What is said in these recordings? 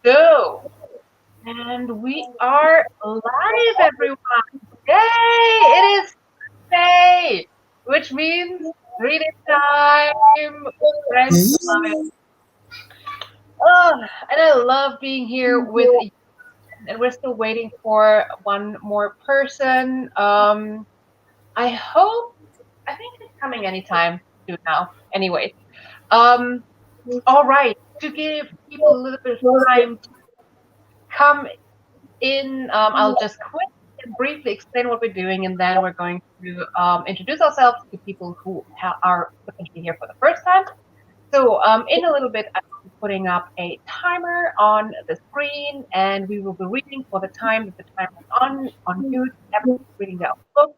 go. And we are live, everyone. Yay! It is Sunday, which means reading time with friends. Love it. Oh, and I love being here with you. And we're still waiting for one more person. I hope, I think it's coming anytime soon now. Anyways, um, all right. To give people a little bit of time to come in, I'll just quick and briefly explain what we're doing, and then we're going to introduce ourselves to people who are potentially here for the first time. So, in a little bit, I will be putting up a timer on the screen, and we will be reading for the time that the timer is on mute. Everyone's reading their own book,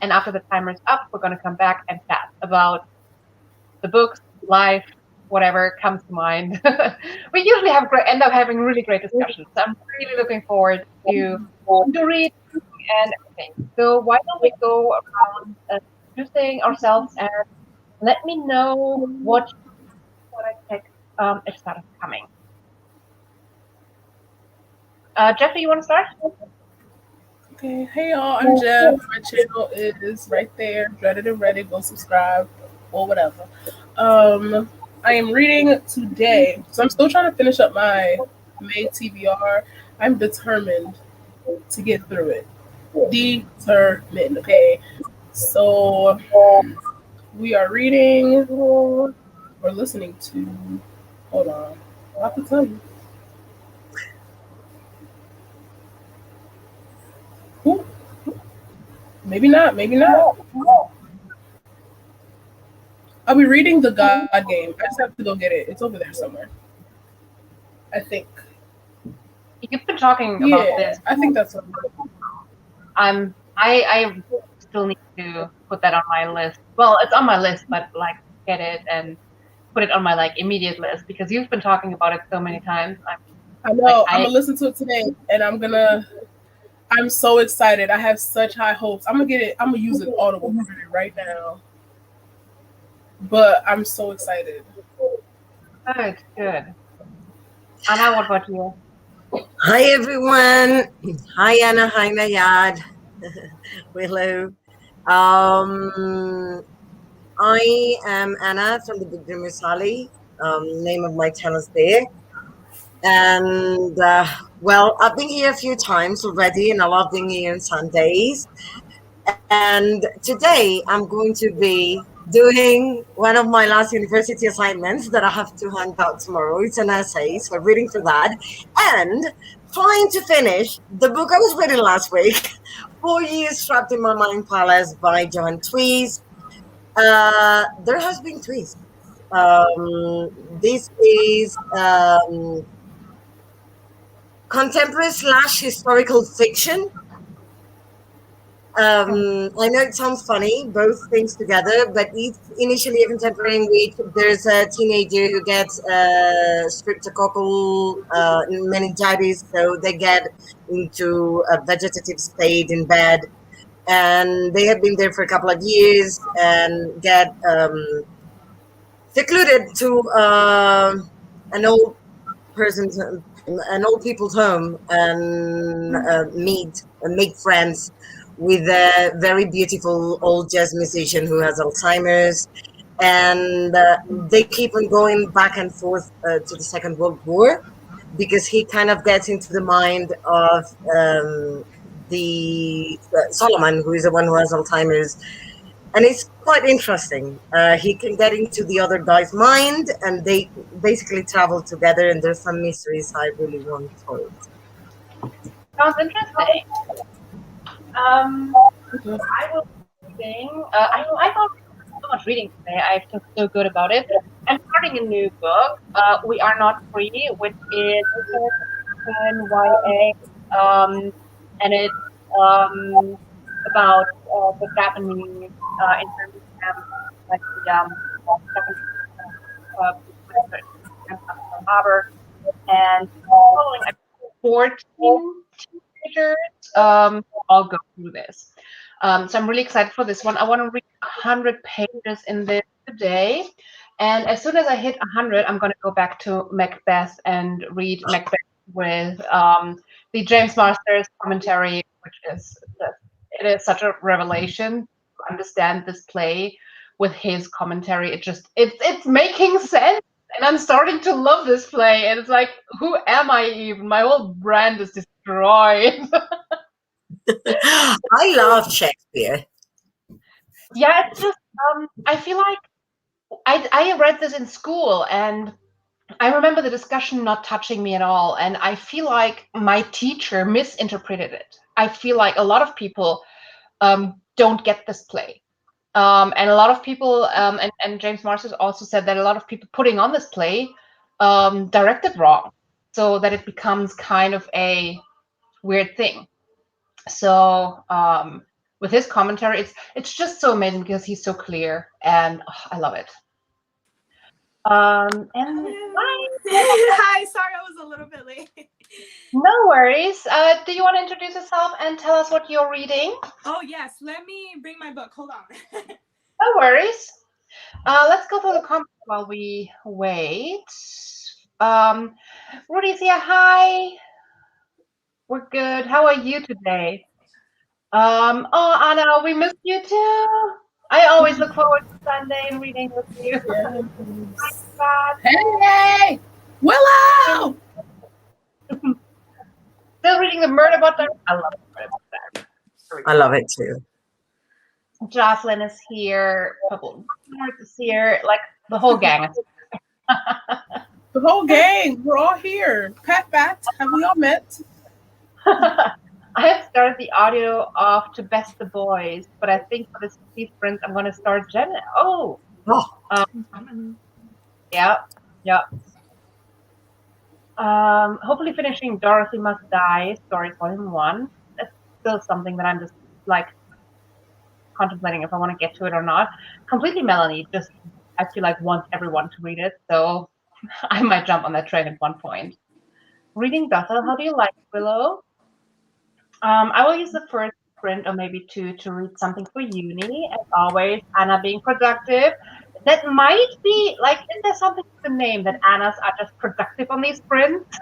and after the timer is up, we're going to come back and chat about the books, life, whatever comes to mind. We usually end up having really great discussions. So I'm really looking forward to read and everything. So why don't we go around introducing ourselves and let me know what I pick if started coming. Jeffrey, you want to start? Okay, hey y'all, I'm Jeff. My channel is right there, dreaded and ready. Go subscribe or whatever. I am reading today, so I'm still trying to finish up my May TBR. I'm determined to get through it. Determined, okay? So we are reading or listening to. Hold on, I'll have to tell you. Ooh, maybe not. Maybe not. I'll be reading The God Game. I just have to go get it. It's over there somewhere. I think. You've been talking about Yeah, this. I think that's what I still need to put that on my list. Well, it's on my list, but like get it and put it on my like immediate list because you've been talking about it so many times. I know. I'm gonna listen to it today, and I'm so excited. I have such high hopes. I'm gonna get it. I'm gonna use it Audible right now. But I'm so excited. Good. Anna, what about you? Hi everyone. Hi Anna. Hi Nayad. Hello. I am Anna from the Bookclubs. Name of my channel is there. And well, I've been here a few times already, and I love being here on Sundays. And today I'm going to be doing one of my last university assignments that I have to hand out tomorrow. It's an essay, so I'm reading for that. And trying to finish the book I was reading last week, 4 Years Trapped in My Mind Palace by Joan Twiss. There has been twists. This is contemporary / historical fiction. I know it sounds funny, both things together, but it's initially a contemporary in which there's a teenager who gets streptococcal meningitis, so they get into a vegetative state in bed, and they have been there for a couple of years and get secluded to an old person's, an old people's home, and make friends with a very beautiful old jazz musician who has Alzheimer's, and they keep on going back and forth to the Second World War because he kind of gets into the mind of the Solomon, who is the one who has Alzheimer's, and it's quite interesting. He can get into the other guy's mind, and they basically travel together, and there's some mysteries I really want told. Sounds interesting. I will reading. I thought so much reading today. I feel so good about it. I'm starting a new book. We Are Not Free, which is YA, and it's about the Japanese internment camp, like the Japanese harbor, and following 14 teenagers. I'll go through this. So I'm really excited for this one. I want to read 100 pages in this today. And as soon as I hit 100, I'm going to go back to Macbeth and read Macbeth with the James Marsters commentary, which is it is such a revelation to understand this play with his commentary. It's making sense, and I'm starting to love this play. And it's like, who am I even? My whole brand is destroyed. I love Shakespeare. Yeah, it's just I feel like I read this in school, and I remember the discussion not touching me at all, and I feel like my teacher misinterpreted it. I feel like a lot of people don't get this play. And a lot of people, and James Marsters also said that a lot of people putting on this play directed wrong, so that it becomes kind of a weird thing. So with his commentary, it's just so amazing because he's so clear, and I love it. And hi, sorry I was a little bit late. No worries. Do you want to introduce yourself and tell us what you're reading? Oh yes, let me bring my book. Hold on. No worries. Let's go through the comments while we wait. Rudy's here. Hi. We're good. How are you today? Oh, Anna, we missed you too. I always look forward to Sunday and reading with you. Hey, Willow! Still reading the Murder Bot. I love the Murder Bot. I love it too. Jocelyn is here. Purple North is here. Like the whole gang. The whole gang. We're all here. Pat Bat, have we all met? I have started the audio off to Best the Boys, but I think for the Steve Prince, I'm going to start Jen. Oh. Yeah. Hopefully finishing Dorothy Must Die, Stories Volume 1. That's still something that I'm just like contemplating if I want to get to it or not. Completely Melanie just, I feel like, wants everyone to read it, so I might jump on that train at one point. Reading Bethel, how do you like Willow? I will use the first sprint or maybe two to read something for uni. As always, Anna being productive. That might be like, is there something to the name that Annas are just productive on these sprints?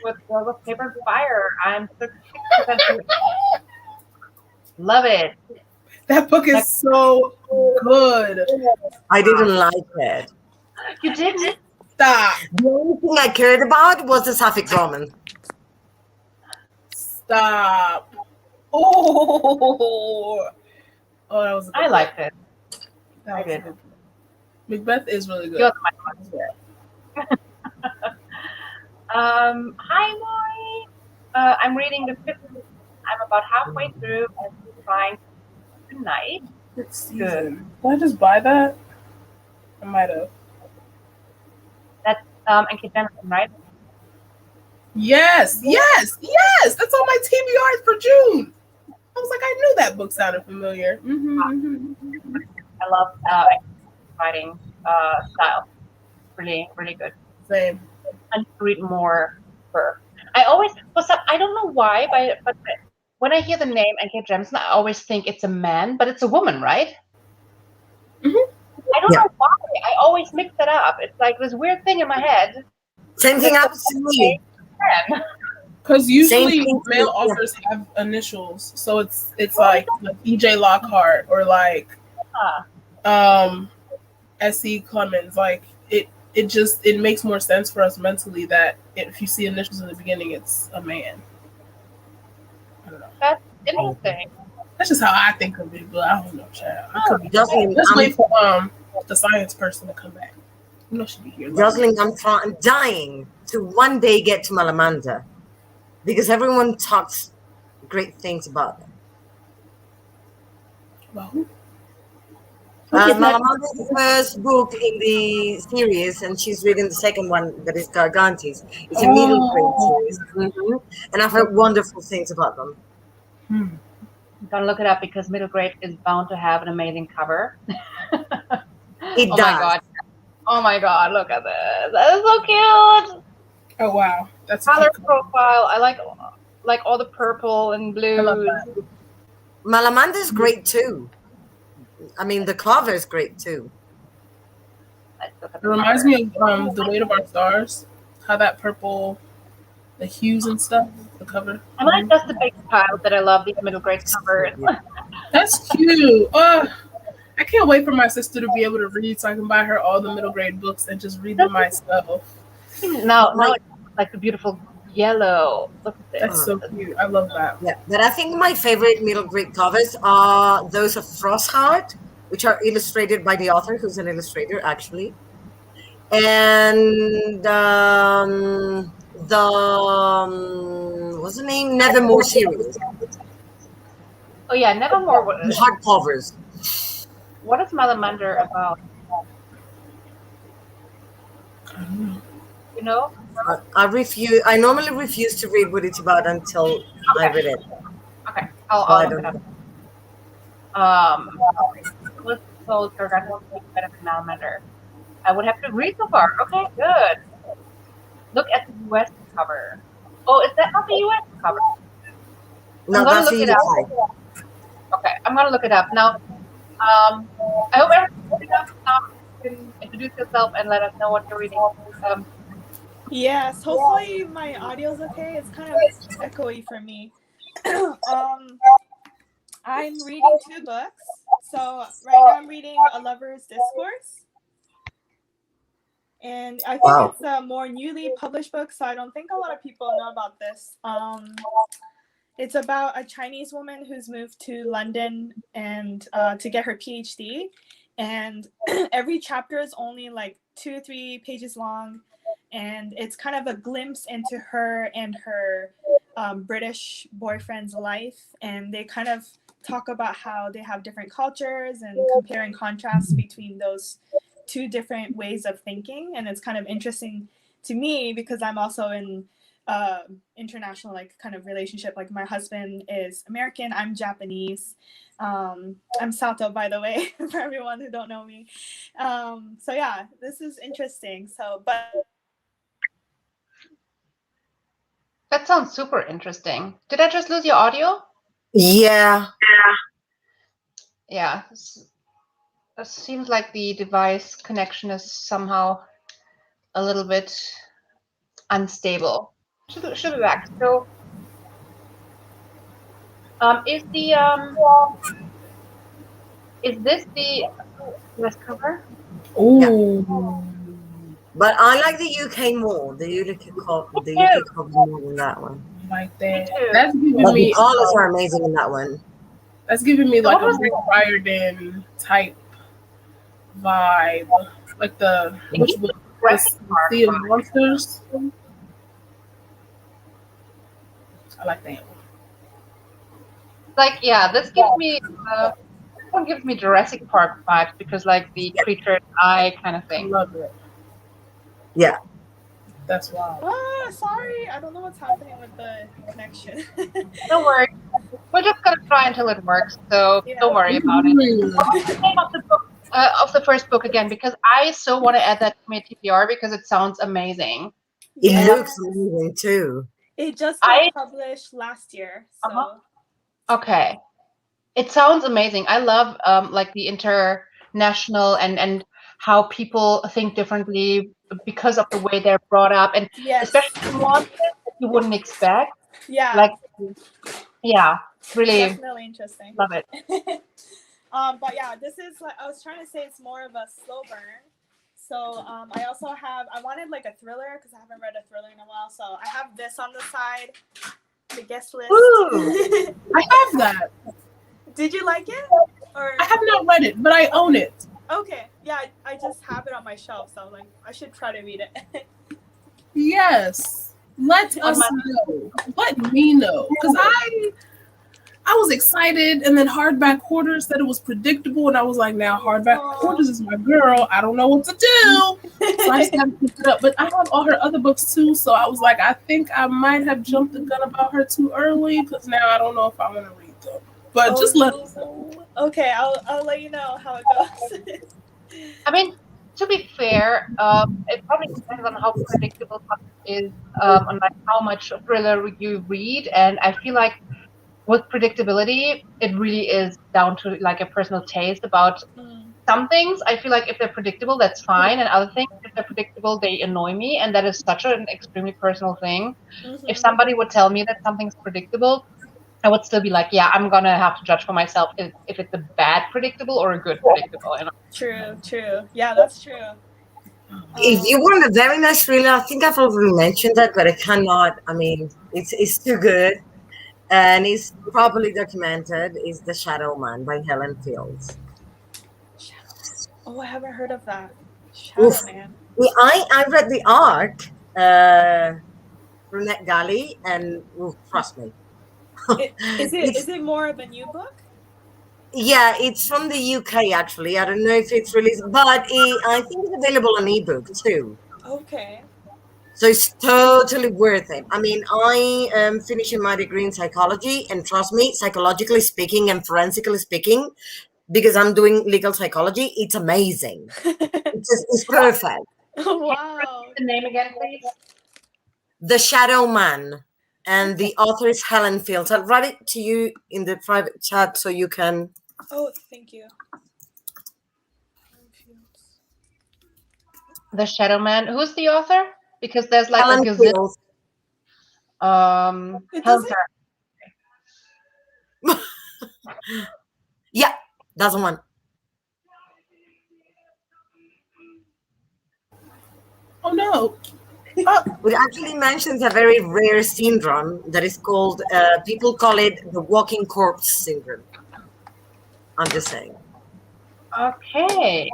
With Girls of Paper and Fire, I'm 6% love it. That book is so good. I didn't like it. You didn't? Stop. The only thing I cared about was the Sapphic Roman. Stop. Oh, that was. I liked it. I did. Macbeth is really good. You're my hi, Maury. I'm reading the fifth. I'm about halfway through and trying tonight. It's good. Did I just buy that? I might have. That's and Kate Jensen, right? Yes. That's on my TBRs for June. I was like, I knew that book sounded familiar. I love writing style. Really, really good. Same. I need to read more of her. I always, I don't know why, but when I hear the name N.K. Jemisin, I always think it's a man, but it's a woman, right? I don't know why. I always mix it up. It's like this weird thing in my head. Same thing happens to me. Because usually male authors have initials, so it's like E.J. Lockhart or like S.E. Clemens. Like it makes more sense for us mentally that if you see initials in the beginning, it's a man. I don't know. That's interesting. That's just how I think of it, but I don't know, child. I could be Jocelyn, Let's wait for the science person to come back. You know she'll be here. Jocelyn, I'm dying to one day get to Malamanda because everyone talks great things about them. About who? Malamanda is the first book in the series, and she's reading the second one that is Gargantes. It's a middle grade series, and I've heard wonderful things about them. I'm gonna look it up because middle grade is bound to have an amazing cover. It does. Oh my god, look at this. That is so cute. Oh wow. That's color profile. I like all the purple and blues. Malamanda is great too. I mean, the cover is great too. I still have It the reminds cover. me of The Weight of Our Stars. How that purple, the hues and stuff, the cover. I like just the big child that I love these middle grade So covers. beautiful. That's cute. I can't wait for my sister to be able to read so I can buy her all the middle grade books and just read them myself. Now My, it's like the beautiful yellow. Look at this. That's so cute. I love that. yeah, but I think my favorite middle grade covers are those of Frostheart, which are illustrated by the author, who's an illustrator actually, and what's the name? Nevermore series, Oh yeah, Nevermore. the hardcovers. What is Salamander about? I don't know. You know? I refuse. I normally refuse to read what it's about until I read it. Okay, So I'll I look it don't. up. Let's sold Forgotten Speak better than Salamander. I would have to read so far. Okay, good. Look at the US cover. Oh, is that not the US cover? No, I'm gonna that's look the it up. UK. Okay, I'm gonna look it up now. I hope everyone's looking up now. You can introduce yourself and let us know what you're reading. Yes, hopefully my audio's okay. It's kind of echoey for me. I'm reading 2 books. So right now I'm reading A Lover's Discourse. And I think Wow. it's a more newly published book, so I don't think a lot of people know about this. It's about a Chinese woman who's moved to London and to get her PhD. And every chapter is only like 2-3 pages long. And it's kind of a glimpse into her and her British boyfriend's life. And they kind of talk about how they have different cultures and compare and contrast between those 2 different ways of thinking. And it's kind of interesting to me because I'm also in international like kind of relationship. Like my husband is American, I'm Japanese. I'm Sato, by the way, for everyone who don't know me. So yeah, this is interesting. So, but That sounds super interesting. Did I just lose your audio? Yeah. Yeah. It seems like the device connection is somehow a little bit unstable. Should be back. So, is this the US cover? Ooh. But I like the UK more. The UK covers more than that one. Like that. too. That's giving But the me colors are amazing in that one. that's giving me So like what a was Rick Riordan type vibe. Like the which book? The Jurassic Park Sea of vibe? Monsters. I like that one. Like, yeah, this one gives me Jurassic Park vibes because like the creature's eye kind of I thing. love it. Yeah. That's wild. sorry, I don't know what's happening with the connection. Don't worry. We're just gonna try until it works, so Yeah. don't worry about it. What's the name of the book of the first book again? Because I so want to add that to my TPR because it sounds amazing. It Yes. looks amazing too. It just got published last year, so Okay. It sounds amazing. I love like the international and how people think differently because of the way they're brought up, and yes. especially nuances that you wouldn't expect. Yeah. Like, yeah, really Definitely interesting. love it. But yeah, this is like I was trying to say it's more of a slow burn. So I also I wanted like a thriller because I haven't read a thriller in a while. So I have this on the side, the guest list. Ooh. I have that. Did you like it? Or I have not read it, but I own it. okay, yeah, I just have it on my shelf, so like I should try to read it. Yes. Let us know. Let me know. Because I was excited, and then Hardback Quarters said it was predictable, and I was like, now Hardback Quarters is my girl. I don't know what to do. So I just had to pick it up. But I have all her other books too, so I was like, I think I might have jumped the gun about her too early, because now I don't know if I want to read them. But just let us know. Okay, I'll let you know how it goes. I mean, to be fair, it probably depends on how predictable something is, on like how much thriller you read, and I feel like with predictability, it really is down to like a personal taste about some things I feel like if they're predictable, that's fine, and other things, if they're predictable, they annoy me, and that is such an extremely personal thing. If somebody would tell me that something's predictable, I would still be like, yeah, I'm gonna have to judge for myself if it's a bad predictable or a good predictable. You know? True. Yeah, that's true. If you want a very nice thriller, I think I've already mentioned that, but I cannot. I mean, it's too good, and it's properly documented. Is The Shadow Man by Helen Fields. Oh, I haven't heard of that. Shadow Oof. Man. I read The Ark, Brunette Galley, and trust me. Is it more of a new book? Yeah, it's from the UK actually. I don't know if it's released, but I think it's available on ebook too. Okay. So it's totally worth it. I mean, I am finishing my degree in psychology, and trust me, psychologically speaking and forensically speaking, because I'm doing legal psychology, it's amazing. It's perfect. Wow. The name again, please. The Shadow Man, and the author is Helen Fields. I'll write it to you in the private chat so you can. Oh, thank you. The Shadow Man. Who's the author? Because there's like Helen a gazillion. Fields. It doesn't. Yeah, that's the one. Oh no. It actually mentions a very rare syndrome that is called, people call it the walking corpse syndrome. I'm just saying. Okay.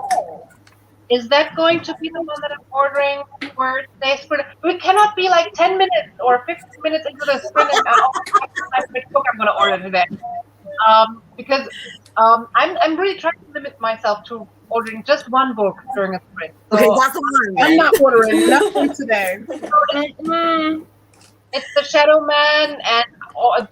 Is that going to be the one that I'm ordering for today's sprint? We cannot be like 10 minutes or 15 minutes into the sprint and which book I'm going to order today. Because I'm really trying to limit myself to ordering just one book during a sprint. So Okay, that's the one. I'm not ordering nothing today. it's The Shadow Man and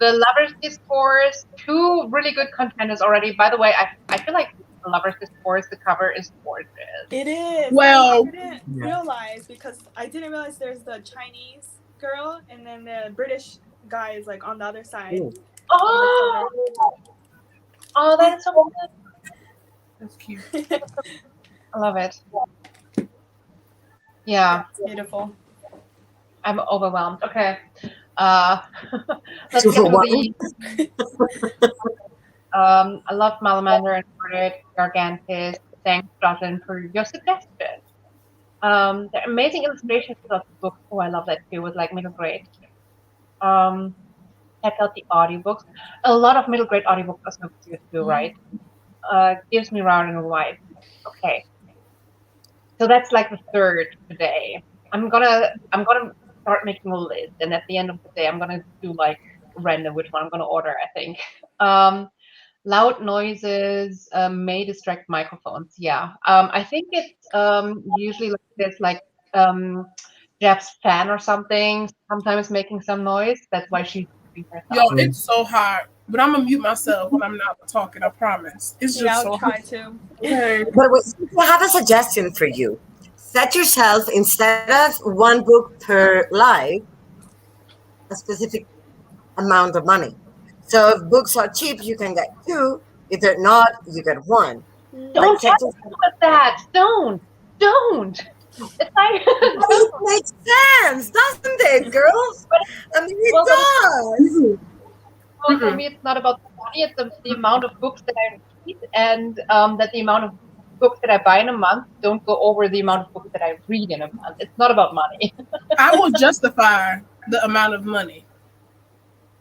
The Lover's Discourse. Two really good contenders already. By the way, I feel like The Lover's Discourse, the cover is gorgeous. It is. Well, I didn't realize because I didn't realize there's the Chinese girl and then the British guy is like on the other side. Ooh. Oh, that's so good. that's cute. I love it. Yeah. That's beautiful. I'm overwhelmed. Okay. Let's get to the. I love Malamander and Reddit, Gargantis. Thanks, Jocelyn, for your suggestion. The amazing illustrations of the book. Oh, I love that too. With like middle grade. Check out the audiobooks. A lot of middle grade audiobooks are so cute too, right? Gives me round and wide. Okay. So that's like the third today. I'm gonna start making a list, and at the end of the day, I'm gonna do like random which one I'm gonna order. I think. Loud noises may distract microphones. Yeah. I think it's usually like there's like Jeff's fan or something. Sometimes making some noise. That's why she's doing herself. Yo, it's so hot. But I'm gonna mute myself when I'm not talking, I promise. It's just so I'll try hot. to. Okay. But I have a suggestion for you. Set yourself, instead of one book per live, a specific amount of money. So if books are cheap, you can get two. If they're not, you get one. Don't talk about that. Don't. It's like It makes sense, doesn't it, girls? I mean, it does. Well, for me, it's not about the money. It's the amount of books that I read, and that the amount of books that I buy in a month don't go over the amount of books that I read in a month. It's not about money. I will justify the amount of money.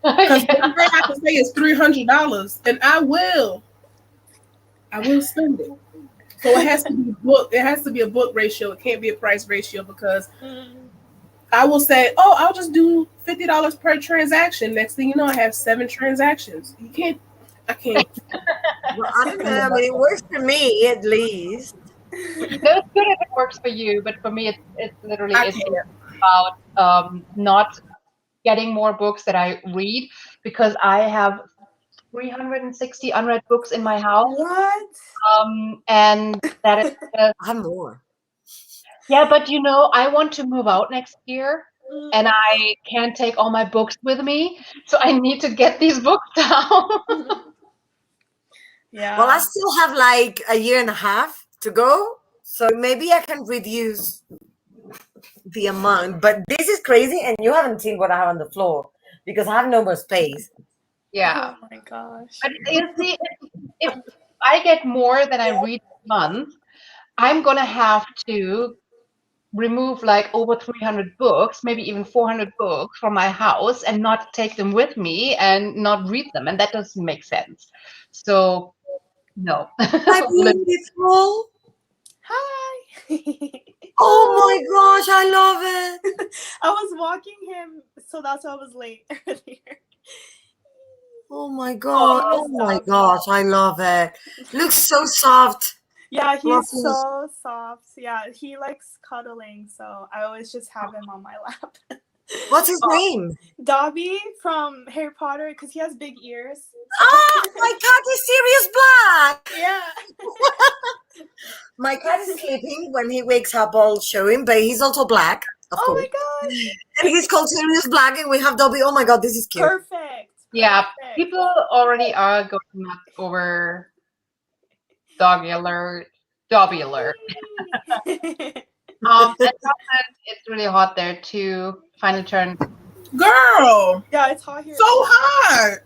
Because one thing I can say is $300, and I will spend it. So it has to be a book. It has to be a book ratio. It can't be a price ratio because I will say, "Oh, I'll just do $50 per transaction." Next thing you know, I have 7 transactions. I can't. Well, I don't know. I mean, it works for me at least. It's good if it works for you, but for me, it's literally about not getting more books that I read because I have 360 unread books in my house. What? And that is I have more. Yeah, but I want to move out next year, and I can't take all my books with me, so I need to get these books down. Yeah. Well, I still have like a year and a half to go, so maybe I can reduce the amount. But this is crazy, and you haven't seen what I have on the floor because I have no more space. Yeah. Oh my gosh. But you see, if I get more than I read a month, I'm gonna have to remove like over 300 books, maybe even 400 books from my house and not take them with me and not read them. And that doesn't make sense. So, no. Hi, beautiful. Hi. Oh my gosh, I love it. I was walking him, so that's why I was late earlier. Oh my god. Oh my gosh, I love it. Looks so soft. Yeah, he's Fluffy. so soft. Yeah, he likes cuddling, so I always just have him on my lap. What's his name? Dobby from Harry Potter, because he has big ears. Oh, my cat is Sirius Black. Yeah. My cat is sleeping. When he wakes up, I'll show him, but he's also black, of Oh course. my gosh. And he's called Sirius Black, and we have Dobby. Oh my god, this is cute. Perfect. Yeah, people already are going nuts over Doggy Alert, Dobby Alert. And it's really hot there too. Final turn. Girl, Yeah, it's hot here. so hot.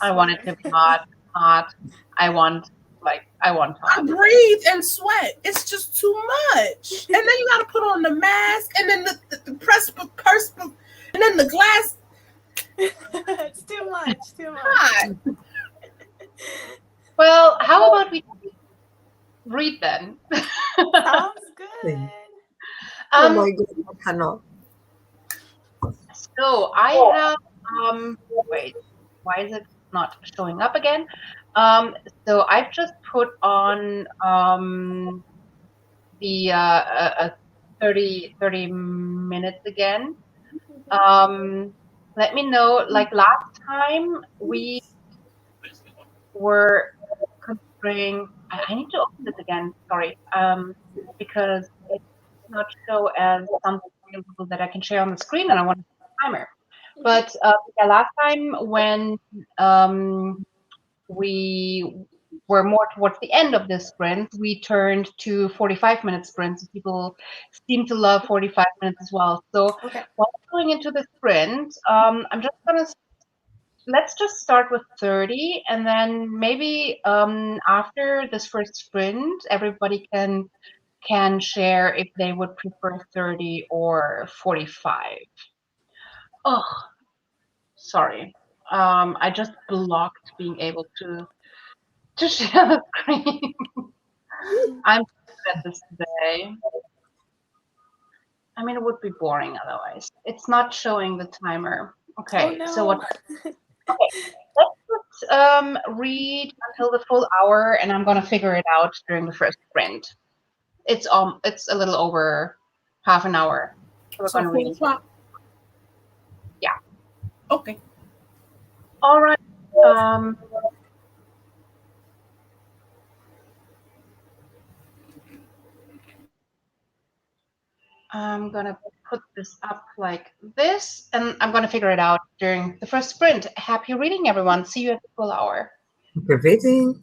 I want it to be hot. I want I hot. breathe and sweat. It's just too much. And then you got to put on the mask, and then the perspire, and then the glass. It's too much. Too much. Hot. Well, how about we read then? Sounds good. Oh my god, I cannot. So I have wait, why is it not showing up again? So I've just put on the 30 minutes again. Let me know, like last time we were considering, I need to open this again, sorry, because it's not show as something available that I can share on the screen and I want to set a timer. But yeah, last time when we were more towards the end of this sprint, we turned to 45-minute sprints. People seem to love 45 minutes as well. So Okay. while going into the sprint, I'm just gonna let's just start with 30, and then maybe after this first sprint, everybody can share if they would prefer 30 or 45. Oh, sorry. I just blocked being able to share the screen. I'm good at this today. I mean, it would be boring otherwise. It's not showing the timer. Okay, Oh, so no. what? Okay, let's just read until the full hour, and I'm gonna figure it out during the first sprint. It's a little over half an hour. So we're So gonna read. Yeah. Okay. All right. I'm gonna put this up like this, and I'm gonna figure it out during the first sprint. Happy reading, everyone. See you at the full hour. Good reading.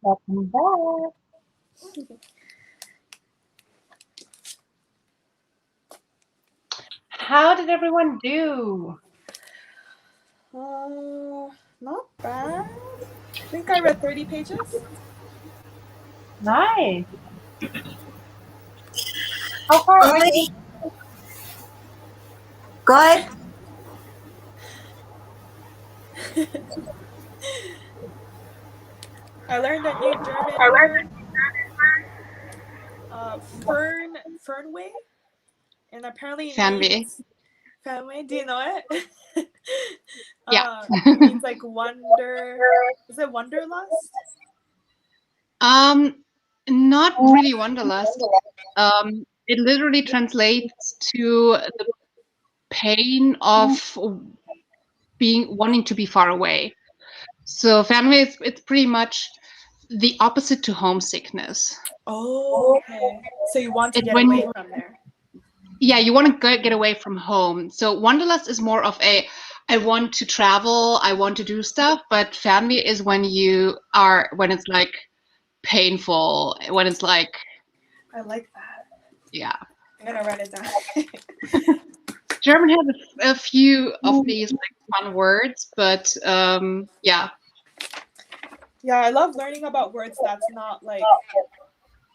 Welcome back. How did everyone do? Not bad. I think I read 30 pages. Nice. How far are you? Go ahead. I learned a new German word. Fernweh, and apparently it means Fernweh. Do you know it? Yeah. It means like wonder. Is it wanderlust? Not really wanderlust. It literally translates to the pain of wanting to be far away. So family, it's pretty much the opposite to homesickness. Oh, okay. So you want to get away from there. Yeah, you want to get away from home. So wanderlust is more of I want to travel, I want to do stuff, but family is when it's like painful, when it's like. I like that. Yeah. I'm gonna write it down. German has a few of these like fun words, but yeah. Yeah, I love learning about words that's not like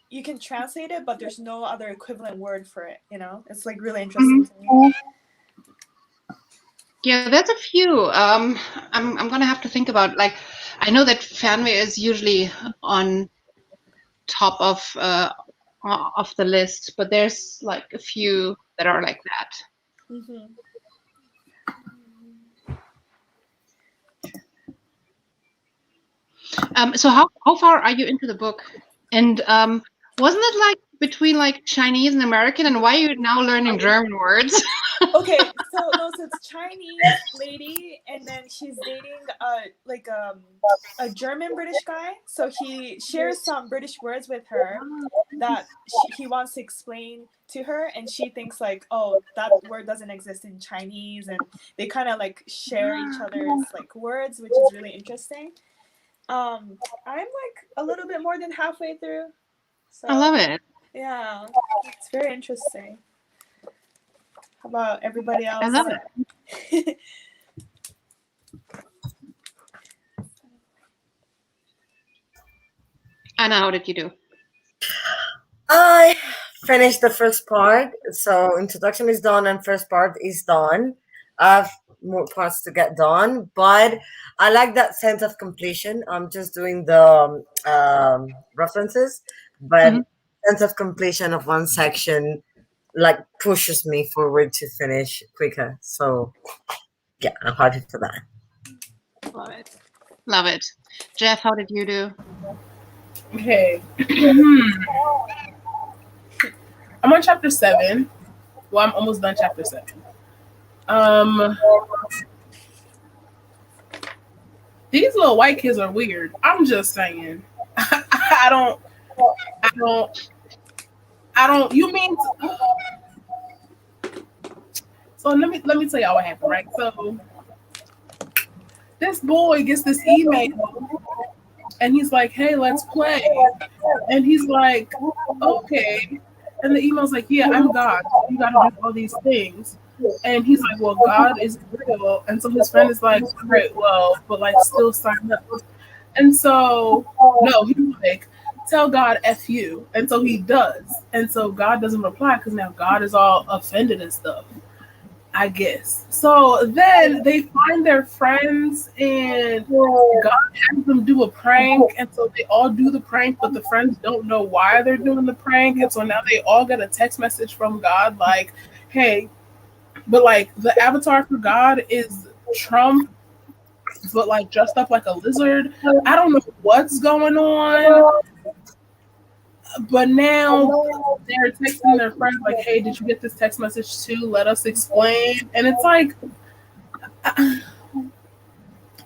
you can translate it, but there's no other equivalent word for it. You know, it's like really interesting to me. Yeah, there's a few. I'm gonna have to think about, like, I know that family is usually on top of the list, but there's like a few that are like that. Mm-hmm. So how far are you into the book? And wasn't it like between like Chinese and American? And why are you now learning German words? Okay, so it's Chinese lady, and then she's dating a German British guy. So he shares some British words with her that he wants to explain to her, and she thinks like, oh, that word doesn't exist in Chinese, and they kind of like share each other's like words, which is really interesting. I'm like a little bit more than halfway through. So, I love it. Yeah, it's very interesting. How about everybody else? I love it. Anna, how did you do? I finished the first part, so introduction is done and first part is done. I have more parts to get done, but I like that sense of completion. I'm just doing the references, but sense of completion of one section like pushes me forward to finish quicker. So yeah, I'm happy for that. Love it. Love it. Jeff, how did you do? Okay. I'm on chapter 7. Well, I'm almost done chapter 7. These little white kids are weird. I'm just saying. I don't. You mean? So let me tell y'all what happened, right? So this boy gets this email, and he's like, "Hey, let's play," and he's like, "Okay." And the email's like, "Yeah, I'm God. You got to do all these things." And he's like, "Well, God is real." And so his friend is like, "Great, well, but like still sign up." And so, no, he's like, "Tell God F you." And so he does. And so God doesn't reply because now God is all offended and stuff, I guess. So then they find their friends and God has them do a prank. And so they all do the prank, but the friends don't know why they're doing the prank. And so now they all get a text message from God like, "Hey," but like the avatar for God is Trump, but like dressed up like a lizard. I don't know what's going on. But now they're texting their friends like, "Hey, did you get this text message too? Let us explain." And it's like,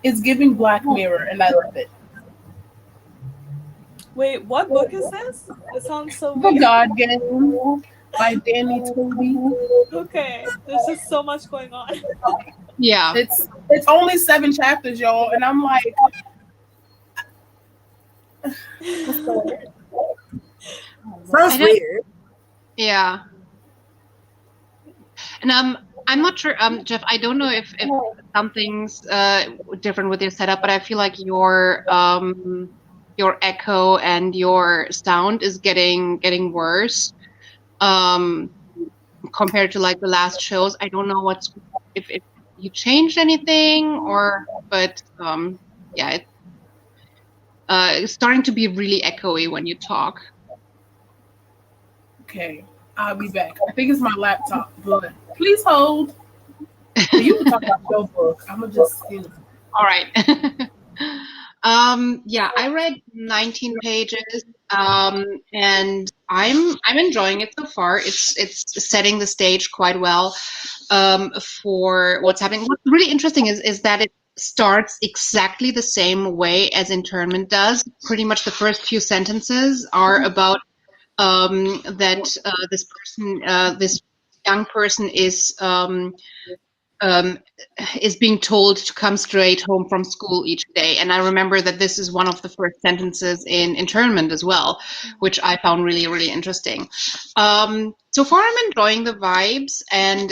it's giving Black Mirror, and I love it. Wait, what book is this? It sounds so The weird. God Game by Danny Toby. Okay, there's just so much going on. Yeah. It's only 7 chapters, y'all, and I'm like, Sounds weird. Yeah. And I'm not sure, Jeff. I don't know if something's different with your setup, but I feel like your echo and your sound is getting worse compared to like the last shows. I don't know if you changed anything but yeah, it's starting to be really echoey when you talk. Okay, I'll be back. I think it's my laptop, but please hold. You can talk about your book. I'm gonna just. All right. Yeah, I read 19 pages, and I'm enjoying it so far. It's setting the stage quite well for what's happening. What's really interesting is that it starts exactly the same way as Internment does. Pretty much the first few sentences are about that this young person is being told to come straight home from school each day. And I remember that this is one of the first sentences in Internment as well, which I found really, really interesting. So far, I'm enjoying the vibes and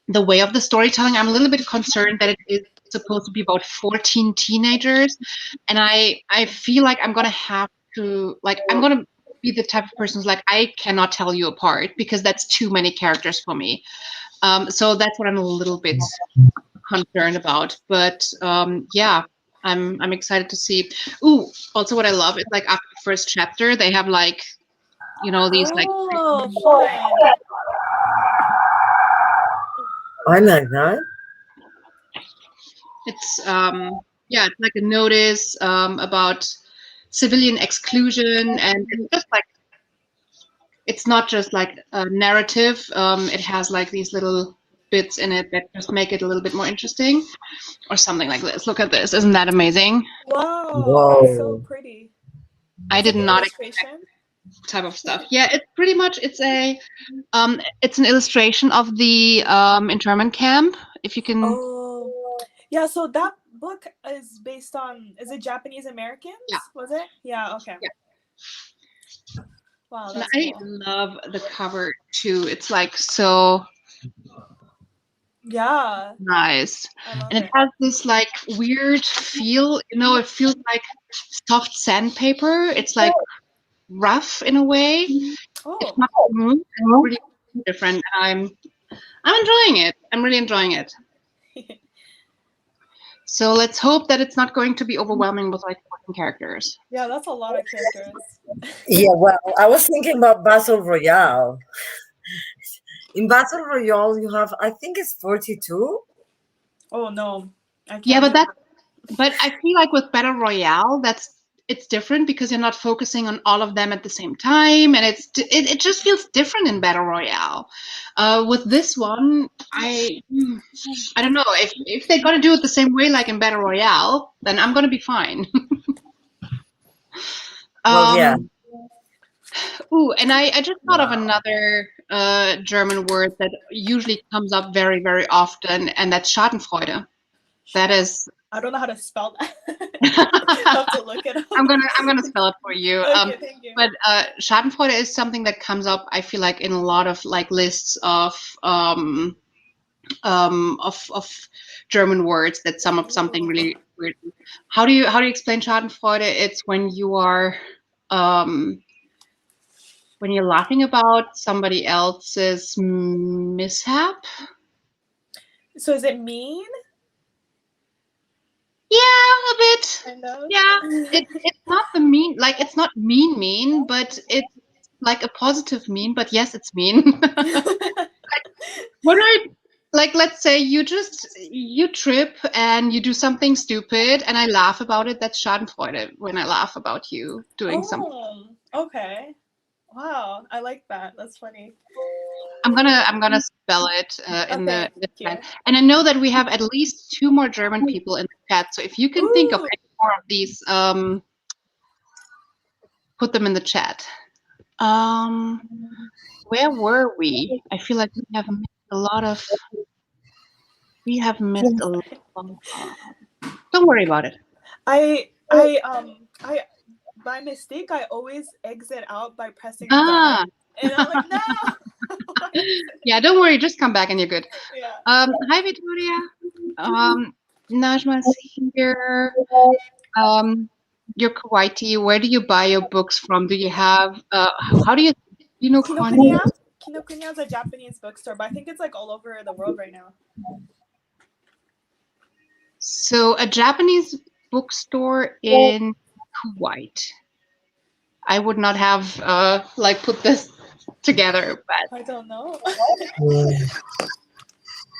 the way of the storytelling. I'm a little bit concerned that it is supposed to be about 14 teenagers. And I feel like I'm going to have to, I'm going to be the type of person who's like, I cannot tell you apart because that's too many characters for me. So that's what I'm a little bit concerned about. But yeah, I'm excited to see. Ooh, also what I love is like after the first chapter, they have like, these like. Oh, fun. I like that. It's yeah, it's like a notice about civilian exclusion, and it's just like it's not just like a narrative. It has like these little bits in it that just make it a little bit more interesting, or something like this. Look at this! Isn't that amazing? Wow, that's so pretty. I did not expect Illustration? type of stuff. Yeah, it's pretty much it's an illustration of the internment camp. If you can. Oh, yeah. So that book is based on. Is it Japanese Americans? Yeah. Was it? Yeah. Okay. Yeah. Wow, And that's I cool. love the cover too. It's like so Yeah. nice. I love And it it. has this like weird feel, it feels like soft sandpaper. It's like rough in a way. It's Oh. not smooth. It's really different. I'm enjoying it. I'm really enjoying it. So let's hope that it's not going to be overwhelming with like 14 characters. Yeah, that's a lot of characters. Yeah, well, I was thinking about Battle Royale. In Battle Royale, you have, I think it's 42. Oh no, I can't. Yeah, but I feel like with Battle Royale, it's different because you're not focusing on all of them at the same time, and it just feels different in Battle Royale. With this one, I don't know if they're gonna do it the same way like in Battle Royale, then I'm gonna be fine. Well, yeah. Ooh, and I just thought of another German word that usually comes up very, very often, and that's Schadenfreude. That is. I don't know how to spell that. I have to look it up. I'm gonna spell it for you. Okay, thank you. But Schadenfreude is something that comes up. I feel like in a lot of like lists of German words that sum up something really weird. How do you explain Schadenfreude? It's when you are when you're laughing about somebody else's mishap. So is it mean? Yeah, a bit. Kind of. Yeah, it's not the mean, like it's not mean, but it's like a positive mean. But yes, it's mean. When let's say you trip and you do something stupid, and I laugh about it. That's Schadenfreude when I laugh about you doing something. Okay. Wow, I like that. That's funny. I'm gonna spell it in the chat. And I know that we have at least 2 more German people in the chat. So if you can think of any more of these, put them in the chat. Where were we? I feel like we have missed a lot of. Don't worry about it. I by mistake, I always exit out by pressing Ah. done. And I'm like, no. Yeah, don't worry, just come back and you're good. Yeah. Hi, Victoria. Najma's here. You're Kuwaiti. Where do you buy your books from? Do you have, how do you know Kinokuniya? Kinokuniya is a Japanese bookstore, but I think it's like all over the world right now. So a Japanese bookstore in Kuwait. I would not have like put this together, but I don't know.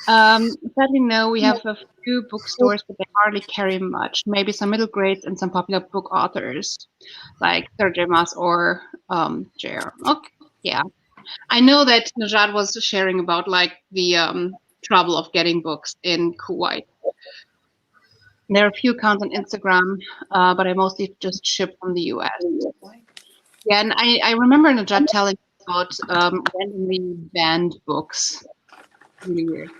sadly no. We have a few bookstores, but they hardly carry much. Maybe some middle grades and some popular book authors, like Terjemas or JR. Okay, yeah. I know that Najat was sharing about like the trouble of getting books in Kuwait. There are a few accounts on Instagram, but I mostly just ship from the US. Yeah, and I remember Najat telling me about randomly banned books. Really weird.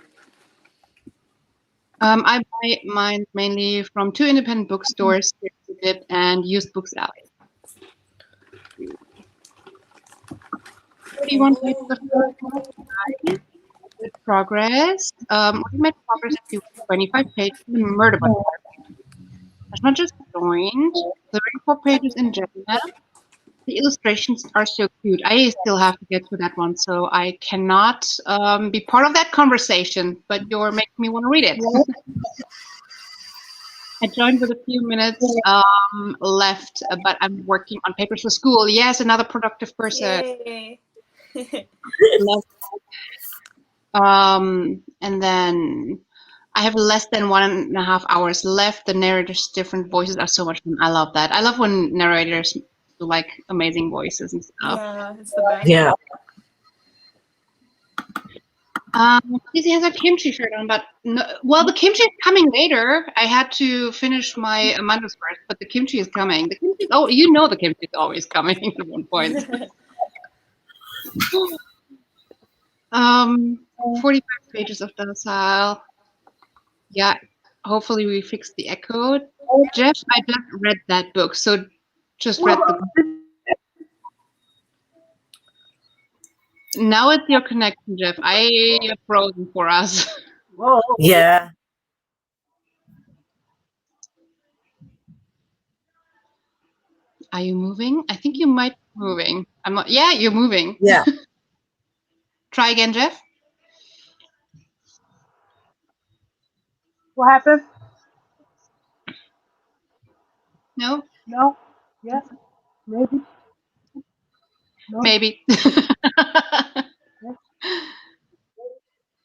I buy mine mainly from 2 independent bookstores, and Used Books Alley. 31 pages of good progress. We made progress to 25 pages in Murder Butler. That's not just joined. 34 pages in Gemma. The illustrations are so cute. I still have to get to that one, so I cannot be part of that conversation, but you're making me want to read it. I joined with a few minutes left, but I'm working on papers for school. Yes, another productive person. Yay. And then I have less than 1.5 hours left. The narrator's different voices are so much fun. I love that. I love when narrators do like amazing voices and stuff. Yeah, it's the best. Yeah. Lizzie has a kimchi shirt on, but no, well, the kimchi is coming later. I had to finish my mangoes first, but the kimchi is coming. The kimchi, you know, the kimchi is always coming at one point. 45 pages of docile. Yeah, hopefully we fix the echo. Jeff, I just read that book, so just read the book. Now it's your connection, Jeff. I have frozen for us. Whoa. Yeah. Are you moving? I think you might be moving. I'm not. Yeah, you're moving. Yeah. Try again, Jeff. What happened? No? No? Yes? Maybe? No? Maybe.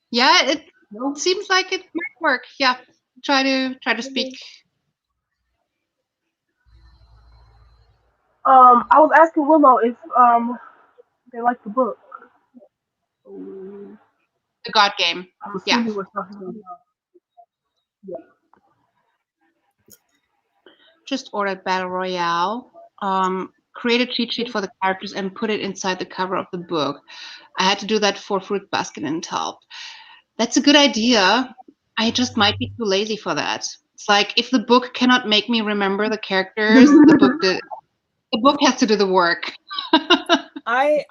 Yeah, it seems like it might work. Yeah. Try to speak. I was asking Willow if they like the book. The God Game. I'm Yeah. assuming we're talking about. Yeah. Just ordered Battle Royale. Create a cheat sheet for the characters and put it inside the cover of the book. I had to do that for Fruit Basket and Help. That's a good idea. I just might be too lazy for that. It's like if the book cannot make me remember the characters, the book has to do the work. I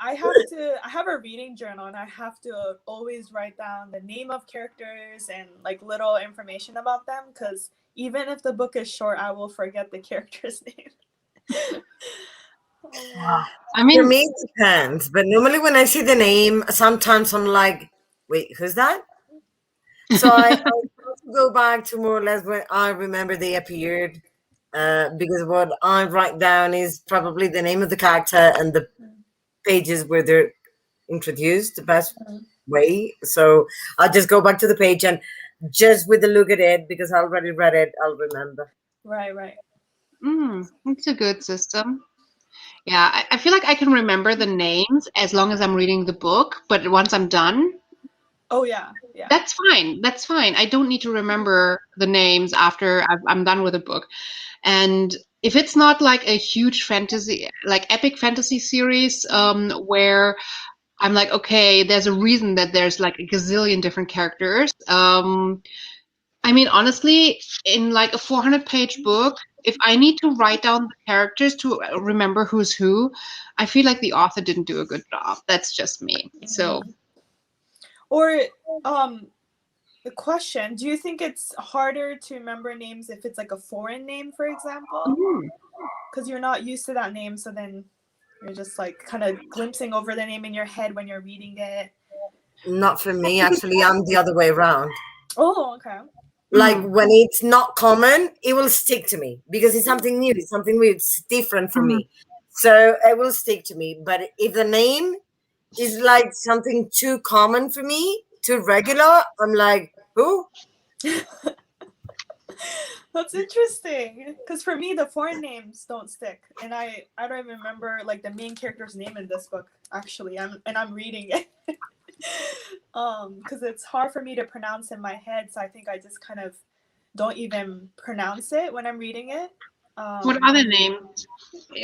have a reading journal, and I have to always write down the name of characters and like little information about them, because even if the book is short, I will forget the character's name. I mean, For me, it depends. But normally when I see the name, sometimes I'm like, wait, who's that? So I go back to more or less when I remember they appeared. Because what I write down is probably the name of the character and the pages where they're introduced the best way. So I'll just go back to the page and just with the look at it, because I already read it, I'll remember. Right. It's a good system. Yeah, I feel like I can remember the names as long as I'm reading the book, but once I'm done, oh yeah. That's fine. I don't need to remember the names after I'm done with the book. And if it's not like a huge fantasy, like epic fantasy series, where I'm like, okay, there's a reason that there's like a gazillion different characters. I mean, honestly, in like a 400-page book, if I need to write down the characters to remember who's who, I feel like the author didn't do a good job. That's just me. So, Or the question, do you think it's harder to remember names if it's like a foreign name, for example? Because you're not used to that name, so then you're just like kind of glimpsing over the name in your head when you're reading it. Not for me, actually. I'm the other way around. Oh, okay. Like when it's not common, it will stick to me because it's something new, it's something weird, it's different for me. So it will stick to me. But if the name is like something too common for me, too regular, I'm like, who? That's interesting. Because for me, the foreign names don't stick, and I don't even remember like the main character's name in this book. Actually, I'm reading it. Because it's hard for me to pronounce in my head, so I think I just kind of don't even pronounce it when I'm reading it. what other names?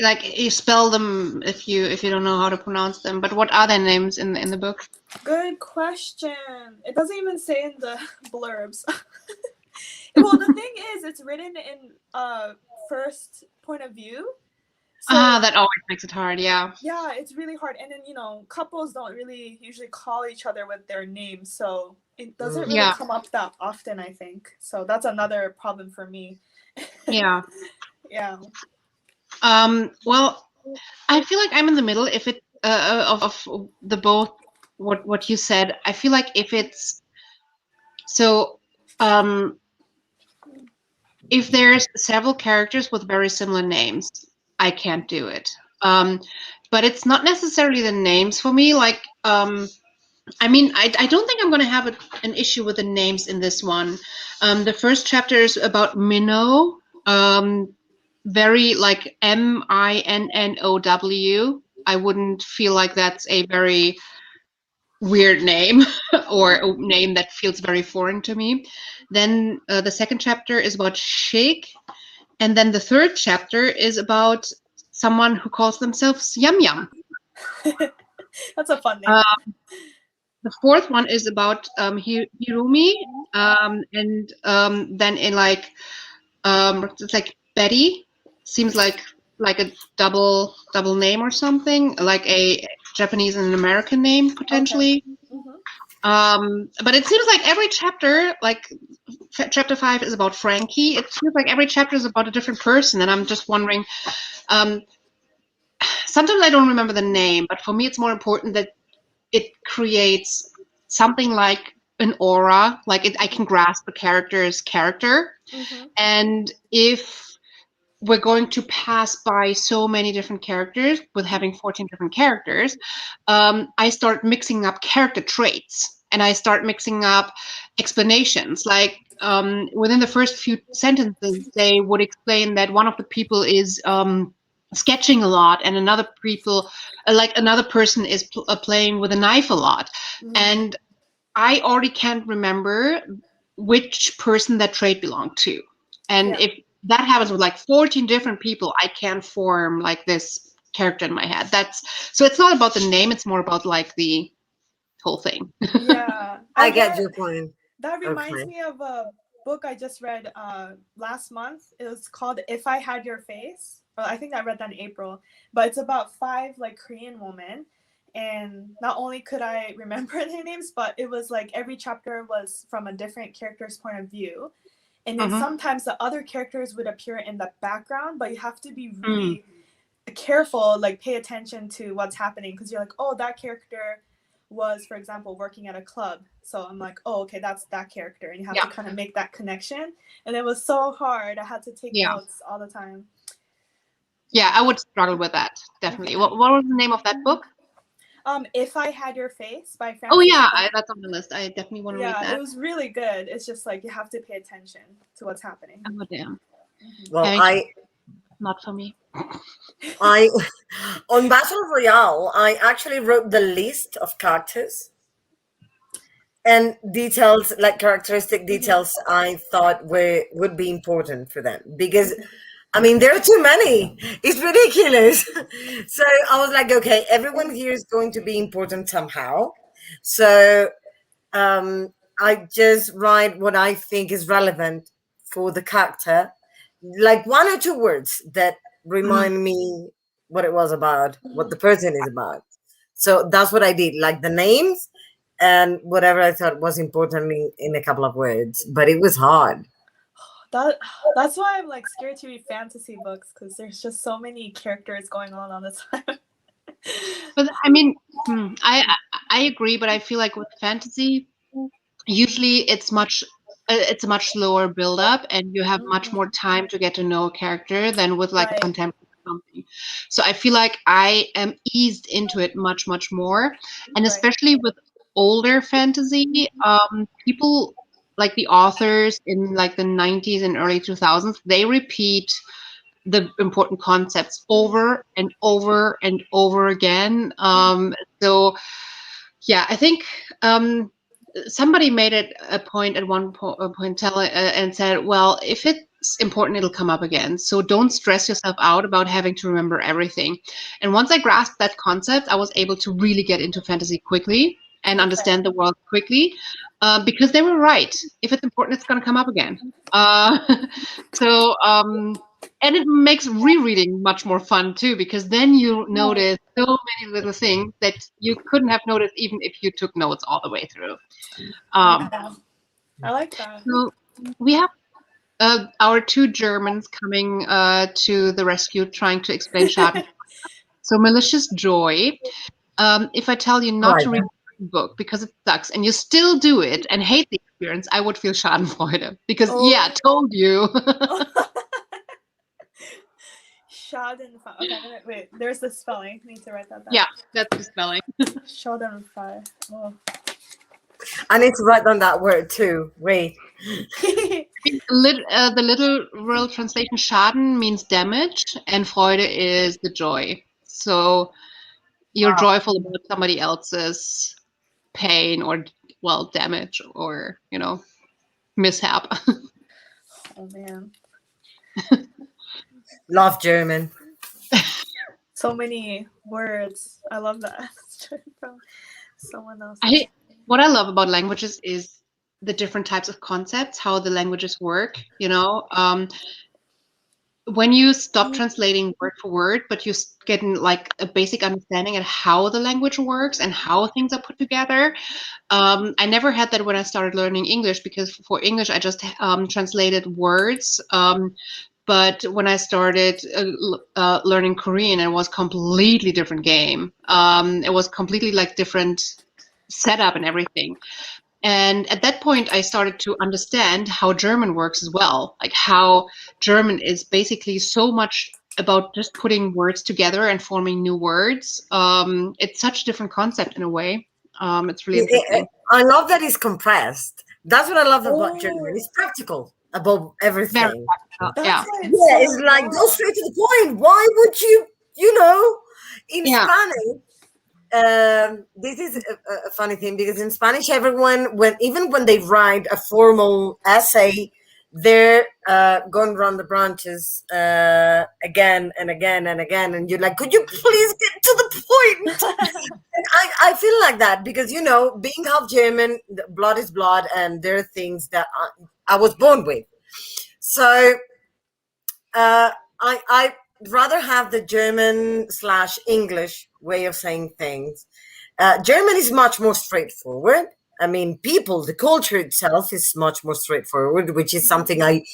Like you spell them if you don't know how to pronounce them. But what are their names in the book? Good question. It doesn't even say in the blurbs. Well, the thing is, it's written in first point of view. So, that always makes it hard. Yeah. Yeah, it's really hard. And then, couples don't really usually call each other with their names. So it doesn't really come up that often, I think. So that's another problem for me. Yeah. Yeah. Well, I feel like I'm in the middle. If it of the both what you said, I feel like if it's so if there's several characters with very similar names, I can't do it. But it's not necessarily the names for me. Like, I mean, I don't think I'm going to have an issue with the names in this one. The first chapter is about Minnow, very like Minnow. I wouldn't feel like that's a very weird name or a name that feels very foreign to me. Then the second chapter is about Shake. And then the third chapter is about someone who calls themselves Yum Yum. That's a fun name. The fourth one is about Hirumi, and then in like it's like Betty, seems like a double name or something, like a Japanese and an American name potentially. Okay. But it seems like every chapter, like chapter 5 is about Frankie. It feels like every chapter is about a different person, and I'm just wondering. Sometimes I don't remember the name, but for me, it's more important that it creates something like an aura, like I can grasp a character's character. And if we're going to pass by so many different characters with having 14 different characters, I start mixing up character traits and I start mixing up explanations. Like within the first few sentences, they would explain that one of the people is sketching a lot and another person is playing with a knife a lot. And I already can't remember which person that trait belonged to. And if that happens with like 14 different people, I can't form like this character in my head. So it's not about the name, it's more about like the whole thing. Yeah. I get your point. That reminds me of a book I just read last month. It was called If I Had Your Face. Well, I think I read that in April. But it's about 5 like Korean women. And not only could I remember their names, but it was like every chapter was from a different character's point of view. And then sometimes the other characters would appear in the background, but you have to be really careful, like pay attention to what's happening, because you're like, oh, that character was, for example, working at a club. So I'm like, oh, okay, that's that character. And you have to kind of make that connection. And it was so hard. I had to take notes all the time. Yeah, I would struggle with that, definitely. What was the name of that book? If I Had Your Face by Francis. Oh yeah, that's on the list. I definitely want to read that. Yeah, it was really good. It's just like you have to pay attention to what's happening. Oh damn. Well, not for me. On Battle Royale, I actually wrote the list of characters and details, like characteristic details I thought would be important for them, because I mean, there are too many. It's ridiculous. So I was like, okay, everyone here is going to be important somehow. So I just write what I think is relevant for the character. like 1 or 2 words that remind me what it was about, what the person is about. So that's what I did, like the names and whatever I thought was important in a couple of words. But it was hard. That's why I'm like scared to read fantasy books, because there's just so many characters going on all the time. But I mean, I agree, but I feel like with fantasy, usually it's a much slower build up, and you have much more time to get to know a character than with like a Right. contemporary something. So I feel like I am eased into it much more, and Right. especially with older fantasy, people like the authors in like the 90s and early 2000s, they repeat the important concepts over and over and over again. So yeah, I think somebody made it a point at one point and said, well, if it's important, it'll come up again. So don't stress yourself out about having to remember everything. And once I grasped that concept, I was able to really get into fantasy quickly and understand the world quickly, because they were right. If it's important, it's going to come up again. So and it makes rereading much more fun too, because then you notice so many little things that you couldn't have noticed even if you took notes all the way through. I like that. So we have our 2 Germans coming to the rescue, trying to explain Schaden. So malicious joy. If I tell you not to read the book because it sucks, and you still do it and hate the experience, I would feel Schadenfreude because yeah, told you. Schadenfreude. Okay, wait. There's the spelling. I need to write that down. Yeah, that's the spelling. Schadenfreude. Oh. I need to write down that word too. Wait. The literal translation Schaden means damage, and Freude is the joy. So you're joyful about somebody else's pain or, well, damage or, mishap. Oh man. Love German. So many words. I love that. From someone else. What I love about languages is the different types of concepts, how the languages work, when you stop translating word for word, but you get like a basic understanding of how the language works and how things are put together. I never had that when I started learning English, because for English, I just translated words. But when I started learning Korean, it was a completely different game. It was completely like different setup and everything. And at that point, I started to understand how German works as well, like how German is basically so much about just putting words together and forming new words. It's such a different concept in a way. It's really interesting. I love that it's compressed. That's what I love about German. It's practical above everything. Very practical. Yeah. It's like go straight to the point. Why would you, in Spanish? This is a funny thing, because in Spanish, everyone, even when they write a formal essay, they're going around the branches again and again and again, and you're like, could you please get to the point? And I feel like that because being half German, blood is blood, and there are things that I was born with. So I rather have the German/English way of saying things. German is much more straightforward. I mean, the culture itself is much more straightforward, which is something I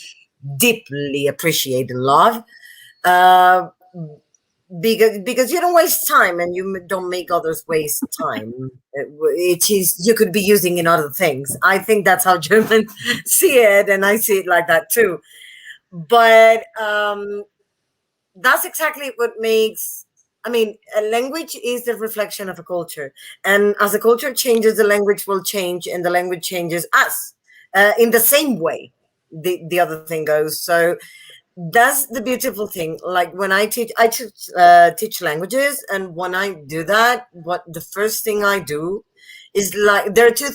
deeply appreciate and love. Because you don't waste time and you don't make others waste time. You could be using in other things. I think that's how Germans see it, and I see it like that too. But that's exactly what makes, a language is the reflection of a culture. And as the culture changes, the language will change, and the language changes us in the same way the other thing goes. So that's the beautiful thing. Like when I teach languages, and when I do that, the first thing I do is, like, there are 2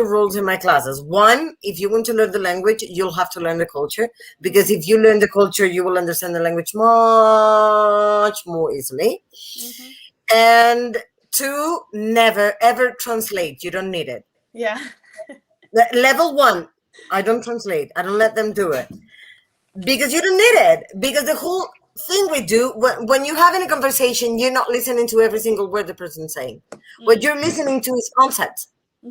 rules in my classes. One, if you want to learn the language, you'll have to learn the culture, because if you learn the culture, you will understand the language much more easily. Mm-hmm. And 2, never ever translate. You don't need it. Yeah. Level 1, I don't translate. I don't let them do it. because you don't need it. Because the whole thing we do when you're having a conversation, you're not listening to every single word the person's saying. What you're listening to is concepts,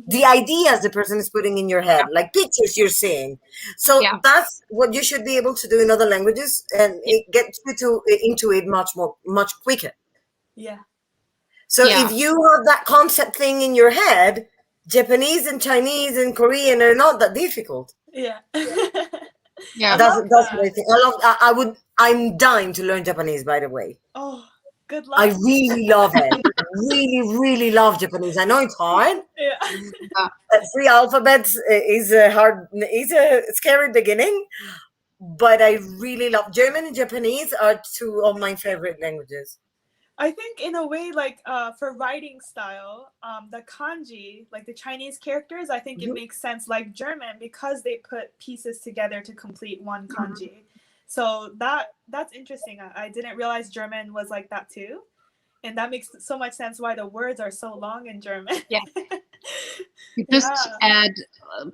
the ideas the person is putting in your head, like pictures you're seeing. So Yeah. that's what you should be able to do in other languages, and it gets you into it much quicker. Yeah. So Yeah. if you have that concept thing in your head, Japanese and Chinese and Korean are not that difficult. Yeah. Yeah. That's love what I that. think. I'm dying to learn Japanese, by the way. Oh, good I luck. really love it. Really, really love Japanese. I know it's hard. Yeah. 3 alphabets is a scary beginning, but I really love German and Japanese are two of my favorite languages. I think in a way, like for writing style, the kanji, like the Chinese characters, I think it makes sense like German because they put pieces together to complete one kanji. So that's interesting. I didn't realize German was like that too. And that makes so much sense why the words are so long in German. Yeah. You just add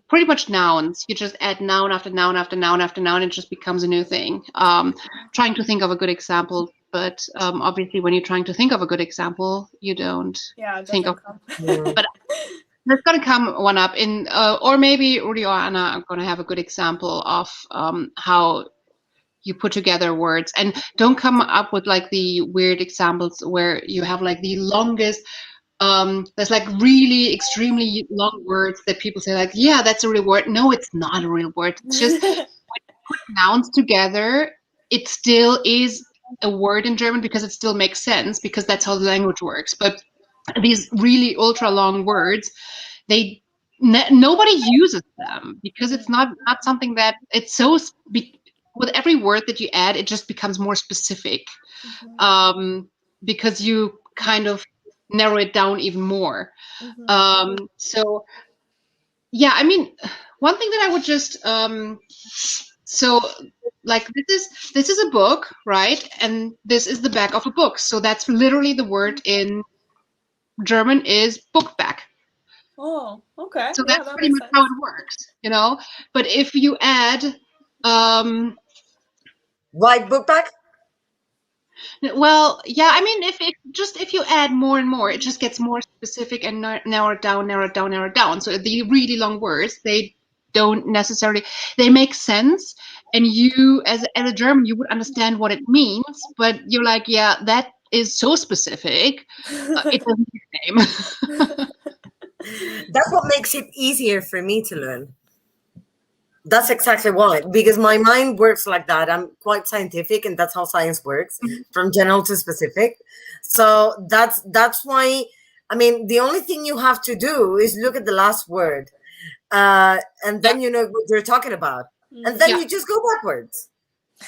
pretty much nouns. You just add noun after noun after noun after noun. It just becomes a new thing. Trying to think of a good example, but obviously when you're trying to think of a good example, you don't think of. But there's going to come one up in, or maybe Rudy or Anna are going to have a good example of how you put together words, and don't come up with like the weird examples where you have like the longest. There's like really extremely long words that people say like, yeah, that's a real word. No, it's not a real word. It's just when you put nouns together, it still is a word in German because it still makes sense because that's how the language works. But these really ultra long words, nobody uses them because it's not something that it's so with every word that you add, it just becomes more specific because you kind of narrow it down even more. So yeah, I mean, one thing that I would just so like this is a book, right? And this is the back of a book. So that's literally the word in German is Buchback. Oh, okay. So Yeah, that's that pretty makes much sense. how it works, you know? But if you add Right, Bookback? well, yeah, I mean, if you add more and more, it just gets more specific and narrowed down, narrowed down, narrowed down. So the really long words, they don't necessarily, they make sense, and you, as a German, you would understand what it means, but you're like, yeah, that is so specific, it doesn't make name. That's what makes it easier for me to learn. That's exactly why, because my mind works like that. I'm quite scientific, and that's how science works, from general to specific. So that's why. I mean, the only thing you have to do is look at the last word, and then you know what you're talking about, and then Yeah. you just go backwards.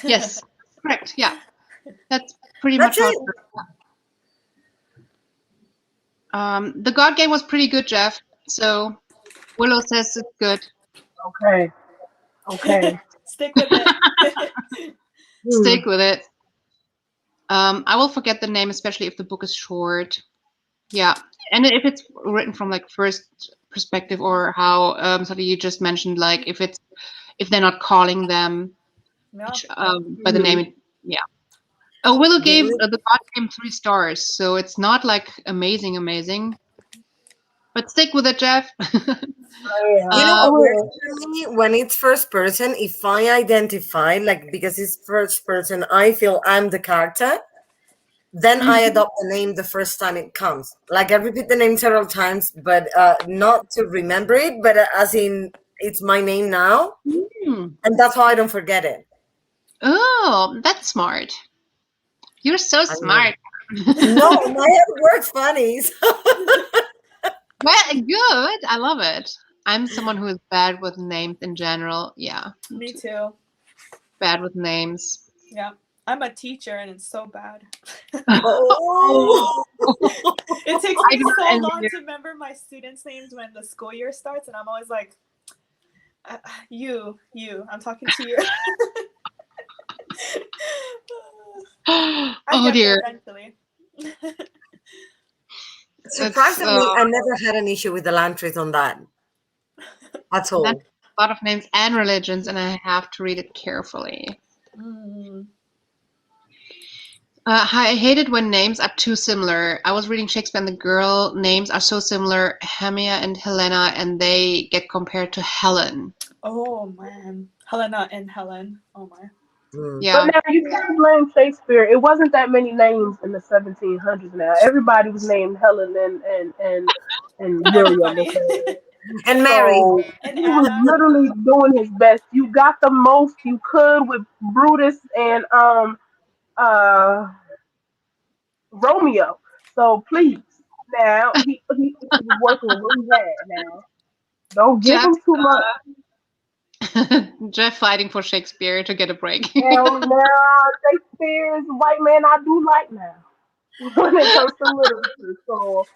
Yes, correct. Yeah, that's pretty That's much how it it. works. The God game was pretty good, Jeff. So Willow says it's good. Okay. Okay. Stick with it. Stick with it. I will forget the name, especially if the book is short. Yeah, and if it's written from like first perspective, or how something you just mentioned, like if they're not calling them Yeah. by the name. Yeah. Oh, Willow gave The- the God game 3 stars, so it's not like amazing. But stick with it, Jeff. You know what works will. for me when it's first person? If I identify, like, because it's first person, I feel I'm the character. Then I adopt the name the first time it comes. Like I repeat the name several times, but not to remember it, but as in it's my name now, and that's how I don't forget it. Oh, that's smart. You're so I mean, smart. no, my head works funny. Well, good. I love it. I'm someone who is bad with names in general. Yeah, Me too. bad with names. Yeah. I'm a teacher and it's so bad. Oh, It takes I me do not so envy long you. to remember my students' names when the school year starts, and I'm always like, you, I'm talking to you. I Oh get dear. there eventually. surprisingly, I never had an issue with the Lantries on that at That's all. a lot of names and religions, and I have to read it carefully. Mm. I hate it when names are too similar. I was reading Shakespeare and the girl names are so similar, Hermia and Helena, and they get compared to Helen. Oh man, Helena and Helen. Oh my. Yeah. But now you can't blame Shakespeare. It wasn't that many names in the 1700s. Now everybody was named Helen and William. Everybody. Okay, And Mary. so And he was Anna. literally doing his best. You got the most you could with Brutus and uh Romeo. So please, now he was working with what he had. Now don't give Jeff, him too much. Jeff fighting for Shakespeare to get a break. Now Shakespeare's white man I do like now when it comes to literature. So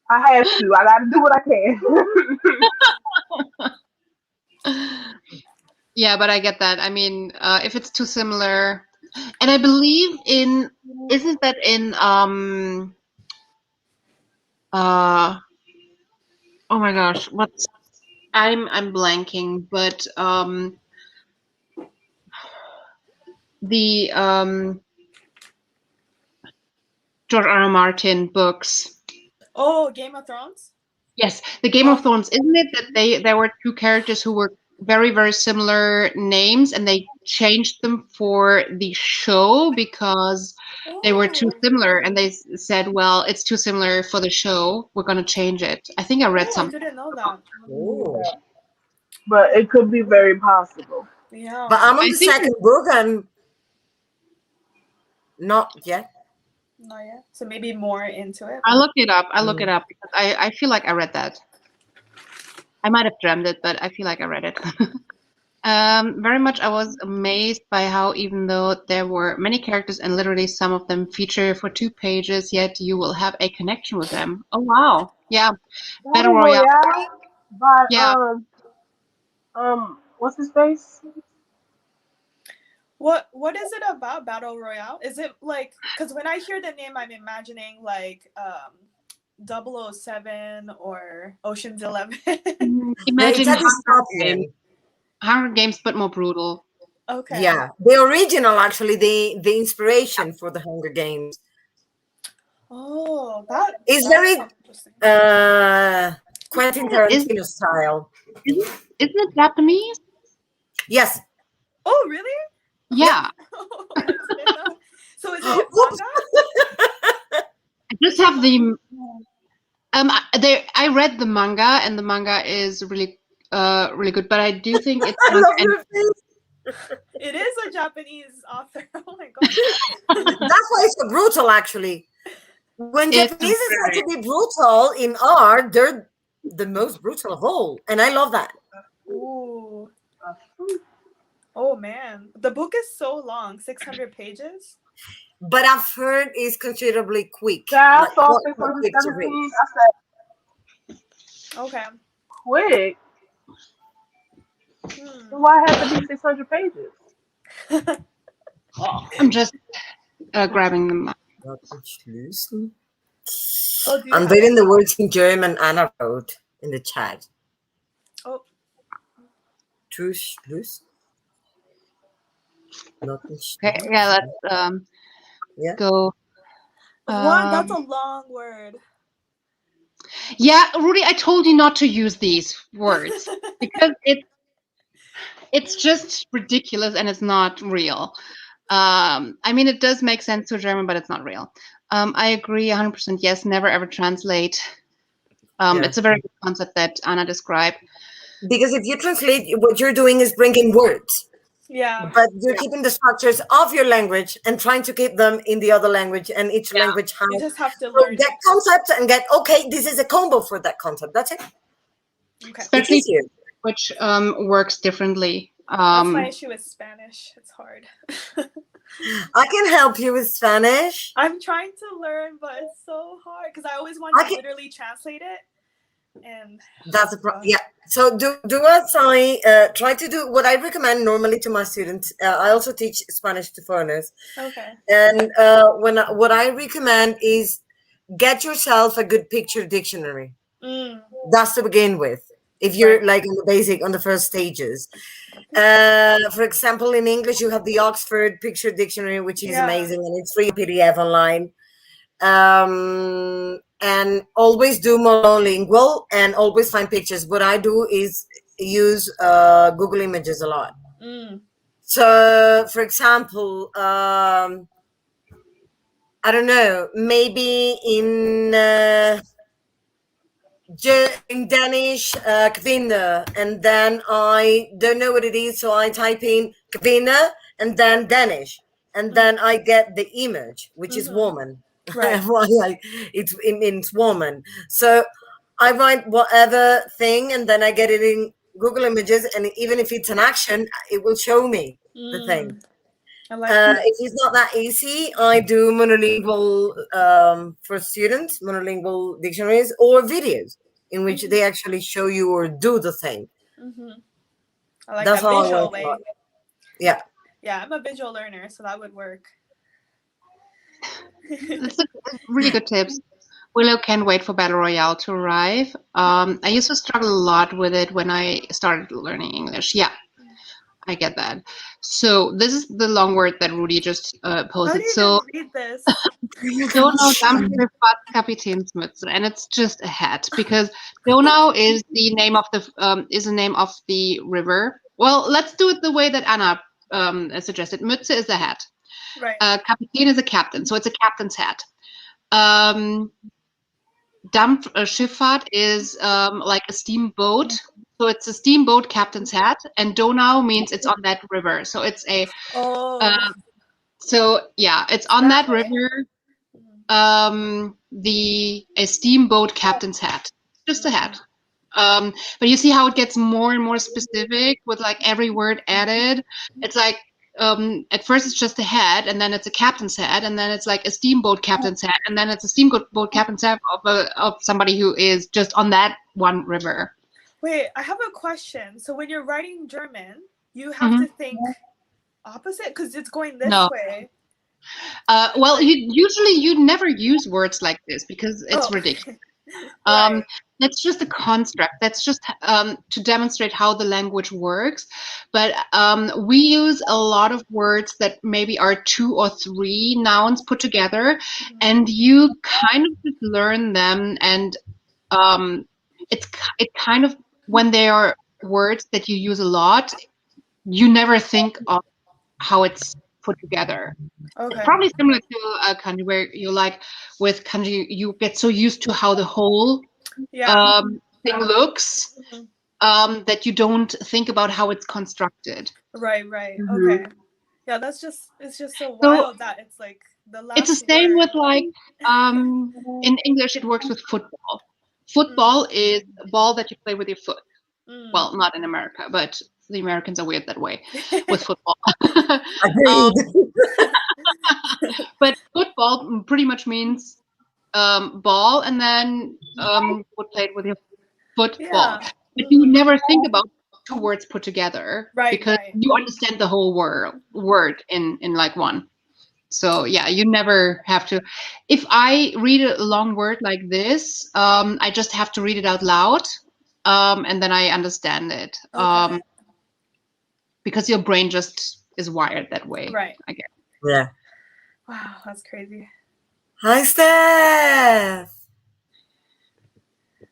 I have to. I got to do what I can. Yeah, but I get that. I mean, if it's too similar, and I believe in, isn't that in oh my gosh, what's I'm blanking, but the George R. R. Martin books. Oh, Game of Thrones. Yes, the Game of Thrones. Isn't it that there were two characters who were very, very similar names, and they changed them for the show because they were too similar, and they said, "Well, it's too similar for the show. We're going to change it." I think I read I something. didn't know that. Oh. But it could be very possible. Yeah. But I'm on I the think second book and not yet. Not yet. So maybe more into it. I looked it up. I look it up because I feel like I read that. I might have dreamt it, but I feel like I read it. Very much. I was amazed by how, even though there were many characters and literally some of them feature for 2 pages, yet you will have a connection with them. Oh wow! Yeah, Battle Battle Royale. Royale by Yeah, what's his face? What is it about Battle Royale? Is it like, because when I hear the name, I'm imagining like 007 or Ocean's 11. No, imagine it's a Hunger dystopian. Games. Hunger Games, but more brutal. Okay. Yeah, the original, actually, the inspiration for the Hunger Games Oh, that is very sounds interesting. Quentin Is Tarantino style. isn't it Japanese? Yes. Oh, really? Yeah, I didn't know. So is it Whoops. manga? I just have the I read the manga, and the manga is really really good. But I do think it's I manga love and your face. It is a Japanese author. Oh my god. That's why it's so brutal, actually. When it's Japanese decide very to be brutal in art, they're the most brutal of all. And I love that. Ooh. Oh man. The book is so long, 600 pages. But I've heard it's considerably quick. Yeah, I Like saw quite quick to read. 617. I said, Okay. quick. So why have to be 600 pages? I'm just grabbing them. Oh, do you I'm have reading it? the words in German Anna wrote in the chat. Oh, Trugschluss. Okay, yeah, let's Yeah. go. what? That's a long word. Yeah, Rudy, I told you not to use these words because it's just ridiculous and it's not real. I mean, it does make sense to German, but it's not real. I agree 100%. Yes, never ever translate. Yeah. It's a very good concept that Anna described. Because if you translate, what you're doing is bringing words, Yeah. but you're keeping the structures of your language and trying to keep them in the other language, and each language You has just have to so learn get it. concepts and get, okay, this is a combo for that concept. That's it. Okay. It's Especially easier. which works differently. That's my issue with Spanish. It's hard. I can help you with Spanish. I'm trying to learn, but it's so hard because I always want I to can- literally translate it. And That's the problem. Yeah. So do as I try to do what I recommend normally to my students. I also teach Spanish to foreigners, okay. and what I recommend is get yourself a good picture dictionary. Mm. That's to begin with. if you're Right. like on the basic, on the first stages. For example, in English, you have the Oxford Picture Dictionary, which is Yeah. amazing, and it's free PDF online. And always do monolingual and always find pictures. What I do is use Google Images a lot. So, for example, I don't know, maybe in Danish, kvinne, and then I don't know what it is, so I type in kvinne and then Danish, and then I get the image, which is woman. Right. It means woman. So I write whatever thing, and then I get it in Google Images, and even if it's an action, it will show me the thing. I like that. If it's not that easy, I do monolingual for students, monolingual dictionaries or videos in which they actually show you or do the thing. I like That's that how I visual work way. on it. Yeah. Yeah, I'm a visual learner, so that would work. That's a really good tips. Willow can't wait for Battle Royale to arrive. I used to struggle a lot with it when I started learning English. Yeah, I get that. So this is the long word that Rudy just How posted. do you So even read this? Donau Dampfschiffahrt Kapitänsmütze, and it's just a hat because Donau is the name of the river. Well, let's do it the way that Anna suggested. Mütze is a hat. Right. Kapitän is a captain, so it's a captain's hat. Dampfschifffahrt is like a steamboat, so it's a steamboat captain's hat, and Donau means it's on that river, so it's a it's on that river. A steamboat captain's hat, just a hat. But you see how it gets more and more specific with like every word added. It's like at first it's just a hat, and then it's a captain's hat, and then it's like a steamboat captain's hat, and then it's a steamboat captain's hat of somebody who is just on that one river. Wait, I have a question. So when you're writing German, you have to think opposite because it's going this way. Well, you never use words like this because it's ridiculous. Right. That's just a construct. That's just to demonstrate how the language works. But we use a lot of words that maybe are 2 or 3 nouns put together, and you kind of just learn them. And it kind of, when they are words that you use a lot, you never think of how it's put together. Okay. It's probably similar to a kanji where you like with kanji you get so used to how the whole thing looks that you don't think about how it's constructed. Right. Okay. Yeah, it's just so wild that it's like the last it's the same with like in English it works with football. Football is a ball that you play with your foot. Well, not in America, but the Americans are weird that way with football. But football pretty much means ball, and then you would play it with your football. But you would never think about 2 words put together because you understand the whole word in like one. So yeah, you never have to. If I read a long word like this, I just have to read it out loud, and then I understand it. Because your brain just is wired that way. Right. I guess. Yeah. Wow, that's crazy. Hi, Steph.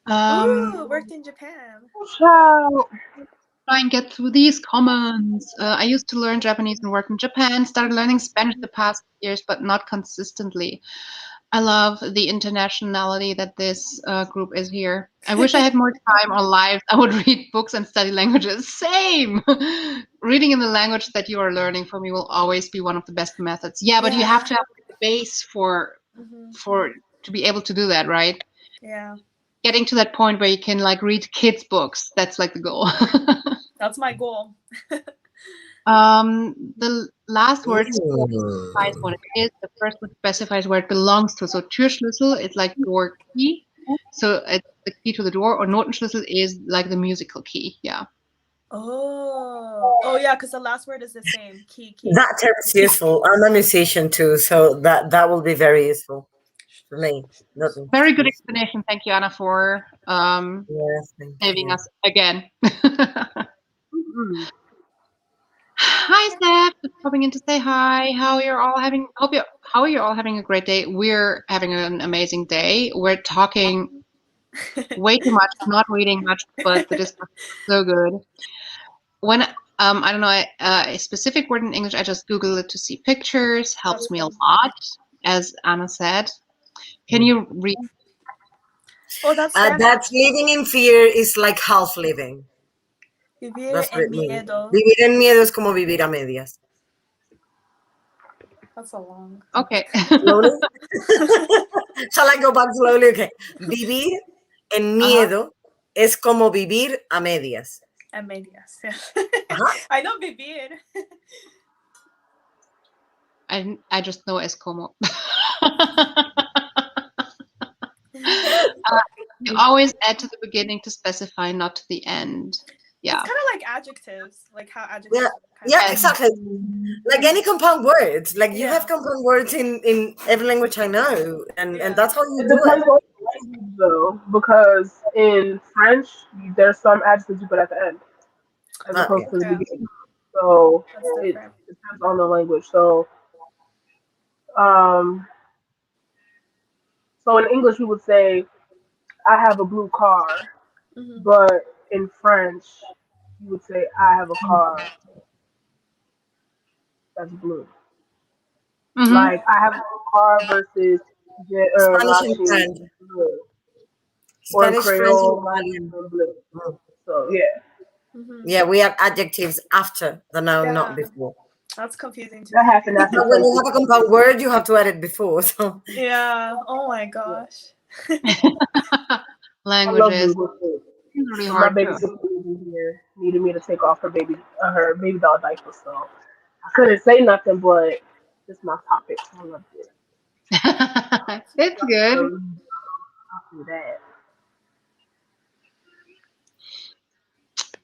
Worked in Japan. So try and get through these comments. I used to learn Japanese and work in Japan. Started learning Spanish the past years, but not consistently. I love the internationality that this group is here. I wish I had more time or lives. I would read books and study languages. Same! Reading in the language that you are learning for me will always be one of the best methods. Yeah, but you have to have the base for to be able to do that, right? Yeah. Getting to that point where you can like read kids' books. That's like the goal. That's my goal. The last word specifies what it is. The first word specifies where it belongs to. So Türschlüssel is like door key. So it's the key to the door, or Notenschlüssel is like the musical key. Yeah. Oh yeah, because the last word is the same. Key. That term is useful. I'm a musician too, so that will be very useful. for me. Nothing. Very good explanation. Thank you, Anna, for Yes, thank saving you. us again. Mm-mm. Hi, Steph. Just popping in to say hi. How are you all having? How are you all having a great day? We're having an amazing day. We're talking way too much, not reading much, but the discussion is so good. When I don't know a specific word in English, I just Google it to see pictures. Helps me a lot, as Anna said. Can you read? Oh, that's Spanish. That's living in fear is like half living. Vivir That's what en it means. miedo. Vivir en miedo es como vivir a medias. That's a long. Okay. Slowly? Shall I go back slowly? Okay. Vivir en miedo es como vivir a medias. A medias. Yeah. Uh-huh. I know vivir. I just know es como. You always add to the beginning to specify, not to the end. Yeah. It's kind of like adjectives, like how adjectives. Yeah, kind yeah, of exactly. Like any compound words. Like you have compound words in every language I know, and that's how you It do depends it. on the language, though, because in French, there's some adjectives you put at the end as opposed to the beginning. So it depends on the language. So, so in English, we would say, "I have a blue car," but in French, you would say, "I have a car that's blue." Mm-hmm. Like I have a blue car versus Spanish and Rashi French. blue, or in Spanish, French, and Creole, Italian. blue. So yeah. Yeah, we have adjectives after the noun, not before. That's confusing to That me. happened after But when you have a compound word, you have to add it before. So Yeah. Oh my gosh. Languages. It's Really my hard baby to. sister here needed me to take off her baby doll diaper, so I couldn't say nothing, but it's my topic. I love it. It's good. I'll do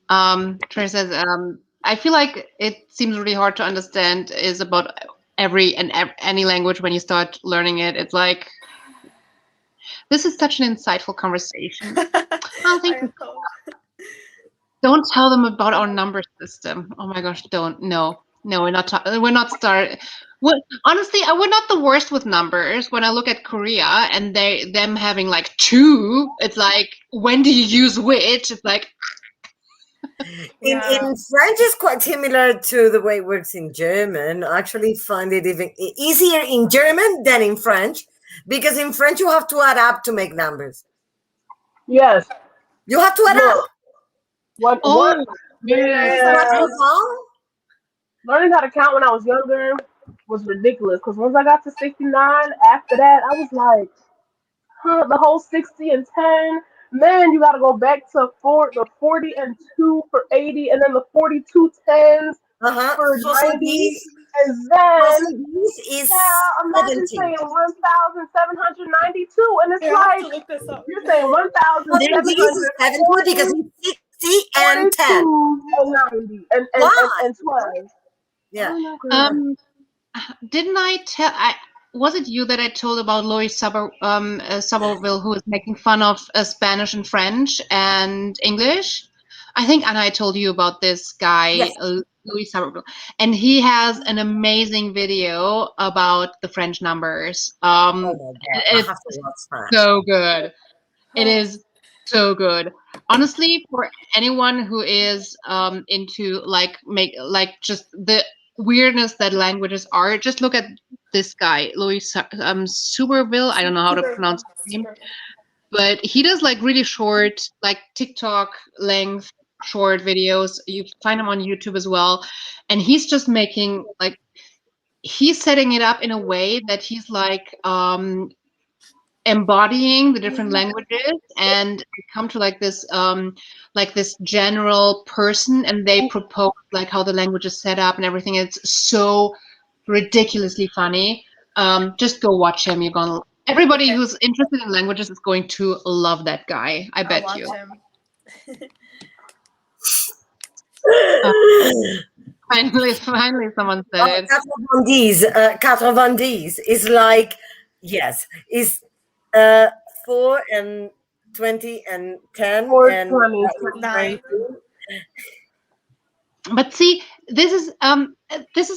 that. Trey says, I feel like it seems really hard to understand is about any language when you start learning it. It's like, this is such an insightful conversation. Oh, thank you. Don't tell them about our number system. Oh my gosh, don't. No, we're not start. Well, honestly, we're not the worst with numbers. When I look at Korea and them having like 2, it's like, when do you use which? It's like, in French is quite similar to the way it works in German. I actually find it even easier in German than in French, because in French you have to add up to make numbers. Yes. You have to add up. Learning how to count when I was younger was ridiculous, because once I got to 69, after that, I was like, the whole 60 and 10, man, you got to go back to the 40 and 2 for 80, and then the 42 tens for 90, and then imagine saying 1,792, and it's like, you're saying 1,770 because it's 60 and 10. And 90 and 12. Yeah. Didn't I tell? Was it you that I told about Louis Somerville, who is making fun of Spanish and French and English? I think Anna, I told you about this guy, Louis Somerville, and he has an amazing video about the French numbers. It's so good. It is so good. Honestly, for anyone who is into just the weirdness that languages are, just look at this guy, Louis Somerville. I don't know how to pronounce his name, but he does like really short, like TikTok length short videos. You find him on YouTube as well, and he's just making like, he's setting it up in a way that he's like embodying the different languages and come to like this general person, and they propose like how the language is set up and everything. It's so ridiculously funny. Just go watch him. Everybody who's interested in languages is going to love that guy. I bet you. Finally someone said it. 90 is like, yes, is 4 and 20 and 10 4, and 20, 9. 20. But see, this is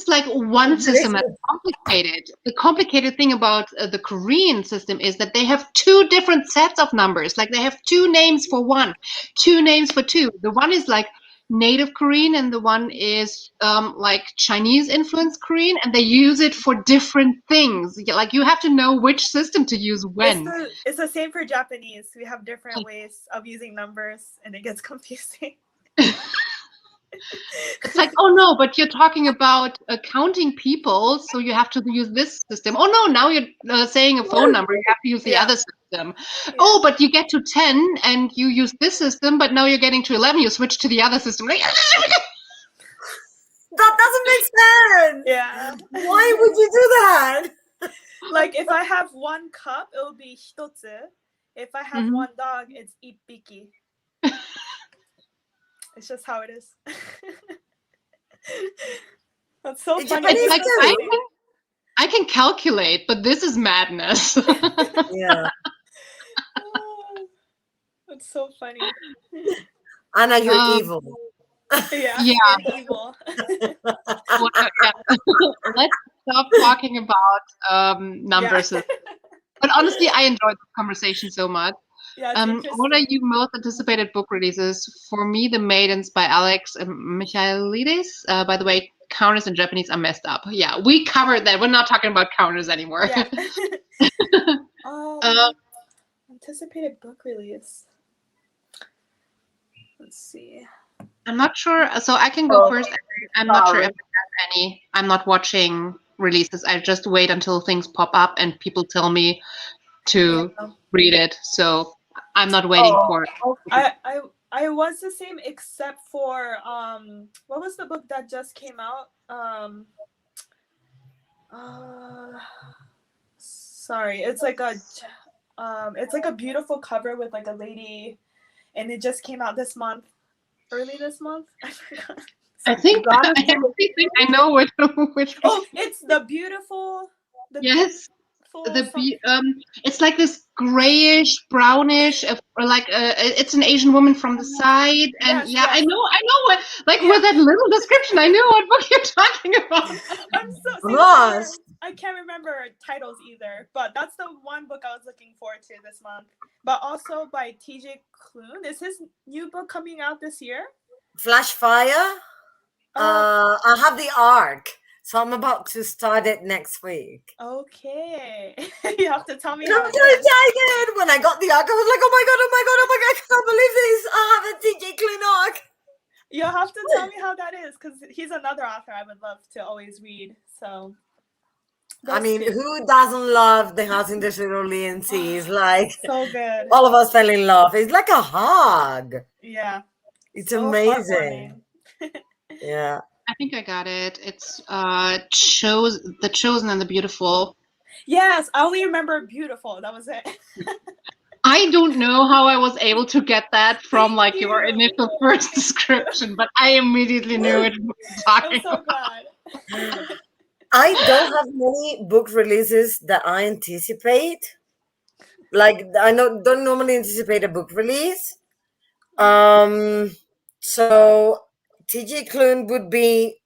like one system that's complicated. The complicated thing about the Korean system is that they have two different sets of numbers. Like they have two names for one, two names for two. The one is like native Korean, and the one is like Chinese influenced Korean, and they use it for different things. Like you have to know which system to use when. It's the same for Japanese. We have different ways of using numbers, and it gets confusing. It's like, oh no, but you're talking about counting people, so you have to use this system. Oh no, now you're saying a phone number, you have to use the other system. Yeah. Oh, but you get to 10 and you use this system, but now you're getting to 11, you switch to the other system. That doesn't make sense. Yeah. Why would you do that? Like if I have one cup, it will be hitotsu. If I have one dog, it's ippiki. It's just how it is. That's so funny. It's like I can calculate, but this is madness. Yeah. That's so funny. Anna, you're evil. Yeah. Evil. Well, yeah. Let's stop talking about numbers. Yeah. But honestly, I enjoyed the conversation so much. Yeah, What are your most anticipated book releases? For me, The Maidens by Alex Michaelides. By the way, counters in Japanese are messed up. Yeah, we covered that. We're not talking about counters anymore. Yeah. Anticipated book release. Let's see. I'm not sure. So I can go first. I'm not sure if I have any. I'm not watching releases. I just wait until things pop up and people tell me to read it. So I'm not waiting for it. I was the same except for what was the book that just came out? Sorry, it's like a beautiful cover with like a lady, and it just came out this month, early this month. I forgot. I think I know which. Oh, it's the beautiful. Yes. It's like this grayish, brownish, or like it's an Asian woman from the side, and yes. I know what, like with that little description, I know what book you're talking about. I'm so lost. I can't remember titles either, but that's the one book I was looking forward to this month. But also by TJ Klune. Is his new book coming out this year? Flash Fire. I have the arc. So I'm about to start it next week. Okay. You have to tell me. I'm so excited. When I got the arc, I was like, oh my god, I can't believe this. I have a TJ Klune arc. You'll have to tell me how that is, because he's another author I would love to always read. So I mean, who doesn't love The House in the Cerulean Sea? Like, so good. All of us fell in love. It's like a hug. Yeah. It's so amazing. Yeah. I think I got it. It's The Chosen and the Beautiful. Yes, I only remember Beautiful. That was it. I don't know how I was able to get that from like your initial first description, but I immediately knew it was talking I'm so glad. I don't have many book releases that I anticipate. Like I don't normally anticipate a book release. So TJ Klune would be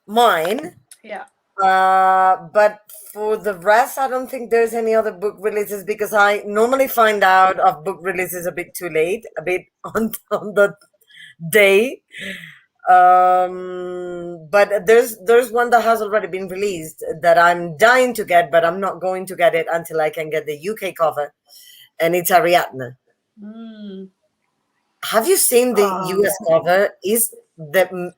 mine. Yeah. But for the rest, I don't think there's any other book releases because I normally find out of book releases a bit too late, a bit on the day. But there's one that has already been released that I'm dying to get, but I'm not going to get it until I can get the UK cover, and it's Ariadne. Have you seen the US cover? Is the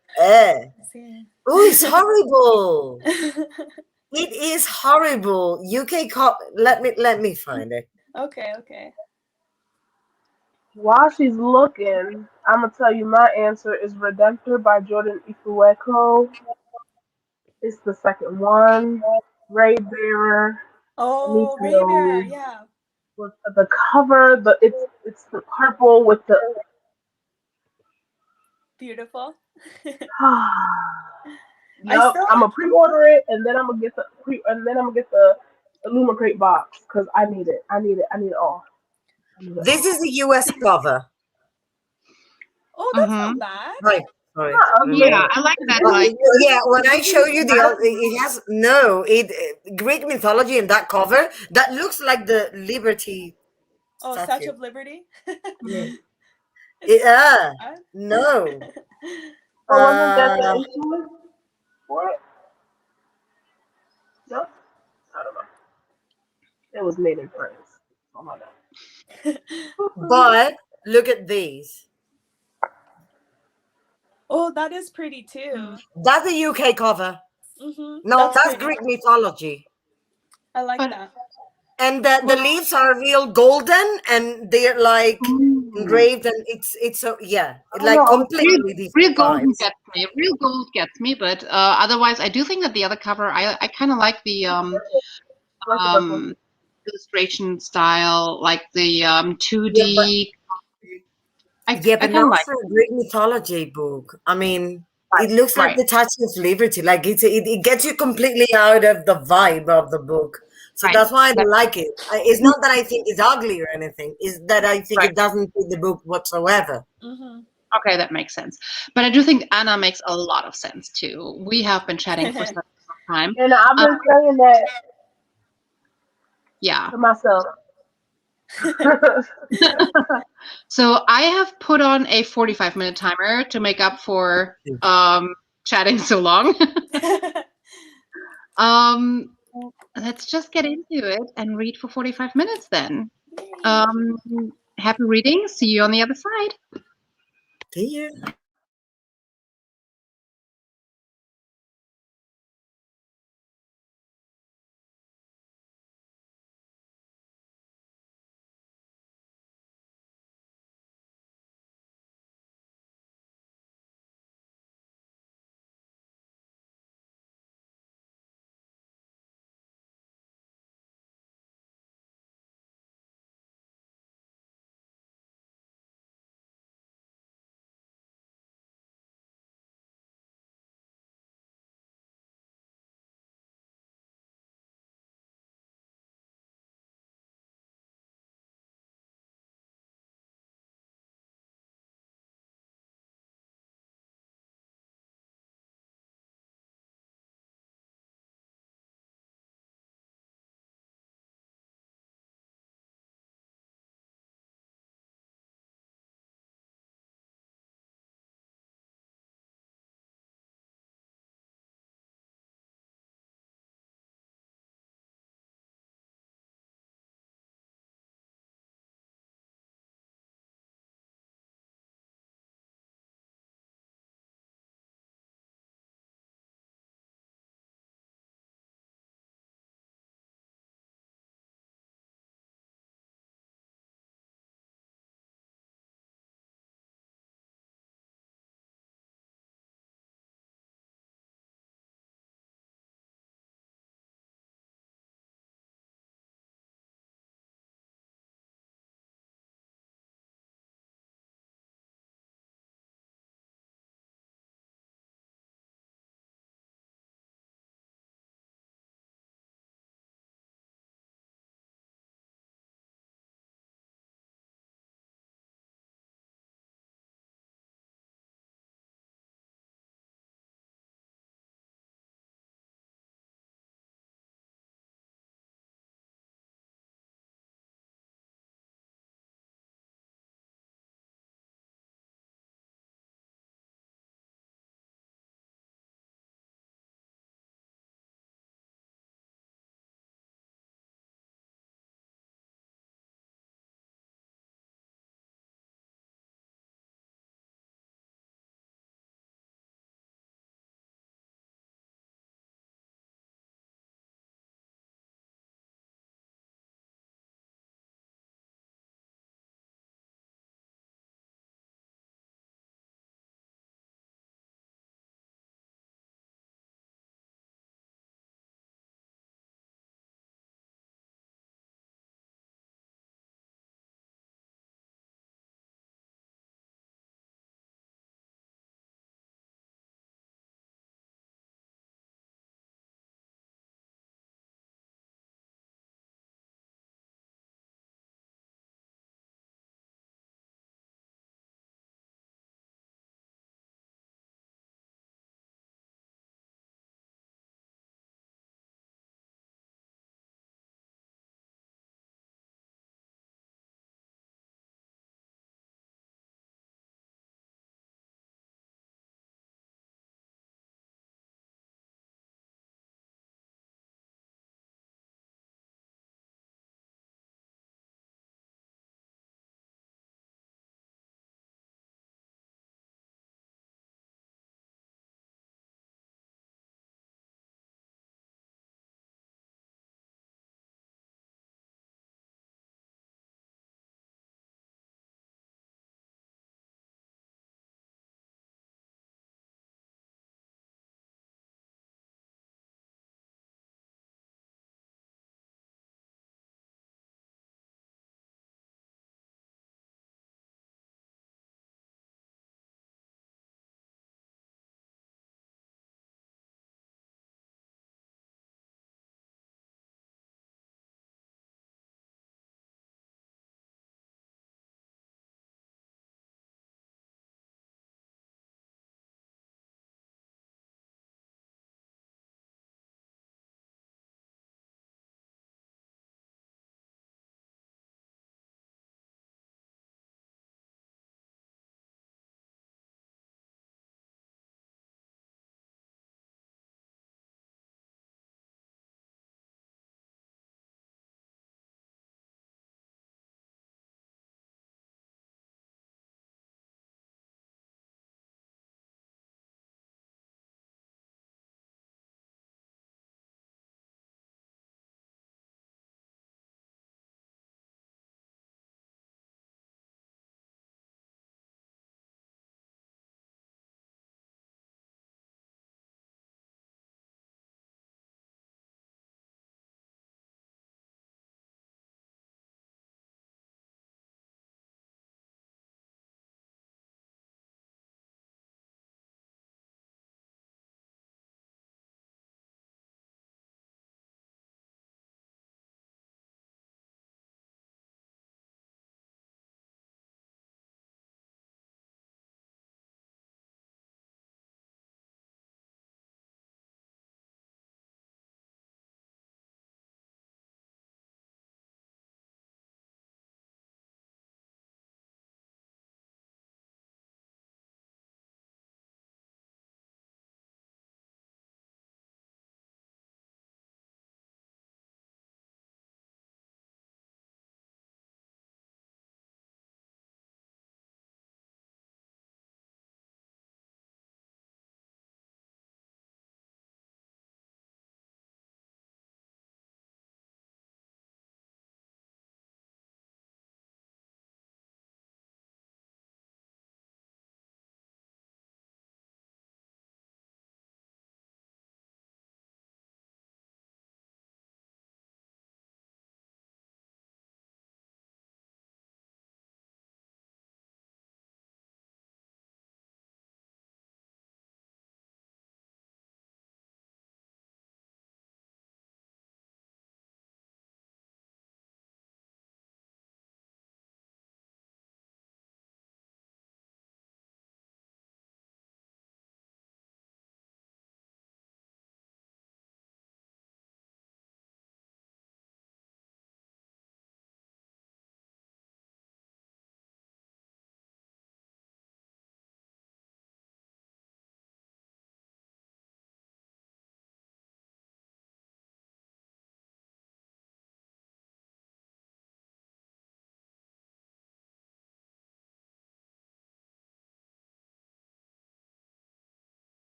it's horrible. It is horrible. UK cover. Let me find it. Okay. While she's looking, I'm gonna tell you my answer is Redemptor by Jordan Ikueko. It's the second one. Ray Bearer. Oh, Ray Bearer, yeah. With the cover, it's the purple with the beautiful. Yep, I'm gonna pre-order it, and then I'm gonna get the Illumicrate box because I need it. I need it. I need it all. This is the US cover. Oh, that's Mm-hmm. not bad. Right. Sorry. Yeah, I like that. Like, Yeah, when I show you it has Greek mythology in that cover that looks like the Liberty Oh, statue. Statue of Liberty. Yeah. It's No. So wasn't that the influence for it? No, I don't know. It was made in France. Oh my god. But look at these. Oh, that is pretty too. That's the UK cover. No, that's pretty. Greek mythology. I like But- that. And the leaves are real golden and they're like engraved and it's so like completely real different golden vibes. gets me. Real gold gets me, but otherwise, I do think that the other cover, I kind of like the illustration style, like the 2D. I But kind of not like. for a Greek mythology book. I mean, it looks like Right. the Statue of Liberty. Like it gets you completely out of the vibe of the book. So Right. that's why I like it. It's not that I think it's ugly or anything. It's that I think Right. it doesn't fit the book whatsoever. Okay, that makes sense. But I do think Anna makes a lot of sense too. We have been chatting for such a long time. And I've been saying that Yeah. to myself. So I have put on a 45-minute timer to make up for chatting so long. Let's just get into it and read for 45 minutes then. Happy reading. See you on the other side. See you.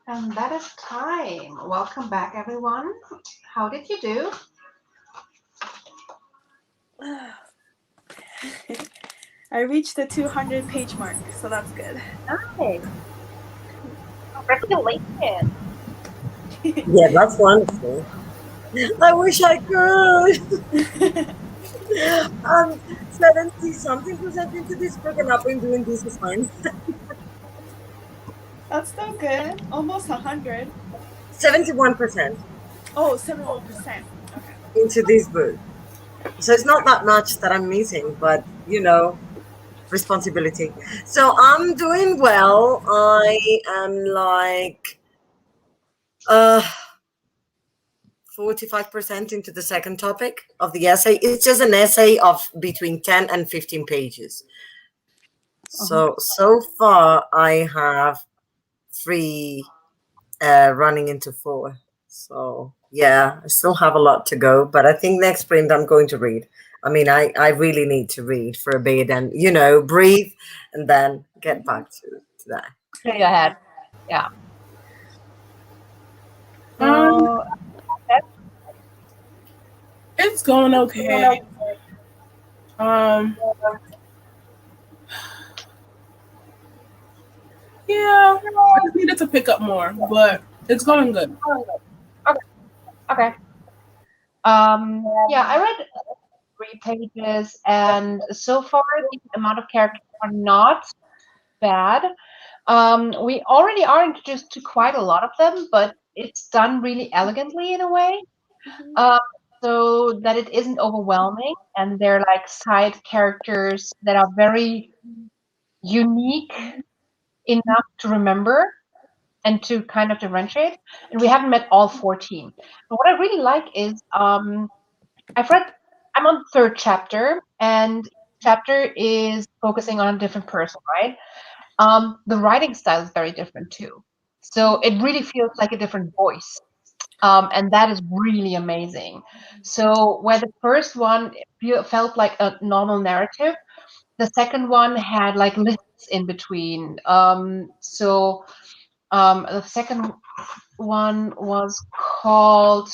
And that is time. Welcome back, everyone. How did you do? I reached the 200-page mark, so that's good. Nice. Congratulations. Yeah, that's wonderful. I wish I could. 70 something percent into this book, and I've been doing this assignment. That's still good. Almost 100. 71% Oh, 71%. Okay. into this book. So it's not that much that I'm missing, but responsibility. So I'm doing well. I am like 45% into the second topic of the essay. It's just an essay of between 10 and 15 pages. So far I have 3 running into 4. So yeah, I still have a lot to go, but I think next sprint I'm going to read. I mean, I really need to read for a bit and, breathe and then get back to that. Clear your head. Yeah. Um, So it's going okay. Yeah, I just needed to pick up more, but it's going good. okay. Yeah, I read 3 pages, and so far the amount of characters are not bad. We already are introduced to quite a lot of them, but it's done really elegantly in a way, um, so that it isn't overwhelming, and they're like side characters that are very unique enough to remember and to kind of differentiate. And we haven't met all 14. But what I really like is I've read. I'm on the third chapter, and each chapter is focusing on a different person, right? The writing style is very different too. So it really feels like a different voice. And that is really amazing. So where the first one felt like a normal narrative, the second one had like lists in between. The second one was called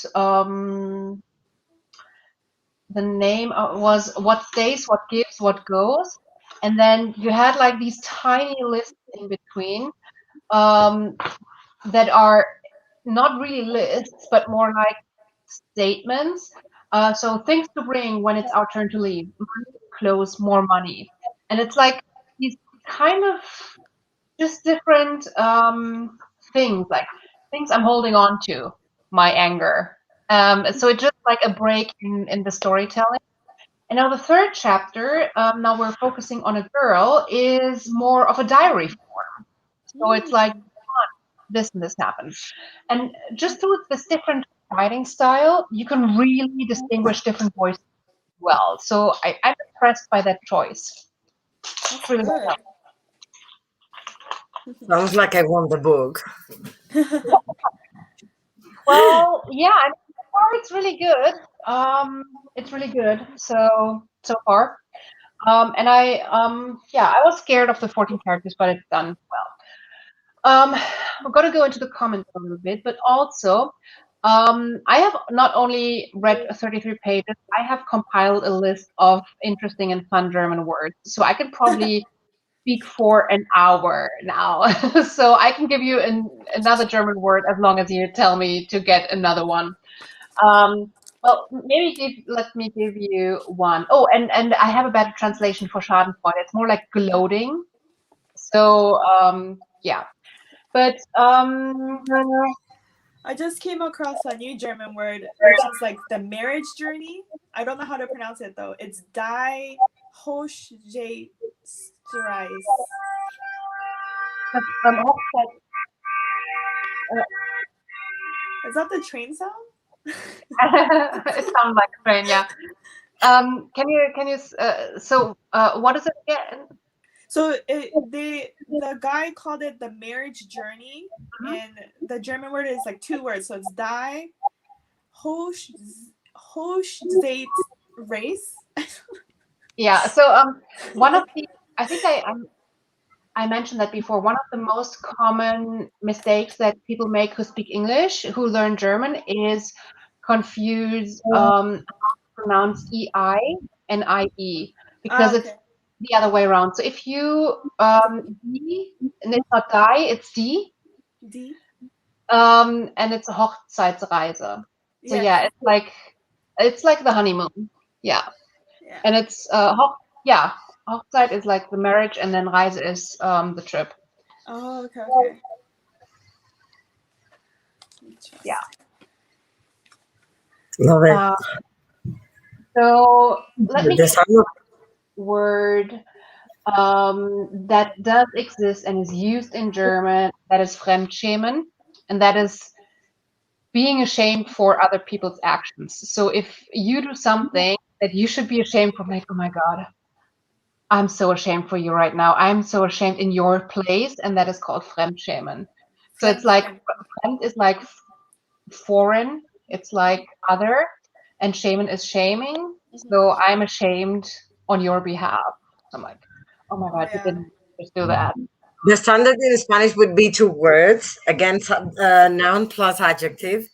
the name was What Stays, What Gives, What Goes. And then you had like these tiny lists in between, um, that are not really lists, but more like statements. So things to bring when it's our turn to leave: money, clothes, more money. And it's like these kind of just different things, like things I'm holding on to, my anger. So it's just like a break in the storytelling. And now the third chapter, now we're focusing on a girl, is more of a diary form. So it's like this and this happened. And just through this different writing style, you can really distinguish different voices well. So I'm impressed by that choice. It's really well Good. done. Sounds like I won the book. Well, yeah, I mean, so far it's really good. It's really good. So far. And I was scared of the 14 characters, but it's done well. I'm gonna go into the comments a little bit, but also, I have not only read 33 pages, I have compiled a list of interesting and fun German words. So I could probably speak for an hour now. So I can give you another German word as long as you tell me to get another one. Well, let me give you one. Oh, and I have a better translation for Schadenfreude. It's more like gloating. So yeah. But I just came across a new German word, which is like the marriage journey. I don't know how to pronounce it though. It's Die Hochzeitsreise. Hochzeit, Is that the train sound? it sounds like a train, yeah. Can you? So, what is it again? So the guy called it the marriage journey, and the German word is like 2 words. So it's Die Hochzeitsreise. Yeah. So, one of the, I think I mentioned that before. One of the most common mistakes that people make who speak English, who learn German, is confuse pronounce EI and IE because it's the other way around. So if you D, and it's not die, it's D. D. And it's a Hochzeitsreise. So Yes. yeah, it's like the honeymoon. Yeah. Yeah. And it's Hochzeit is like the marriage, and then Reise is the trip. Oh, okay. Yeah. Love it. So let me This get a word that does exist and is used in German. That is Fremdschämen, and that is being ashamed for other people's actions. So if you do something that you should be ashamed for, like, oh my God, I'm so ashamed for you right now. I'm so ashamed in your place, and that is called Fremdschämen. So it's like Fremd is like foreign, it's like other, and Schämen is shaming. So I'm ashamed on your behalf. I'm like, oh my God, you didn't just do that. The standard in Spanish would be 2 words, again, noun plus adjective.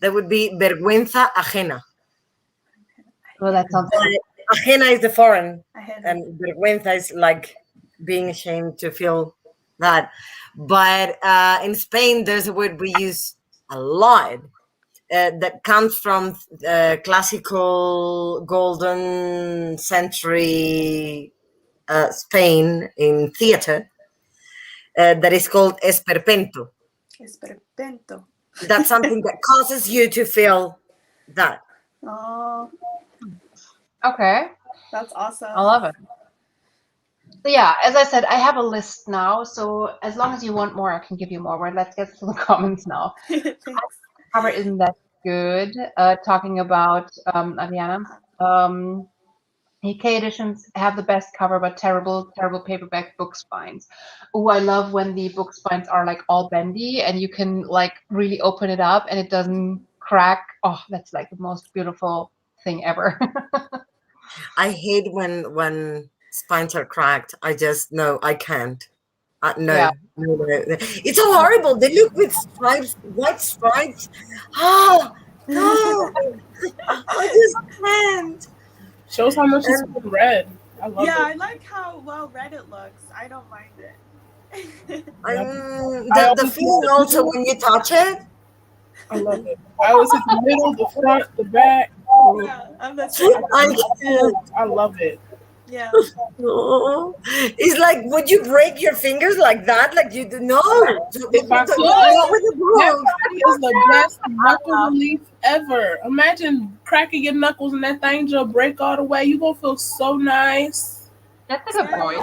That would be vergüenza ajena. Well, that sounds good. Ajena is the foreign, and vergüenza is like being ashamed to feel that. But in Spain, there's a word we use a lot that comes from classical golden century Spain in theater. That is called esperpento. Esperpento. That's something that causes you to feel that. Oh. Okay. That's awesome. I love it. So yeah, as I said, I have a list now. So as long as you want more, I can give you more. But let's get to the comments now. Cover isn't that good. Talking about Ariana. UK editions have the best cover, but terrible paperback book spines. Oh, I love when the book spines are like all bendy and you can like really open it up and it doesn't crack. Oh, that's like the most beautiful thing ever. I hate when spines are cracked. I just no, I can't. No, Yeah. no. It's so horrible. They look with stripes, white stripes. Oh no, I just can't. Shows how much it's red. I love it. I like how well red it looks. I don't mind it. The feeling also when you touch it. I love it. I always hit the middle, the front, the back. Yeah, I'm the same. I love it. Yeah. Oh, it's like, would you break your fingers like that? Like you do? No. If I could, that is the best knuckle relief ever. Imagine cracking your knuckles and that thing just break all the way. You gonna feel so nice. That's a good point.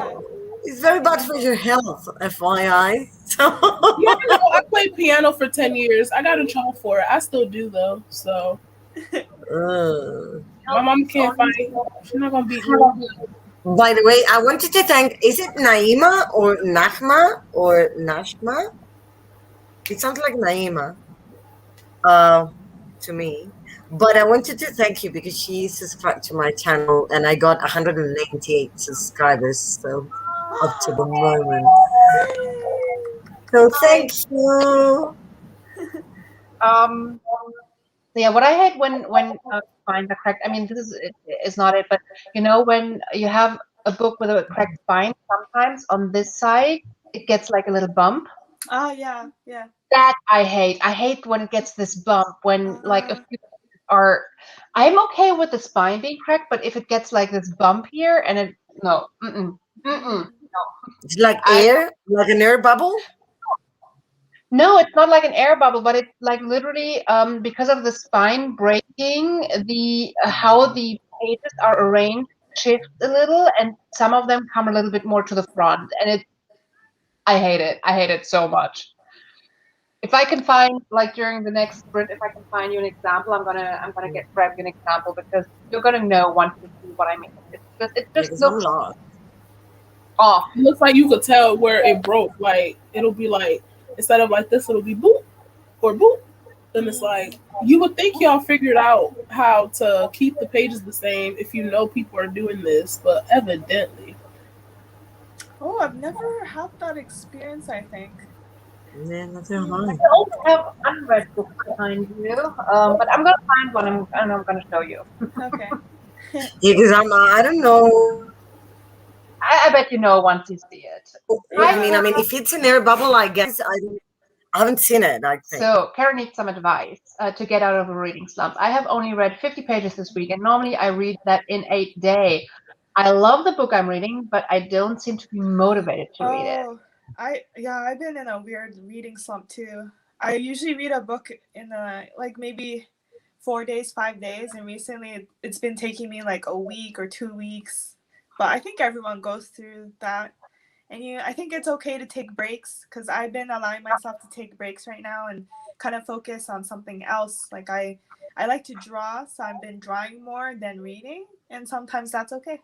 It's very bad for your health, FYI. So yeah, I played piano for 10 years. I got in trouble for it. I still do though. So my mom can't fight. She's not gonna beat me. By the way, I wanted to thank, is it Naima or Nachma or Nashma? It sounds like Naima to me. But I wanted to thank you because she subscribed to my channel and I got 198 subscribers. So up to the moment. So thank you. Yeah, what I hate when spines are cracked. I mean, this is not it, but you know, when you have a book with a cracked spine, sometimes on this side it gets like a little bump. Oh yeah. That I hate. I hate when it gets this bump. When like a few are, I'm okay with the spine being cracked, but if it gets like this bump here and it no. It's like air, like an air bubble. No, it's not like an air bubble, but it's like literally because of the spine breaking, the how the pages are arranged shifts a little, and some of them come a little bit more to the front, and I hate it. I hate it so much. If I can find, like during the next sprint, if I can find you an example, I'm gonna grab you an example because you're gonna know once you see what I mean. It just looks off. It looks like you could tell where it broke. Like it'll be like, instead of like this, it'll be boop or boop. And it's like, you would think y'all figured out how to keep the pages the same if you know people are doing this, but evidently. Oh, I've never had that experience, I think. Yeah, nothing hard. I also have unread books behind you, but I'm gonna find one and I'm gonna show you. Okay. Yeah, because I don't know. I bet you know once you see it. Hi, Yeah. Karen. If it's in air bubble, I guess I haven't seen it. I think. So Karen needs some advice to get out of a reading slump. I have only read 50 pages this week, and normally I read that in a day. I love the book I'm reading, but I don't seem to be motivated to read it. Oh, I've been in a weird reading slump too. I usually read a book in like maybe 4 days, 5 days, and recently it's been taking me like a week or 2 weeks. But I think everyone goes through that. And I think it's okay to take breaks because I've been allowing myself to take breaks right now and kind of focus on something else. Like I like to draw, so I've been drawing more than reading, and sometimes that's okay.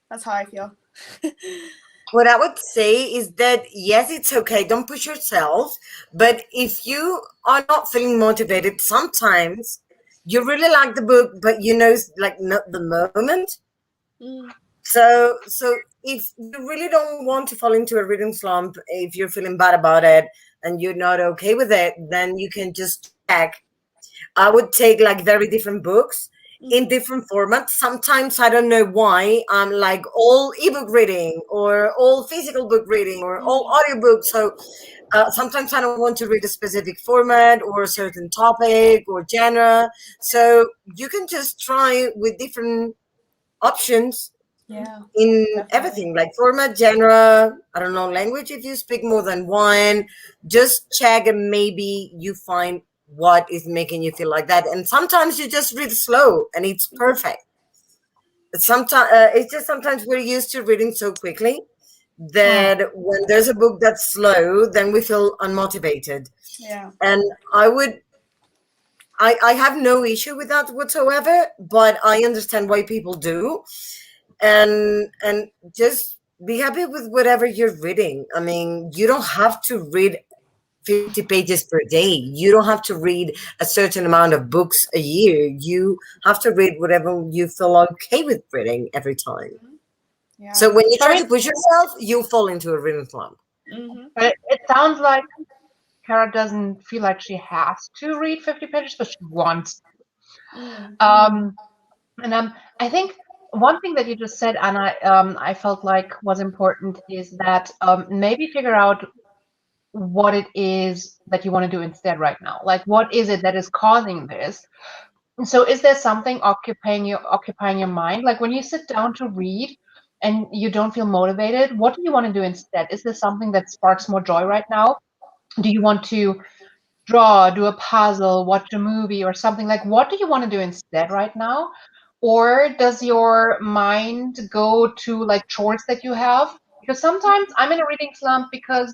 That's how I feel. What I would say is that yes, it's okay. Don't push yourself. But if you are not feeling motivated, sometimes you really like the book, but like not the moment. Mm. So if you really don't want to fall into a reading slump, if you're feeling bad about it and you're not okay with it, then you can just check. I would take like very different books in different formats. Sometimes I don't know why I'm like all ebook reading or all physical book reading or all audiobooks. So sometimes I don't want to read a specific format or a certain topic or genre. So you can just try with different options Yeah. in Definitely. everything, like format, genre, I don't know, language. If you speak more than one, just check and maybe you find what is making you feel like that. And sometimes you just read slow and it's perfect. Sometimes it's just sometimes we're used to reading so quickly that when there's a book that's slow, then we feel unmotivated. Yeah. And I have no issue with that whatsoever, but I understand why people do. And just be happy with whatever you're reading. I mean, you don't have to read 50 pages per day. You don't have to read a certain amount of books a year. You have to read whatever you feel okay with reading every time. Yeah. So when you I try mean, to push yourself, you fall into a reading slump. but it sounds like Kara doesn't feel like she has to read 50 pages, but she wants. And I think one thing that you just said, Anna, I felt like was important is that maybe figure out what it is that you want to do instead right now. Like, what is it that is causing this? So, is there something occupying your mind? Like when you sit down to read and you don't feel motivated, what do you want to do instead? Is there something that sparks more joy right now? Do you want to draw, do a puzzle, watch a movie or something? Like, what do you want to do instead right now? Or does your mind go to like chores that you have? Because sometimes I'm in a reading slump because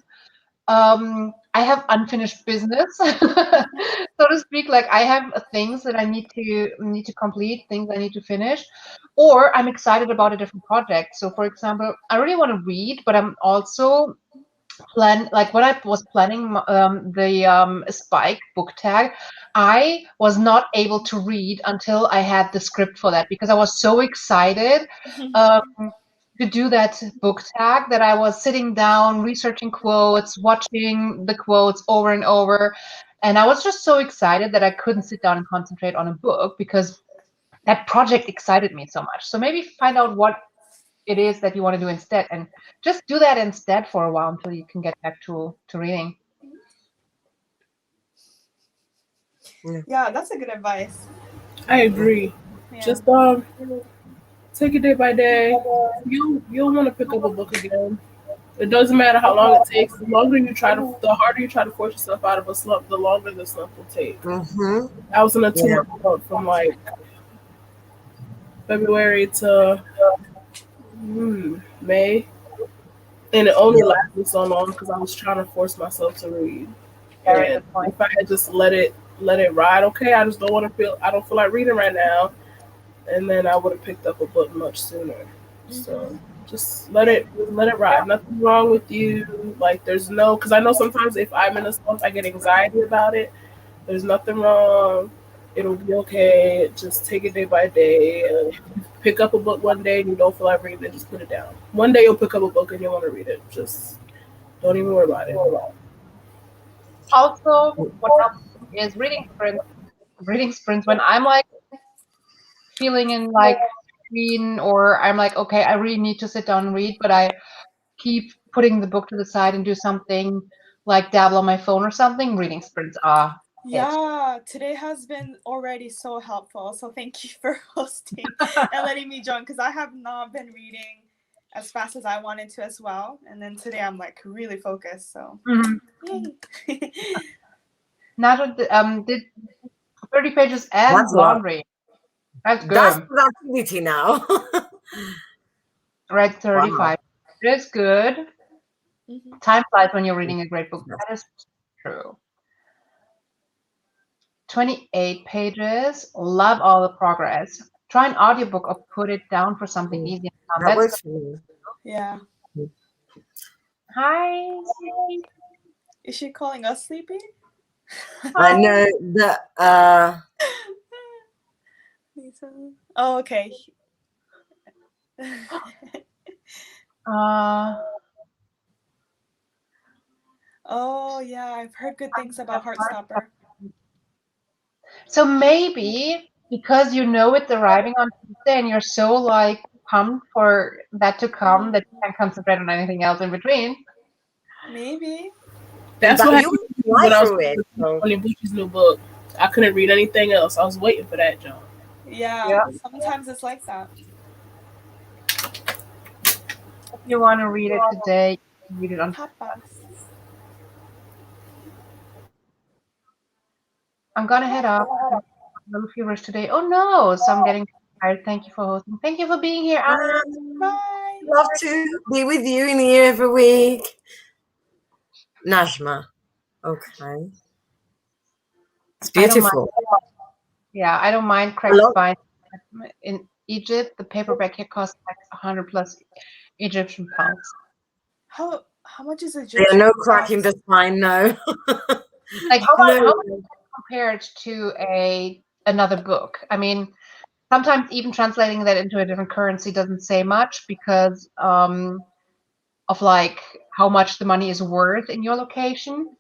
I have unfinished business, so to speak. Like I have things that I need to complete, things I need to finish, or I'm excited about a different project. So, for example, I really want to read, but I'm also like when I was planning the Spike book tag, I was not able to read until I had the script for that because I was so excited um, to do that book tag that I was sitting down, researching quotes, watching the quotes over and over. And I was just so excited that I couldn't sit down and concentrate on a book because that project excited me so much. So maybe find out what it is that you want to do instead and just do that instead for a while until you can get back to reading. Yeah, that's a good advice. I agree. Yeah. Just take it day by day. You'll want to pick up a book again. It doesn't matter how long it takes. The harder you try to force yourself out of a slump, the longer the slump will take. I was in a 2 month slump from like February to May, and it only lasted so long because I was trying to force myself to read. Very And good point. if I had just let it ride, okay, I don't feel like reading right now, and then I would have picked up a book much sooner. So just let it ride. Nothing wrong with you. Like because I know sometimes if I'm in a slump, I get anxiety about it. There's nothing wrong. It'll be okay. Just take it day by day. pick up a book one day and you don't feel like reading it, just put it down. One day you'll pick up a book and you'll want to read it. Just don't even worry about it. Also, what helps is reading sprints when I'm like feeling in like between, or I'm like, okay, I really need to sit down and read, but I keep putting the book to the side and do something like dabble on my phone or something. Reading sprints are Yeah, today has been already so helpful. So thank you for hosting and letting me join, because I have not been reading as fast as I wanted to as well. And then today I'm like really focused. So yay. Natalie did 30 pages and That's a lot. laundry. That's good. That's productivity now. Read 35. Wow. It is good. Mhm. Time flies when you're reading a great book. That is true. 28 pages. Love all the progress. Try an audiobook or put it down for something easy. That works for me. Yeah. Hi. Is she calling us sleepy? I know the Oh, okay. Oh yeah, I've heard good things about Heartstopper. So maybe because you know it's arriving on Tuesday and you're so like pumped for that to come that you can't concentrate on anything else in between. Maybe. That's but what you happened fly when I was through it. So. on Bucci's new book. I couldn't read anything else. I was waiting for that, John. Yeah, sometimes it's like that. If you want to read it today, read it on. Papas. I'm gonna head off. I'm a little feverish today. Oh no! So I'm getting tired. Thank you for hosting. Thank you for being here. Bye. Love to be with you in here every week. Najma. Okay. It's beautiful. Yeah, I don't mind Craig's fine. In Egypt, the paperback here costs like 100 plus Egyptian pounds. How much is it? There are no crack in the spine, no. Like how much compared to another book? I mean, sometimes even translating that into a different currency doesn't say much because of like how much the money is worth in your location.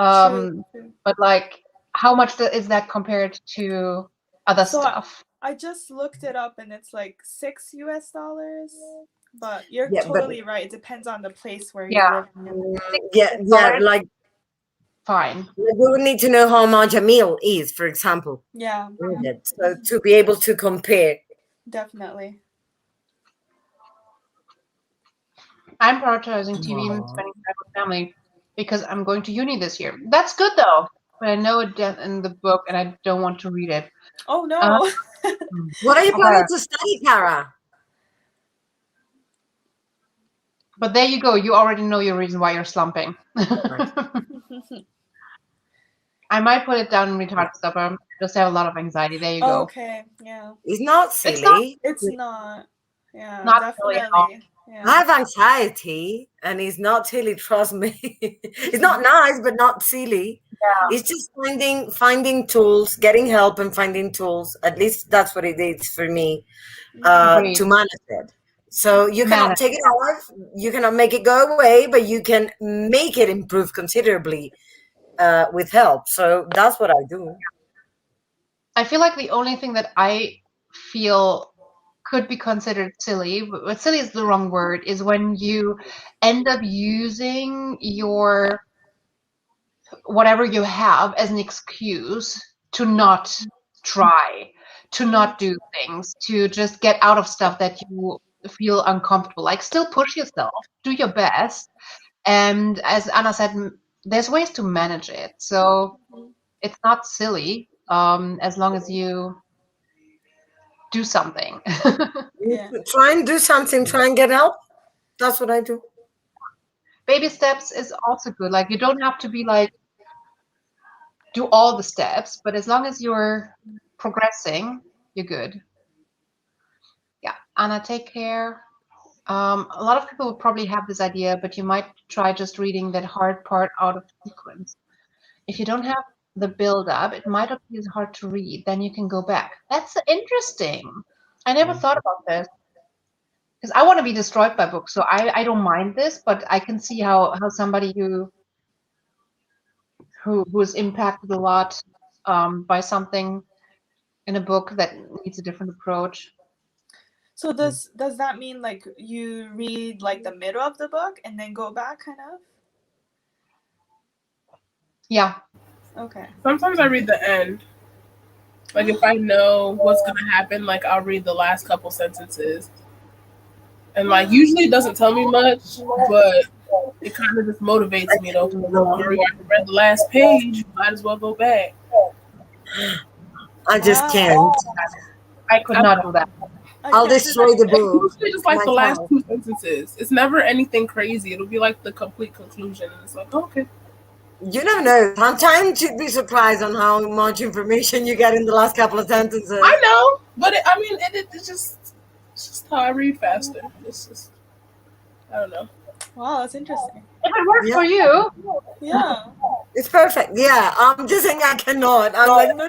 True. But like how much is that compared to other stuff? I just looked it up and it's like $6 US. But you're totally right. It depends on the place where you live. Yeah, like fine. We would need to know how much a meal is, for example. Yeah. So to be able to compare. Definitely. I'm prioritizing TV and spending time with family because I'm going to uni this year. That's good though, but I know it in the book and I don't want to read it. Oh no. What are you planning to study, Kara? But there you go. You already know your reason why you're slumping. I might put it down and read Heartstopper. Just have a lot of anxiety. There you go. Okay, yeah. It's not silly. It's not. Yeah, not definitely. Yeah. I have anxiety, and it's not silly. Trust me. It's not nice, but not silly. Yeah. It's just finding tools, getting help, and finding tools. At least that's what it is for me to manage it. So you cannot take it off. You cannot make it go away, but you can make it improve considerably with help. So that's what I do. I feel like the only thing that I feel could be considered silly, but silly is the wrong word, is when you end up using your whatever you have as an excuse to not try, to not do things, to just get out of stuff that you feel uncomfortable. Like still push yourself, do your best. And as Anna said, there's ways to manage it. So it's not silly as long as you do something. Try and do something. Try and get help. That's what I do. Baby steps is also good. Like you don't have to be like do all the steps, but as long as you're progressing, you're good. Yeah, Anna, take care. A lot of people will probably have this idea, but you might try just reading that hard part out of sequence. If you don't have the build up, it might not be as hard to read. Then you can go back. That's interesting. I never thought about this because I want to be destroyed by books, so I don't mind this, but I can see how somebody who is impacted a lot by something in a book that needs a different approach. So does that mean like you read like the middle of the book and then go back, kind of? Yeah. Okay. Sometimes I read the end. Like if I know what's gonna happen, like I'll read the last couple sentences. And like usually it doesn't tell me much, but it kind of just motivates me though. Because I'm like, I read the last page, might as well go back. I just Wow. can't. I could not do that. I'll destroy the It's book. usually just like the last 2 sentences. It's never anything crazy. It'll be like the complete conclusion, and it's like, okay. You never know. Sometimes you'd be surprised on how much information you get in the last couple of sentences. I know, but it's just how I read faster. It's just, I don't know. Wow, that's interesting. If it works for you, Yeah. It's perfect. Yeah, I'm just saying I cannot. I'm like, no.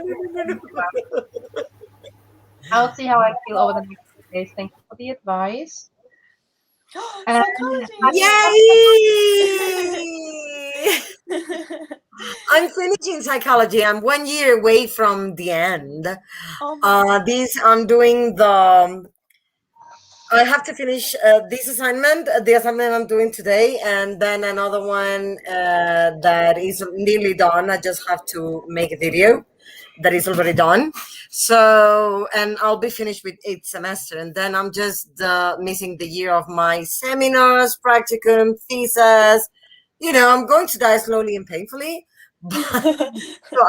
I'll see how I feel over the next few days. Thank you for the advice. Psychology. Yay! I'm finishing psychology. I'm 1 year away from the end. I'm doing the. I have to finish this assignment, the assignment I'm doing today, and then another one that is nearly done. I just have to make a video that is already done. So, and I'll be finished with 8th semester, and then I'm just missing the year of my seminars, practicum, thesis. You know, I'm going to die slowly and painfully. So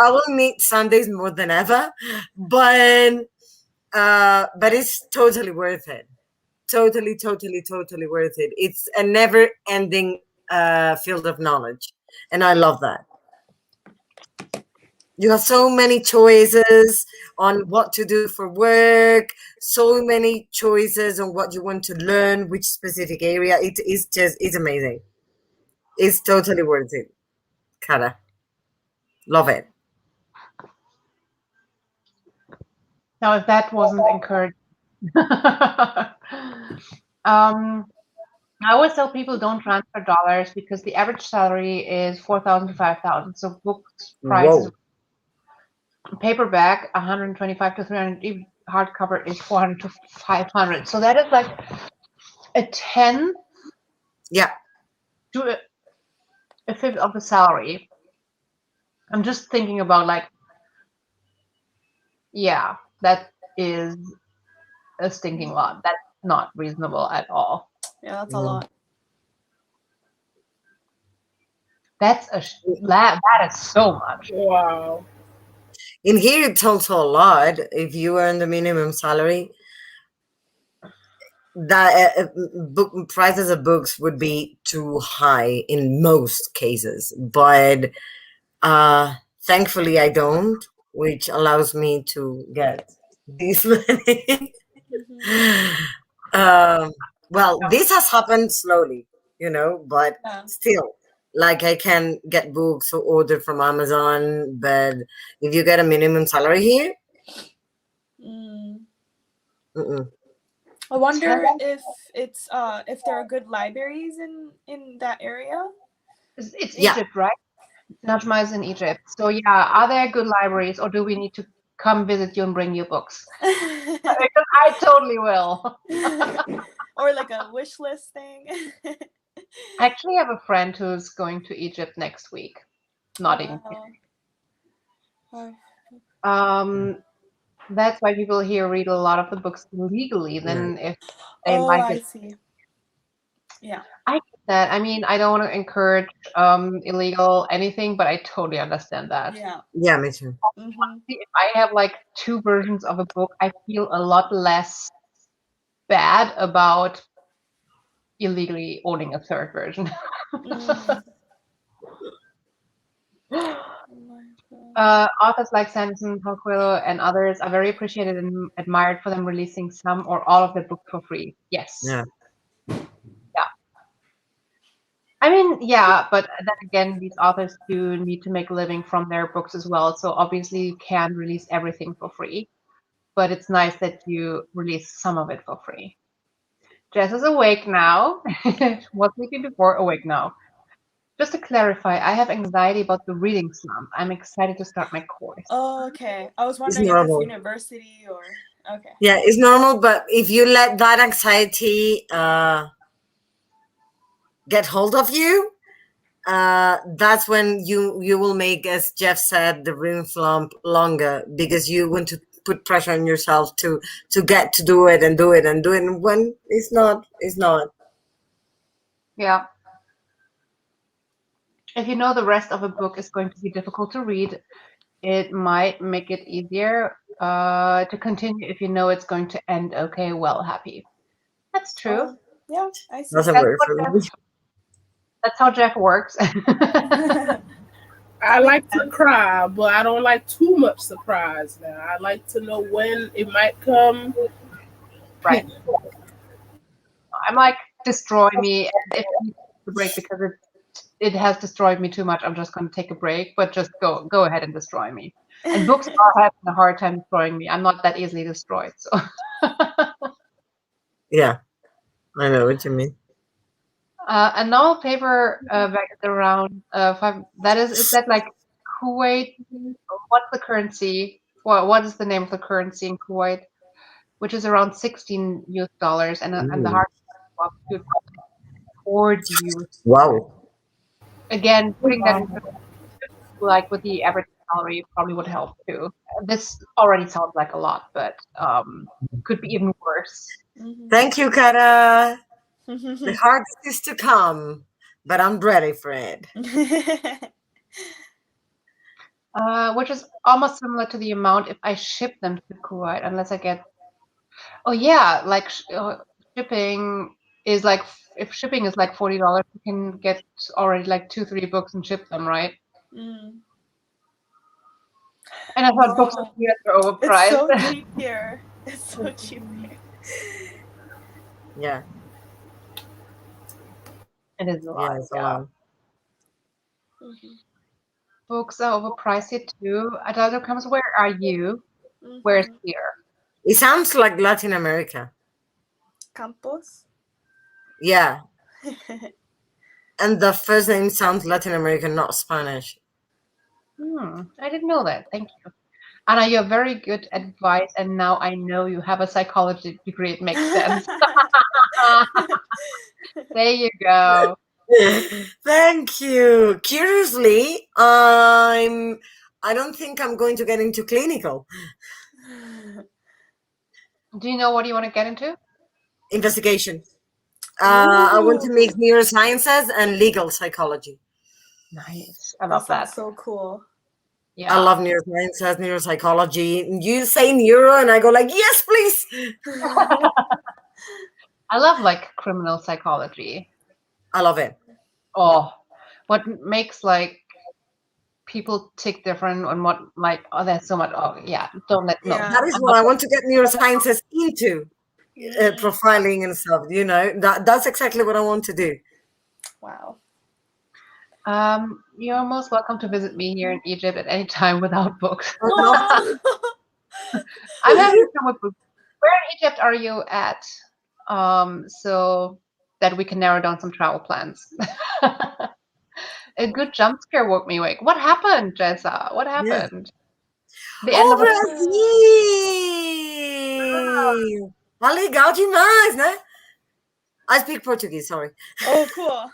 I will need Sundays more than ever, but it's totally worth it. Totally worth it. It's a never-ending field of knowledge, and I love that. You have so many choices on what to do for work, so many choices on what you want to learn, which specific area. It's amazing. It's totally worth it. Cara. Love it. now if that wasn't encouraged, I always tell people don't transfer dollars because the average salary is 4,000 to 5,000. So books prices, paperback 125 to 300, even hardcover is 400 to 500. So that is like a 10th, to a fifth of the salary. I'm just thinking about like, yeah, that is a stinking lot. That's not reasonable at all. Yeah, that's a lot. That is so much. Wow. In here, it's also a lot. If you earn the minimum salary, that book prices of books would be too high in most cases. But thankfully, I don't, which allows me to get this money. Well, this has happened slowly, but still. Like I can get books or order from Amazon, but if you get a minimum salary here, I wonder if if there are good libraries in that area. It's Egypt, right? Najma is in Egypt. So yeah, are there good libraries, or do we need to come visit you and bring you books? Because I totally will. Or like a wish list thing. I actually have a friend who's going to Egypt next week. Not even kidding. That's why people here read a lot of the books illegally. Then if they like it. I see. Yeah. I get that. I mean, I don't want to encourage illegal anything, but I totally understand that. Yeah, me too. If I have like 2 versions of a book, I feel a lot less bad about illegally owning a 3rd version. Authors like Sanderson, Coelho, and others are very appreciated and admired for them releasing some or all of their books for free. Yes. Yeah. I mean, yeah, but then again, these authors do need to make a living from their books as well. So obviously you can't release everything for free. but it's nice that you release some of it for free. Jess is awake now. Was sleeping before, awake now. Just to clarify, I have anxiety about the reading slump. I'm excited to start my course. Oh, okay. I was It's wondering if it's normal. university or okay. Yeah, it's normal, but if you let that anxiety get hold of you, that's when you will make, as Jeff said, the reading slump longer, because you want to put pressure on yourself to get to do it and do it and do it, and when it's not. Yeah. If you know the rest of a book is going to be difficult to read, it might make it easier to continue if you know it's going to end okay, well, happy. That's true. Oh, yeah, I see. That's a That's word what for Jeff, me. that's how Jeff works. I like to cry, but I don't like too much surprise now. I like to know when it might come. Right. I'm like, destroy me. And if I need to break because it has destroyed me too much, I'm just going to take a break, but just go ahead and destroy me. And books are having a hard time destroying me. I'm not that easily destroyed. So Yeah, I know what you mean. a novel paper back at around 5. Is that like Kuwait? What's the currency? What is the name of the currency in Kuwait? Which is around $16 and the hard up to 40 US. Wow. Again, putting that Wow. into like with the average salary probably would help too. This already sounds like a lot, but could be even worse. Thank you, Kara. The hardest is to come, but I'm ready for it. Which is almost similar to the amount if I ship them to Kuwait, unless I get. Oh yeah, like shipping is like if shipping is like $40, you can get already like 2-3 books and ship them, right? Mm. And I thought books here are overpriced. It's so cheap here. It's so cheap here. Yeah. It is a lot. Yeah, it's a lot. Books are overpriced here too. Adult comes. Where are you? Where's here? It sounds like Latin America. Campos. Yeah. And the first name sounds Latin American, not Spanish. I didn't know that. Thank you. Anna, you're very good advice, and now I know you have a psychology degree. It makes sense. There you go. Thank you. Curiously, I don't think I'm going to get into clinical Do you know what you want to get into? investigation. I want to mix neurosciences and legal psychology. Nice. I love that. So cool. Yeah. I love neurosciences, neuropsychology. You say neuro, and I go like, yes, please. I love like criminal psychology. I love it. Oh, what makes like people tick different and what like there's so much. Oh yeah, don't let no. That is what I want to get neurosciences into. Profiling and stuff, that's exactly what I want to do. Wow. You're most welcome to visit me here in Egypt at any time without books. Oh, I'm happy to come with books. Where in Egypt are you at? So that we can narrow down some travel plans. A good jump scare woke me awake. What happened, Jessa? What happened? The end of Brasil! Tá legal demais, né? I speak Portuguese, sorry. Oh, cool.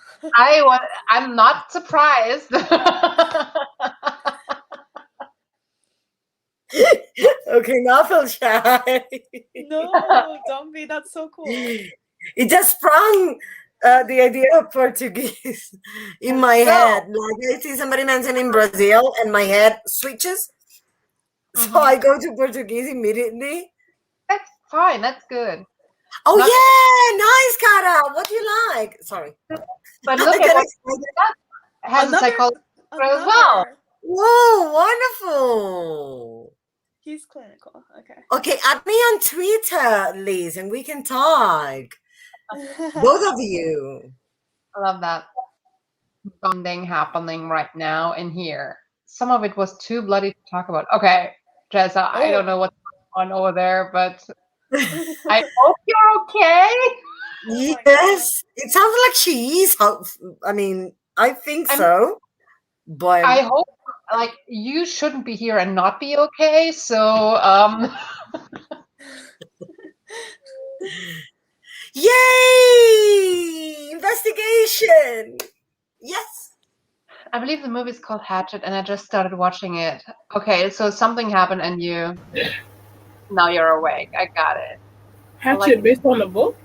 I'm not surprised. Okay, now I feel shy. No, don't be. That's so cool. It just sprung the idea of Portuguese in my head. Like I see somebody mentioning Brazil and my head switches. So I go to Portuguese immediately. That's fine. That's good. Oh, yeah. Nice, Cara. What do you like? Sorry. But look at that has a psychology as well. Whoa, wonderful. He's clinical. Okay. Okay, add me on Twitter, Liz, and we can talk. Both of you. I love that bonding happening right now in here. Some of it was too bloody to talk about. Okay, Jessa, I don't know what. on over there, but I hope you're okay. Oh my god. Yes, it sounds like she is. I mean, I think I'm so, but I hope like you shouldn't be here and not be okay. So yay! Investigation. Yes. I believe the movie's called Hatchet, and I just started watching it. Okay, so something happened, and now you're awake. I got it. Like, Hatchet based on the book.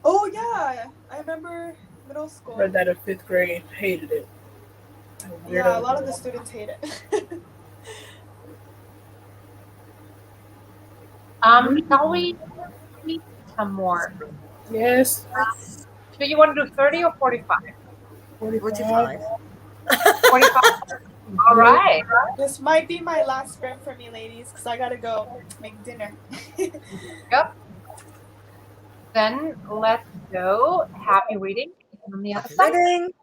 Oh yeah, I remember middle school. Read that in 5th grade. Hated it. Yeah, a lot of the students hate it. shall we read some more? Yes. Do you want to do 30 or 45? 45. 45. 45. All right. This might be my last sprint for me, ladies, because I gotta go make dinner. Yep. Then let's go. Happy reading on the other Happy side. reading.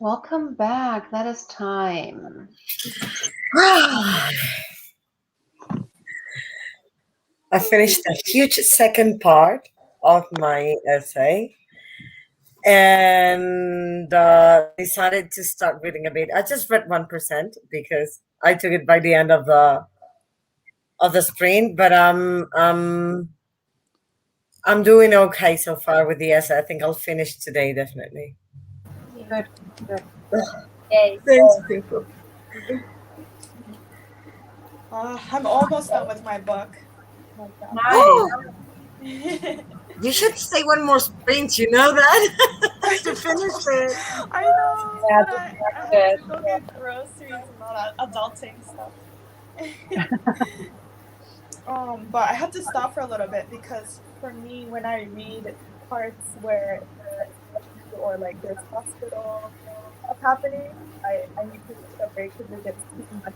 Welcome back. That is time. I finished a huge second part of my essay and decided to start reading a bit. I just read 1% because I took it by the end of the sprint, but I'm doing okay so far with the essay. I think I'll finish today definitely. Good. Good. Yay. Thanks, people. I'm almost done with my book. Oh my God. Nice. You should stay one more sprint, you know that? To finish it. I know, Yeah, but I have good. to go get groceries and all that adulting stuff. But I had to stop for a little bit because for me, when I read parts where or like there's hospital stuff happening, I need to take a break because it gets too much.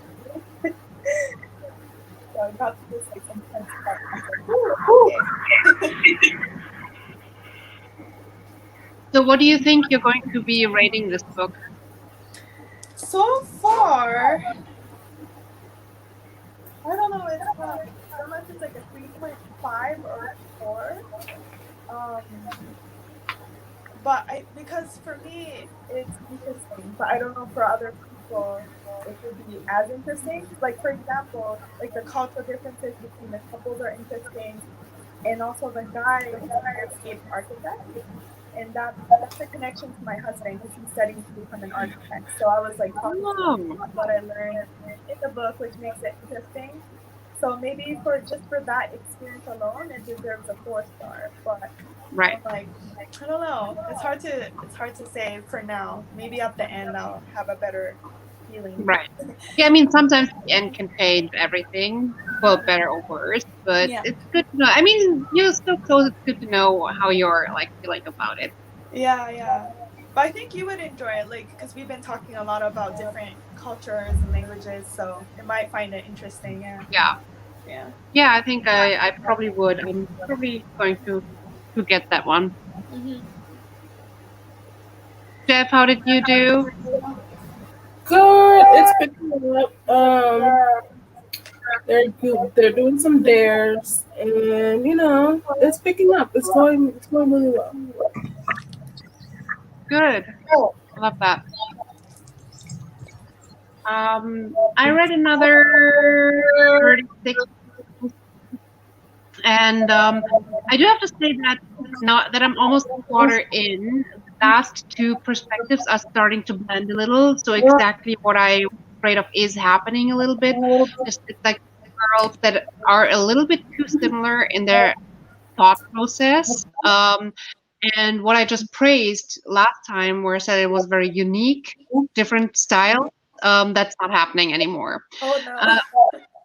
So I got to this like intense part. I was like, "Ooh, okay." So, what do you think you're going to be rating this book? So far, I don't know. It's I don't know if it's like a 3.5 or 4. But because for me it's interesting, but I don't know for other people it would be as interesting. Like for example, like the cultural differences between the couples are interesting, and also the guy is a landscape architect, and that's a connection to my husband because he's studying to become an architect. So I was like talking to him Oh, about what I learned in the book, which makes it interesting. So maybe for that experience alone, it deserves a 4-star. But right. I'm like, I don't know. It's hard to say for now. Maybe at the end I'll have a better feeling. Right. Yeah, I mean, sometimes the end can change everything, well, better or worse, but Yeah. it's good to know. I mean, you're still close. It's good to know how you're like feeling about it. Yeah. But I think you would enjoy it, like, because we've been talking a lot about different cultures and languages, so you might find it interesting. Yeah. Yeah, I think I probably would. I'm probably going to get that one. Mm-hmm. Jeff, how did you do? Good. It's picking up. They're doing some dares, and it's picking up. It's going really well. Good. I love that. I read another 36, and I do have to say that now that I'm almost a quarter in, the last two perspectives are starting to blend a little. So exactly what I was afraid of is happening a little bit. It's like girls that are a little bit too similar in their thought process. And what I just praised last time, where I said it was very unique, different style, that's not happening anymore. Oh no.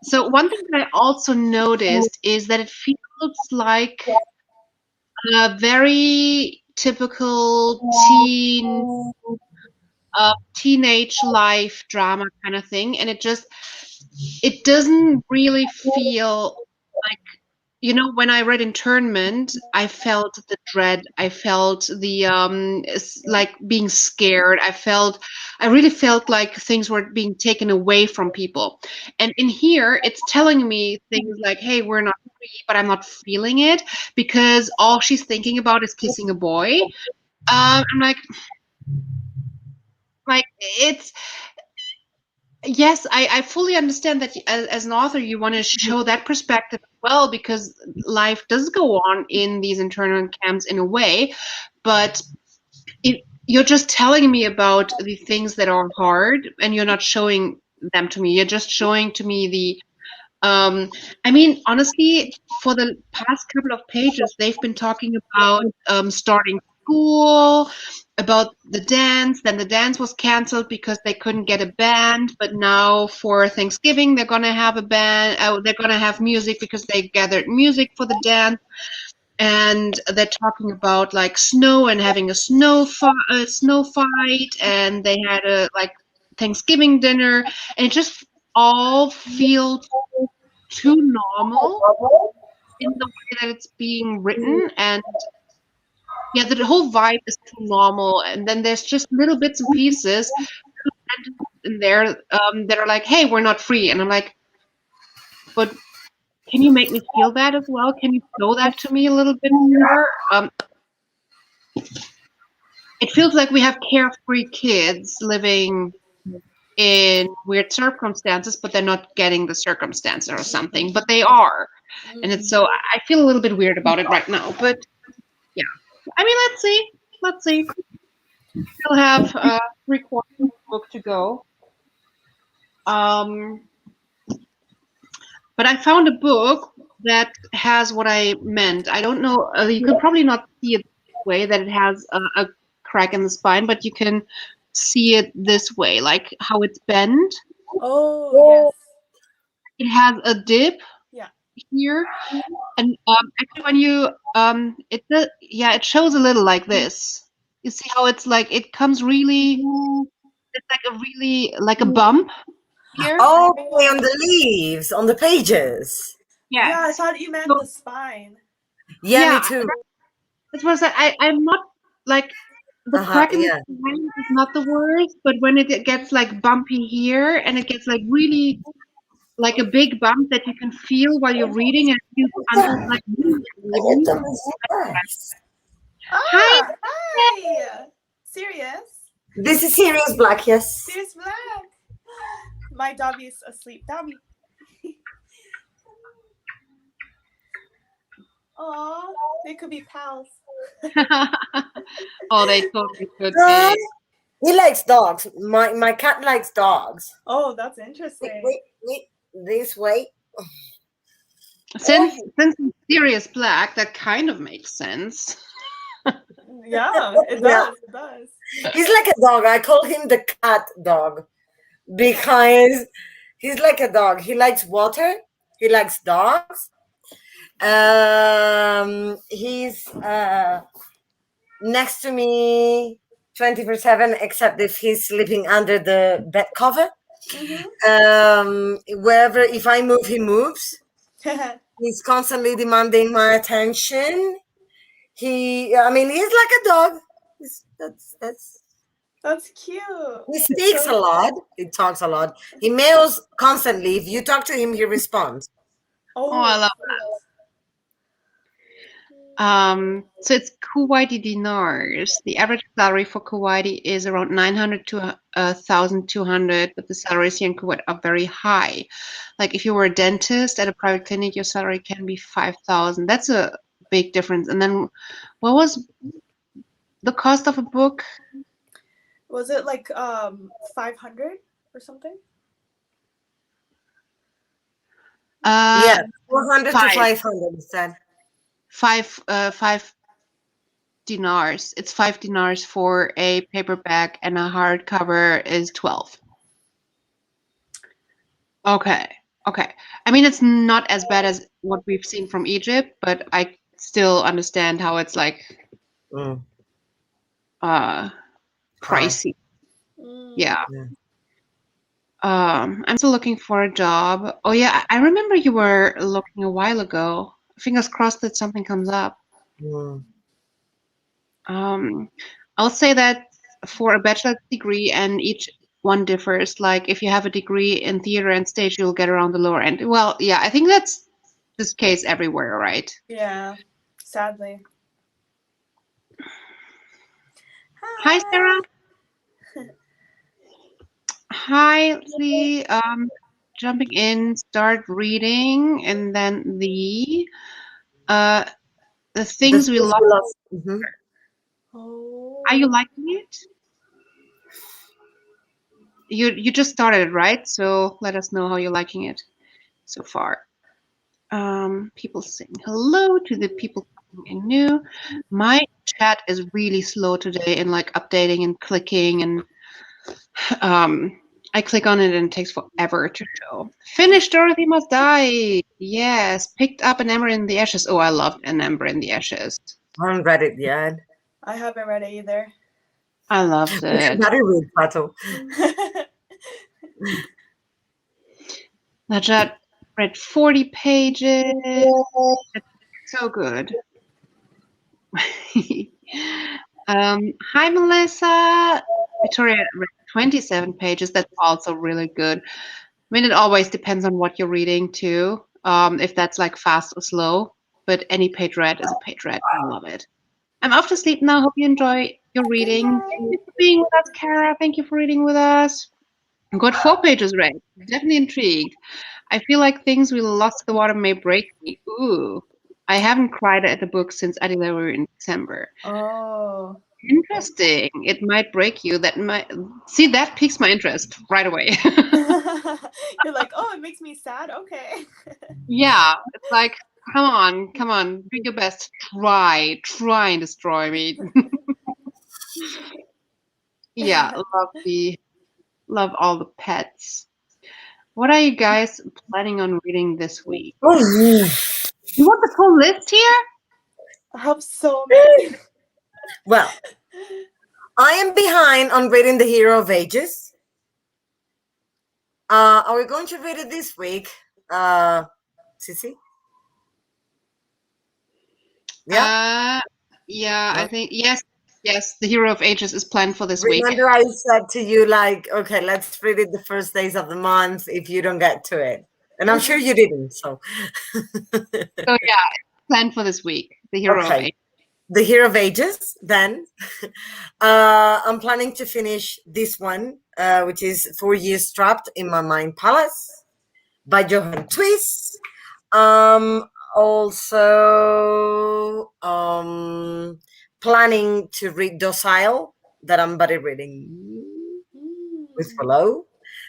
So one thing that I also noticed is that it feels like a very typical teenage life drama kind of thing, and it doesn't really feel like, when I read Internment, I felt the dread. I felt the like being scared. I really felt like things were being taken away from people. And in here, it's telling me things like, "Hey, we're not free," but I'm not feeling it because all she's thinking about is kissing a boy. I'm like it's yes, I fully understand that as an author, you want to show that perspective as well because life does go on in these internment camps in a way, but you're just telling me about the things that are hard and you're not showing them to me. You're just showing to me I mean, honestly, for the past couple of pages, they've been talking about starting school, about the dance. Then the dance was canceled because they couldn't get a band. But now for Thanksgiving, they're gonna have a band. They're gonna have music because they gathered music for the dance. And they're talking about like snow and having a snow fight, and they had a like Thanksgiving dinner, and it just all feels too normal in the way that it's being written, and yeah, the whole vibe is too normal, and then there's just little bits and pieces in there that are like, hey, we're not free, and I'm like, but can you make me feel that as well? Can you show that to me a little bit more? It feels like we have carefree kids living in weird circumstances, but they're not getting the circumstances or something, but they are. And it's so, I feel a little bit weird about it right now, but yeah. I mean, let's see. Let's see. Still have 3/4 of the book to go. But I found a book that has what I meant. I don't know, you can probably not see it this way, that it has a crack in the spine, but you can see it this way, like how it's bent. Oh, It has a dip Yeah. here, and actually when you it shows a little like this. You see how it's like it comes really, it's like a really like a bump here. Oh, okay, on the leaves, on the pages. Yeah, I Yes. thought you meant So, the spine. Yeah, yeah, me too. that's what I'm not like the crack in the Yeah. spine is not the worst, but when it gets like bumpy here and it gets like really like a big bump that you can feel while you're reading and it feels like really. Hi. Ah, hi! Serious? This is Sirius Black, yes. Serious Black. My Dobby's asleep. Dobby. Aw, they could be pals. Oh, they totally could Uh, be. he likes dogs. My cat likes dogs. Oh, that's interesting. Wait, this way. Since it's Sirius Black, that kind of makes sense. Yeah, it does. Yeah. It does. He's like a dog. I call him the cat dog because he's like a dog. He likes water. He likes dogs. He's next to me 24/7, except if he's sleeping under the bed cover. Wherever, if I move, he moves. He's constantly demanding my attention. He's like a dog. That's cute. He speaks a lot. He talks a lot. He meows constantly. If you talk to him, he responds. Oh, I love that. So it's Kuwaiti dinars. The average salary for Kuwaiti is around 900 to 1,200, but the salaries here in Kuwait are very high. Like if you were a dentist at a private clinic, your salary can be 5,000. That's a big difference. And then what was the cost of a book? Was it like 500 or something? Yeah, 400 to 500 instead. 5 dinars. It's 5 dinars for a paperback, and a hardcover is 12. Okay. I mean, it's not as bad as what we've seen from Egypt, but I still understand how it's like pricey. Yeah. I'm still looking for a job. Oh yeah, I remember you were looking a while ago. Fingers crossed that something comes up. I'll say that for a bachelor's degree, and each one differs. Like if you have a degree in theater and stage, you'll get around the lower end. Well, yeah, I think that's this case everywhere, right? Yeah, sadly. Hi, Sarah. Hi, Lee. Jumping in, start reading, and then the things we love. Are you liking it? You just started, right? So let us know how you're liking it so far. People saying hello to the people coming in new. My chat is really slow today in like updating and clicking, and I click on it and it takes forever to show. Finished Dorothy Must Die. Yes. Picked up An Ember in the Ashes. Oh, I loved An Ember in the Ashes. I haven't read it yet. I haven't read it either. I loved it. That is read, Pato. Najat read 40 pages. So good. Hi, Melissa. Victoria read 27 pages. That's also really good. I mean, it always depends on what you're reading too. If that's like fast or slow, but any page read is a page read. I love it. I'm off to sleep now. Hope you enjoy your Good reading. Thank night. you for being with us, Kara. Thank you for reading with us. I've got 4 pages read. Definitely intrigued. I feel like things we lost in the water may break me. Ooh. I haven't cried at the book since I delivered in December. Oh. Interesting. It might break you. That might see that piques my interest right away. You're like, oh, it makes me sad. Okay. Yeah, it's like, come on, do your best. Try and destroy me. Yeah, love all the pets. What are you guys planning on reading this week? You want the full list here? I have so many. Well, I am behind on reading The Hero of Ages. Are we going to read it this week? Sissy? Yeah. Yeah, I No. think yes, The Hero of Ages is planned for this week. Remember, I said to you, like, okay, let's read it the first days of the month if you don't get to it. And I'm sure you didn't. So, So yeah, it's planned for this week. The Hero of okay. Ages. The Hero of Ages, then. I'm planning to finish this one, which is 4 Years Trapped in My Mind Palace by Johan Twiss. Also, planning to read Docile, that I'm buddy reading with Follow.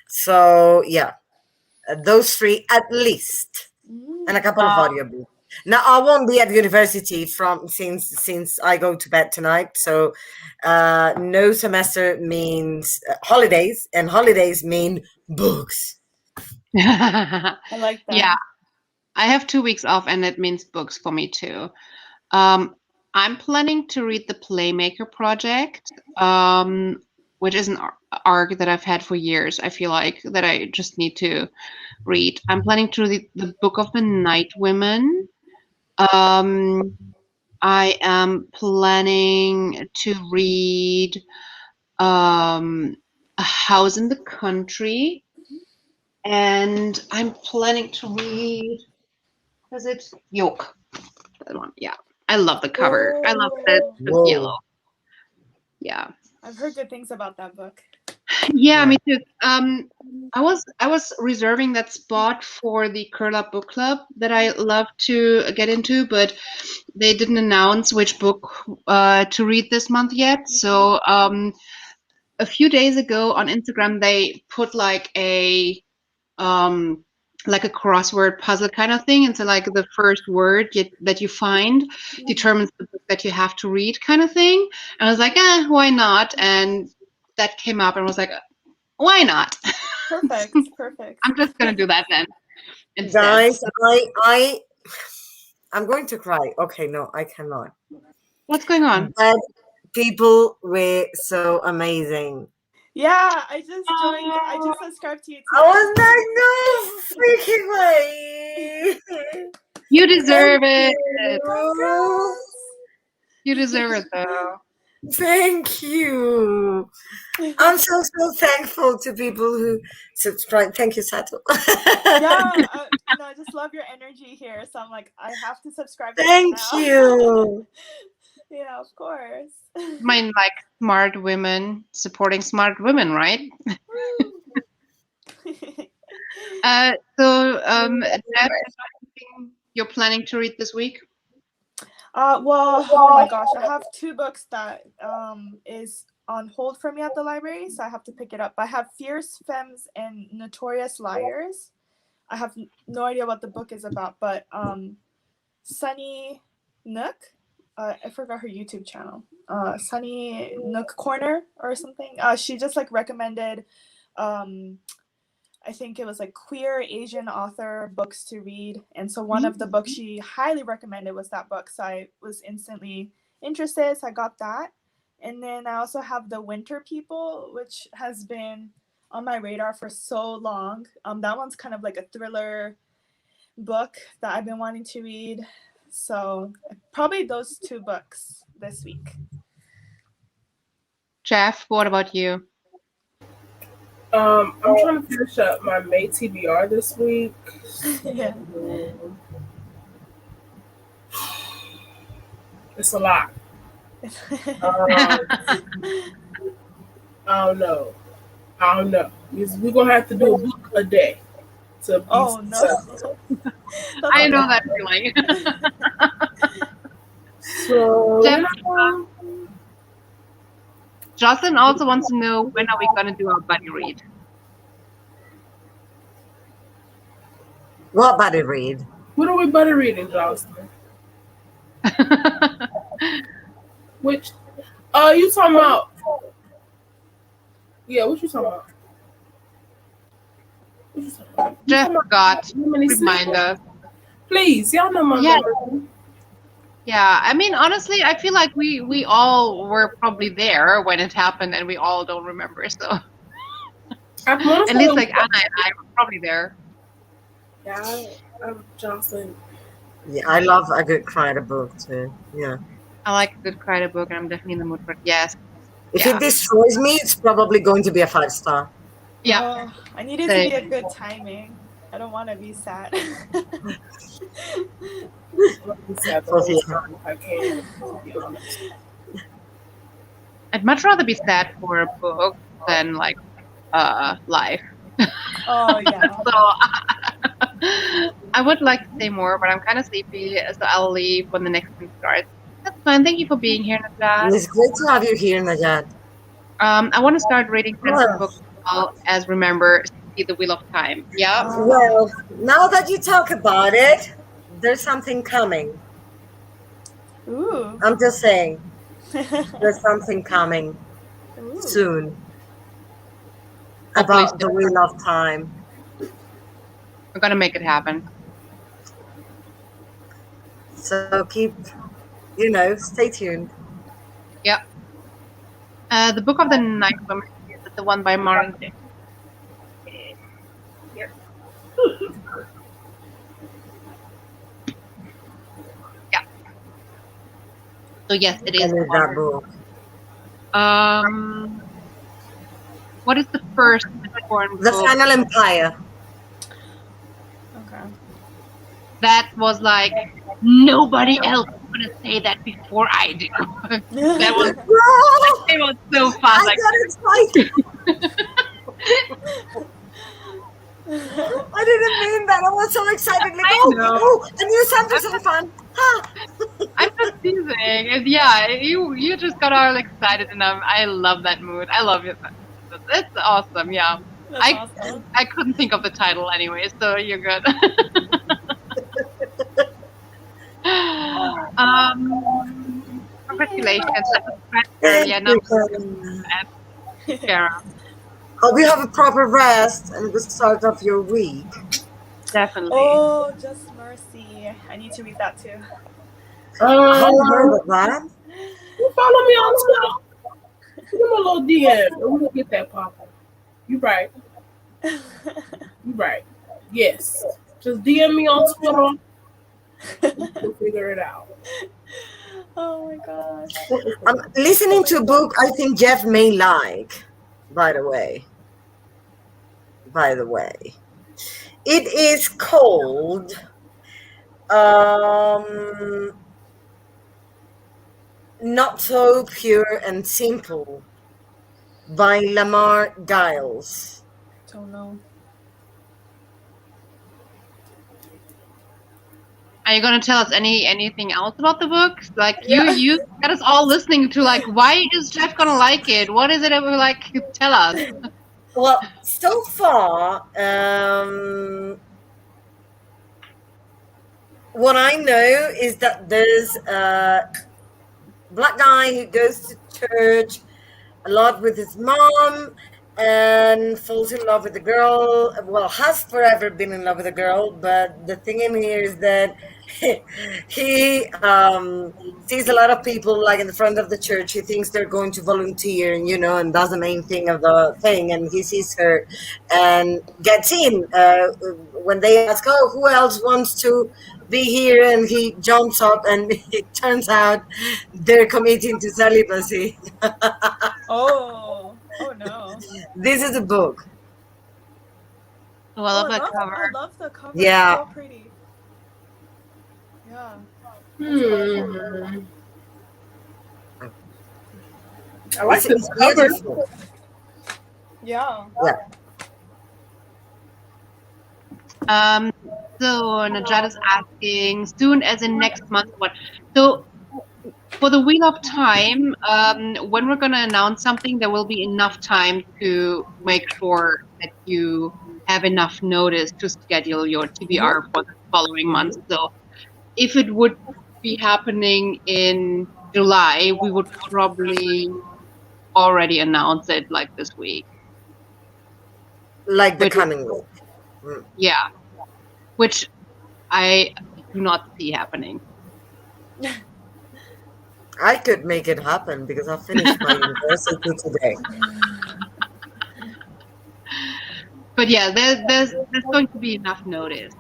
So, yeah, those 3 at least, and a couple of audiobooks. Now I won't be at university since I go to bed tonight. So no semester means holidays, and holidays mean books. I like that. Yeah, I have 2 weeks off, and it means books for me too. I'm planning to read the Playmaker Project, which is an arc that I've had for years. I feel like that I just need to read. I'm planning to read the Book of the Night Women. I am planning to read A House in the Country, and I'm planning to read. Was it Yoke? That one, yeah. I love the cover. I love that it's Whoa. yellow. Yeah. I've heard good things about that book. Yeah, me too. I was reserving that spot for the Curl Up Book Club that I love to get into, but they didn't announce which book to read this month yet. So a few days ago on Instagram, they put like a crossword puzzle kind of thing, and so like the first word that you find determines the book that you have to read, kind of thing. And I was like, why not? And that came up, and was like, why not? Perfect. Perfect. I'm just gonna do that then instead. Guys, I'm going to cry. Okay, no, I cannot. What's going on? But people were so amazing. Yeah, I just joined. I just subscribed to you too. I was like, no freaking way. You deserve it. Congrats. You deserve it, though. Thank you. I'm so thankful to people who subscribe. Thank you, Sato. Yeah, I just love your energy here. So I'm like, I have to subscribe to Thank you now. you. Yeah, of course. I mean, like smart women supporting smart women, right? So, Jeff, you're planning to read this week? Well, oh my gosh, I have 2 books that is on hold for me at the library, so I have to pick it up. I have Fierce Femmes and Notorious Liars. I have no idea what the book is about, but Sunny Nook, I forgot her YouTube channel, Sunny Nook Corner or something. She just like recommended, I think it was like queer Asian author books to read. And so one of the books she highly recommended was that book. So I was instantly interested. So I got that. And then I also have The Winter People, which has been on my radar for so long. That one's kind of like a thriller book that I've been wanting to read. So probably those 2 books this week. Jeff, what about you? I'm trying to finish up my May TBR this week. Yeah. It's a lot. I don't know. We're gonna have to do a book a day to be Oh no. successful. I know that feeling. So Jeff, Jocelyn also wants to know when are we gonna do our buddy read? What buddy read? what are we buddy reading, Jocelyn? Which you talking about? Yeah, what you talking about? What you talking about? You Jeff talking about forgot. Lemony Remind Snicket? us. Please, y'all know my Yeah. memory. Yeah, I mean, honestly, I feel like we all were probably there when it happened, and we all don't remember. So I wanna at say least it like was- Anna and I were probably there. Yeah, I'm Jocelyn. Yeah, I love a good cried book too. Yeah. I like a good cry book, and I'm definitely in the mood for it. Yes. If Yeah. it destroys me, it's probably going to be a 5-star. Yeah. Oh, I need it to be a good timing. I don't want to be sad. If I can, to be honest. I'd much rather be sad for a book than like life. Oh yeah. So I would like to say more, but I'm kind of sleepy, so I'll leave when the next one starts. That's fine. Thank you for being here, And Najat. it's great to have you here, Najat. I want to start reading fantasy Well. books as well as remember See the Wheel of Time. Yeah. Well, now that you talk about it, there's something coming. Ooh. I'm just saying, there's something coming Ooh. soon Hopefully about the Wheel of Time. We're gonna make it happen. So keep, stay tuned. Yep. The Book of the Night Woman is the one by Maren Dick. Here. Yeah. So yes, it I is. need that book. What is the first Mistborn The book Final Empire. Okay. that was like nobody else is gonna say that before I do? That was it was so fun. I Like got excited. I didn't mean that. I was so excited. Like, I know. I knew something fun. Ha! I'm just teasing. Yeah, you just got all excited, and I love that mood. I love it. It's awesome. Yeah. That's awesome. I couldn't think of the title anyway, so you're good. Congratulations. Yeah, no, Sarah, Hope you have a proper rest and the start of your week. definitely. Oh, Just Mercy. I need to read that too. How heard of that? You follow me on Twitter. Give me a little DM and we'll get that popping. You right. You right. Yes. Just DM me on Twitter. We'll figure it out. Oh my gosh. I'm listening to a book I think Jeff may like, by the way. It is called Not So Pure and Simple by Lamar Giles. Don't know. Are you gonna tell us anything else about the book? Like you got us all listening to like, why is Jeff gonna like it? What is it that we like? Tell us. Well, so far, what I know is that there's a black guy who goes to church a lot with his mom, and falls in love with the girl. Well, has forever been in love with the girl, but the thing in here is that he sees a lot of people like in the front of the church. He thinks they're going to volunteer, and and does the main thing of the thing. And he sees her and gets in. When they ask, "Oh, who else wants to be here?" and he jumps up, and it turns out they're committing to celibacy. Oh no. This is a book. Oh, I love that I cover. love the cover. Yeah. It's so pretty. Yeah. I like this It's cover. beautiful. Yeah. So Najat is asking, soon as in next month, what? So for the Wheel of Time, when we're going to announce something, there will be enough time to make sure that you have enough notice to schedule your TBR for the following month. So if it would be happening in July, we would probably already announce it like this week. Like the coming week. Yeah. Which I do not see happening. I could make it happen because I finished my university today. But yeah, there's going to be enough notice.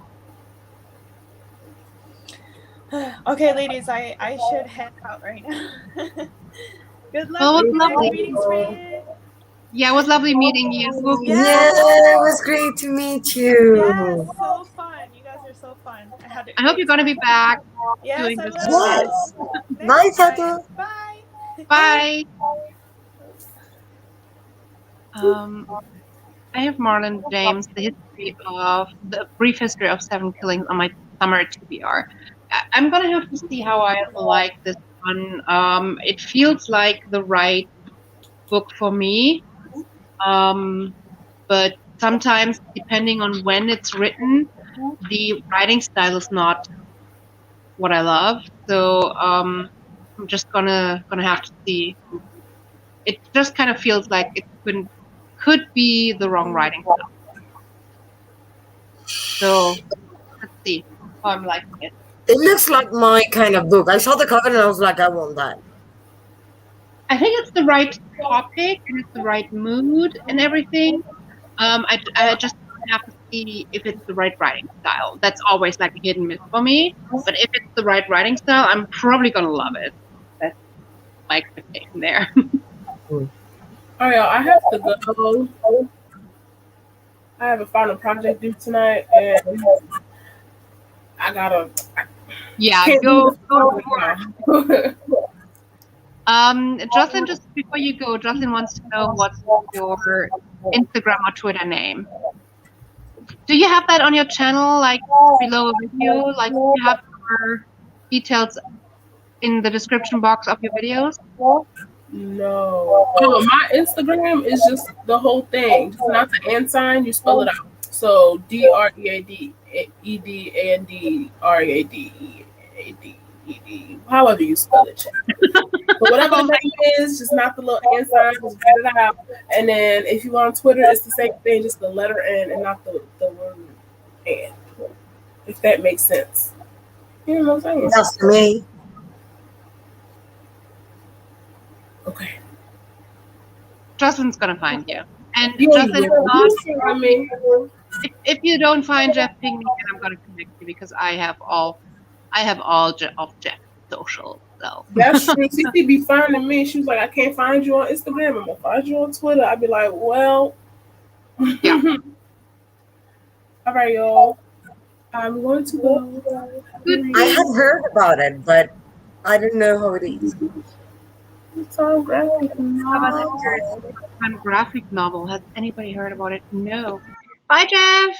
Okay, ladies, I should head out right now. Good luck Well, with it was your lovely. readings, Reed. Yeah, it was lovely meeting you. Yeah, it was great to meet you. Yes, so fun. You guys are so fun. I hope you're going to be back doing I this. will. Yes. Bye, Next time. Tato. Bye. Bye. I have Marlon James, the brief history of 7 killings on my summer TBR. I'm gonna have to see how I like this one. It feels like the right book for me, but sometimes depending on when it's written, the writing style is not what I love. So I'm just gonna have to see. It just kind of feels like it could be the wrong writing style. So let's see how I'm liking it. It looks like my kind of book. I saw the cover and I was like, I want that. I think it's the right topic and it's the right mood and everything. I just have to see if it's the right writing style. That's always like a hit and miss for me. But if it's the right writing style, I'm probably gonna love it. That's my expectation there. All right, I have to go. I have a final project due tonight, and I gotta. Yeah, go for it. Jocelyn, just before you go, Jocelyn wants to know what's your Instagram or Twitter name. Do you have that on your channel, like below a video? Like, do you have your details in the description box of your videos? No. Oh, my Instagram is just the whole thing. Just not the and sign. You spell it out. So DREADEDREADEAD. However you spell it. But whatever the name is, just not the little and sign. Just write it out. And then if you go on Twitter, it's the same thing. Just the letter N and not the word and. If that makes sense. You know what I'm saying? That's me. Okay. Jocelyn's gonna find you. And Yeah, Jocelyn, if you don't find Jeff, ping me and I'm gonna connect you because I have all of Jeff's social. So that's true. Cece be finding me. She was like, I can't find you on Instagram. I'm gonna find you on Twitter. I'd be like, well, yeah. All right, y'all. I'm going to go. I had heard about it, but I didn't know how it is. It's all graphic graphic novel. Has anybody heard about it? No. Bye, Jeff.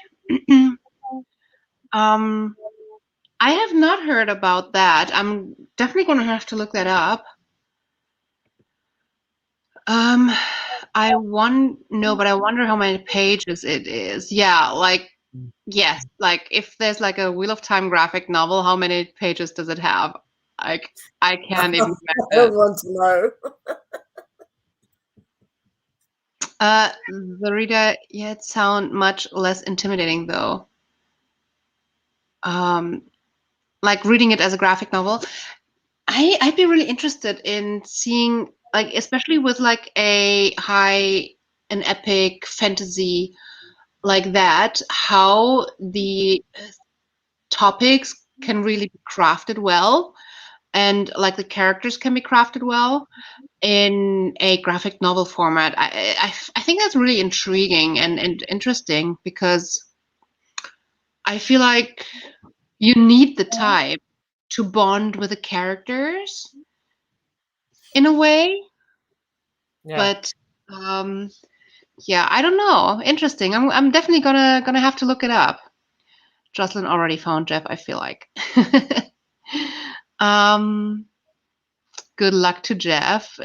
I have not heard about that. I'm definitely going to have to look that up. I wonder how many pages it is. Yeah, like, yes, like if there's like a Wheel of Time graphic novel, how many pages does it have? Like, I can't even I don't want to know. The reader yet sound much less intimidating though. Like reading it as a graphic novel, I'd be really interested in seeing, like, especially with like an epic fantasy like that, how the topics can really be crafted well, and like the characters can be crafted well in a graphic novel format. I think that's really intriguing and interesting, because I feel like you need the time to bond with the characters in a way, Yeah. but um, yeah, I don't know. Interesting. I'm definitely gonna have to look it up. Jocelyn already found Jeff, I feel like. um, Good luck to Jeff.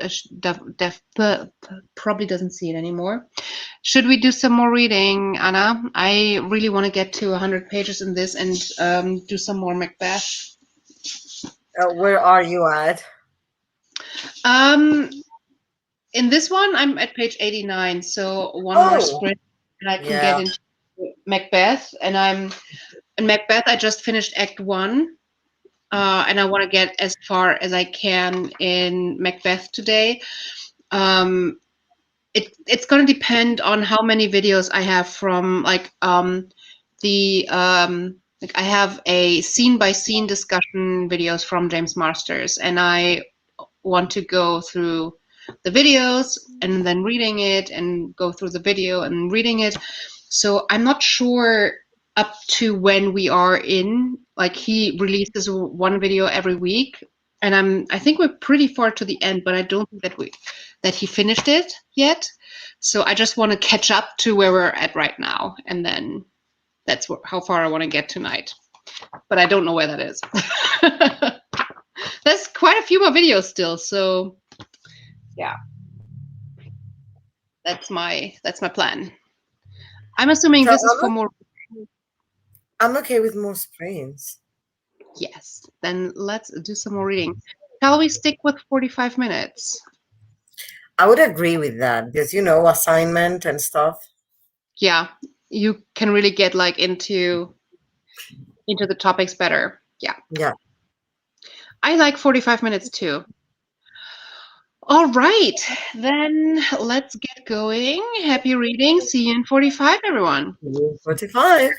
Probably doesn't see it anymore. Should we do some more reading, Anna? I really want to get to 100 pages in this and do some more Macbeth. Where are you at? Um, in this one, I'm at page 89, so one more sprint, and I can get Yeah. into Macbeth. And in Macbeth, I just finished Act 1, and I want to get as far as I can in Macbeth today. It's going to depend on how many videos I have from like I have a scene by scene discussion videos from James Marsters, and I want to go through the videos and then reading it and go through the video and reading it. So I'm not sure up to when we are in, like, he releases one video every week, and I think we're pretty far to the end, but I don't think that he finished it yet. So I just want to catch up to where we're at right now, and then that's how far I want to get tonight. But I don't know where that is. There's quite a few more videos still, so yeah, that's my plan. I'm assuming So this is for more. I'm okay with more sprints. Yes, then let's do some more reading. Shall we stick with 45 minutes? I would agree with that because, assignment and stuff. Yeah, you can really get like into the topics better. Yeah, Yeah. I like 45 minutes too. All right, then let's get going. Happy reading. See you in 45, everyone. 45.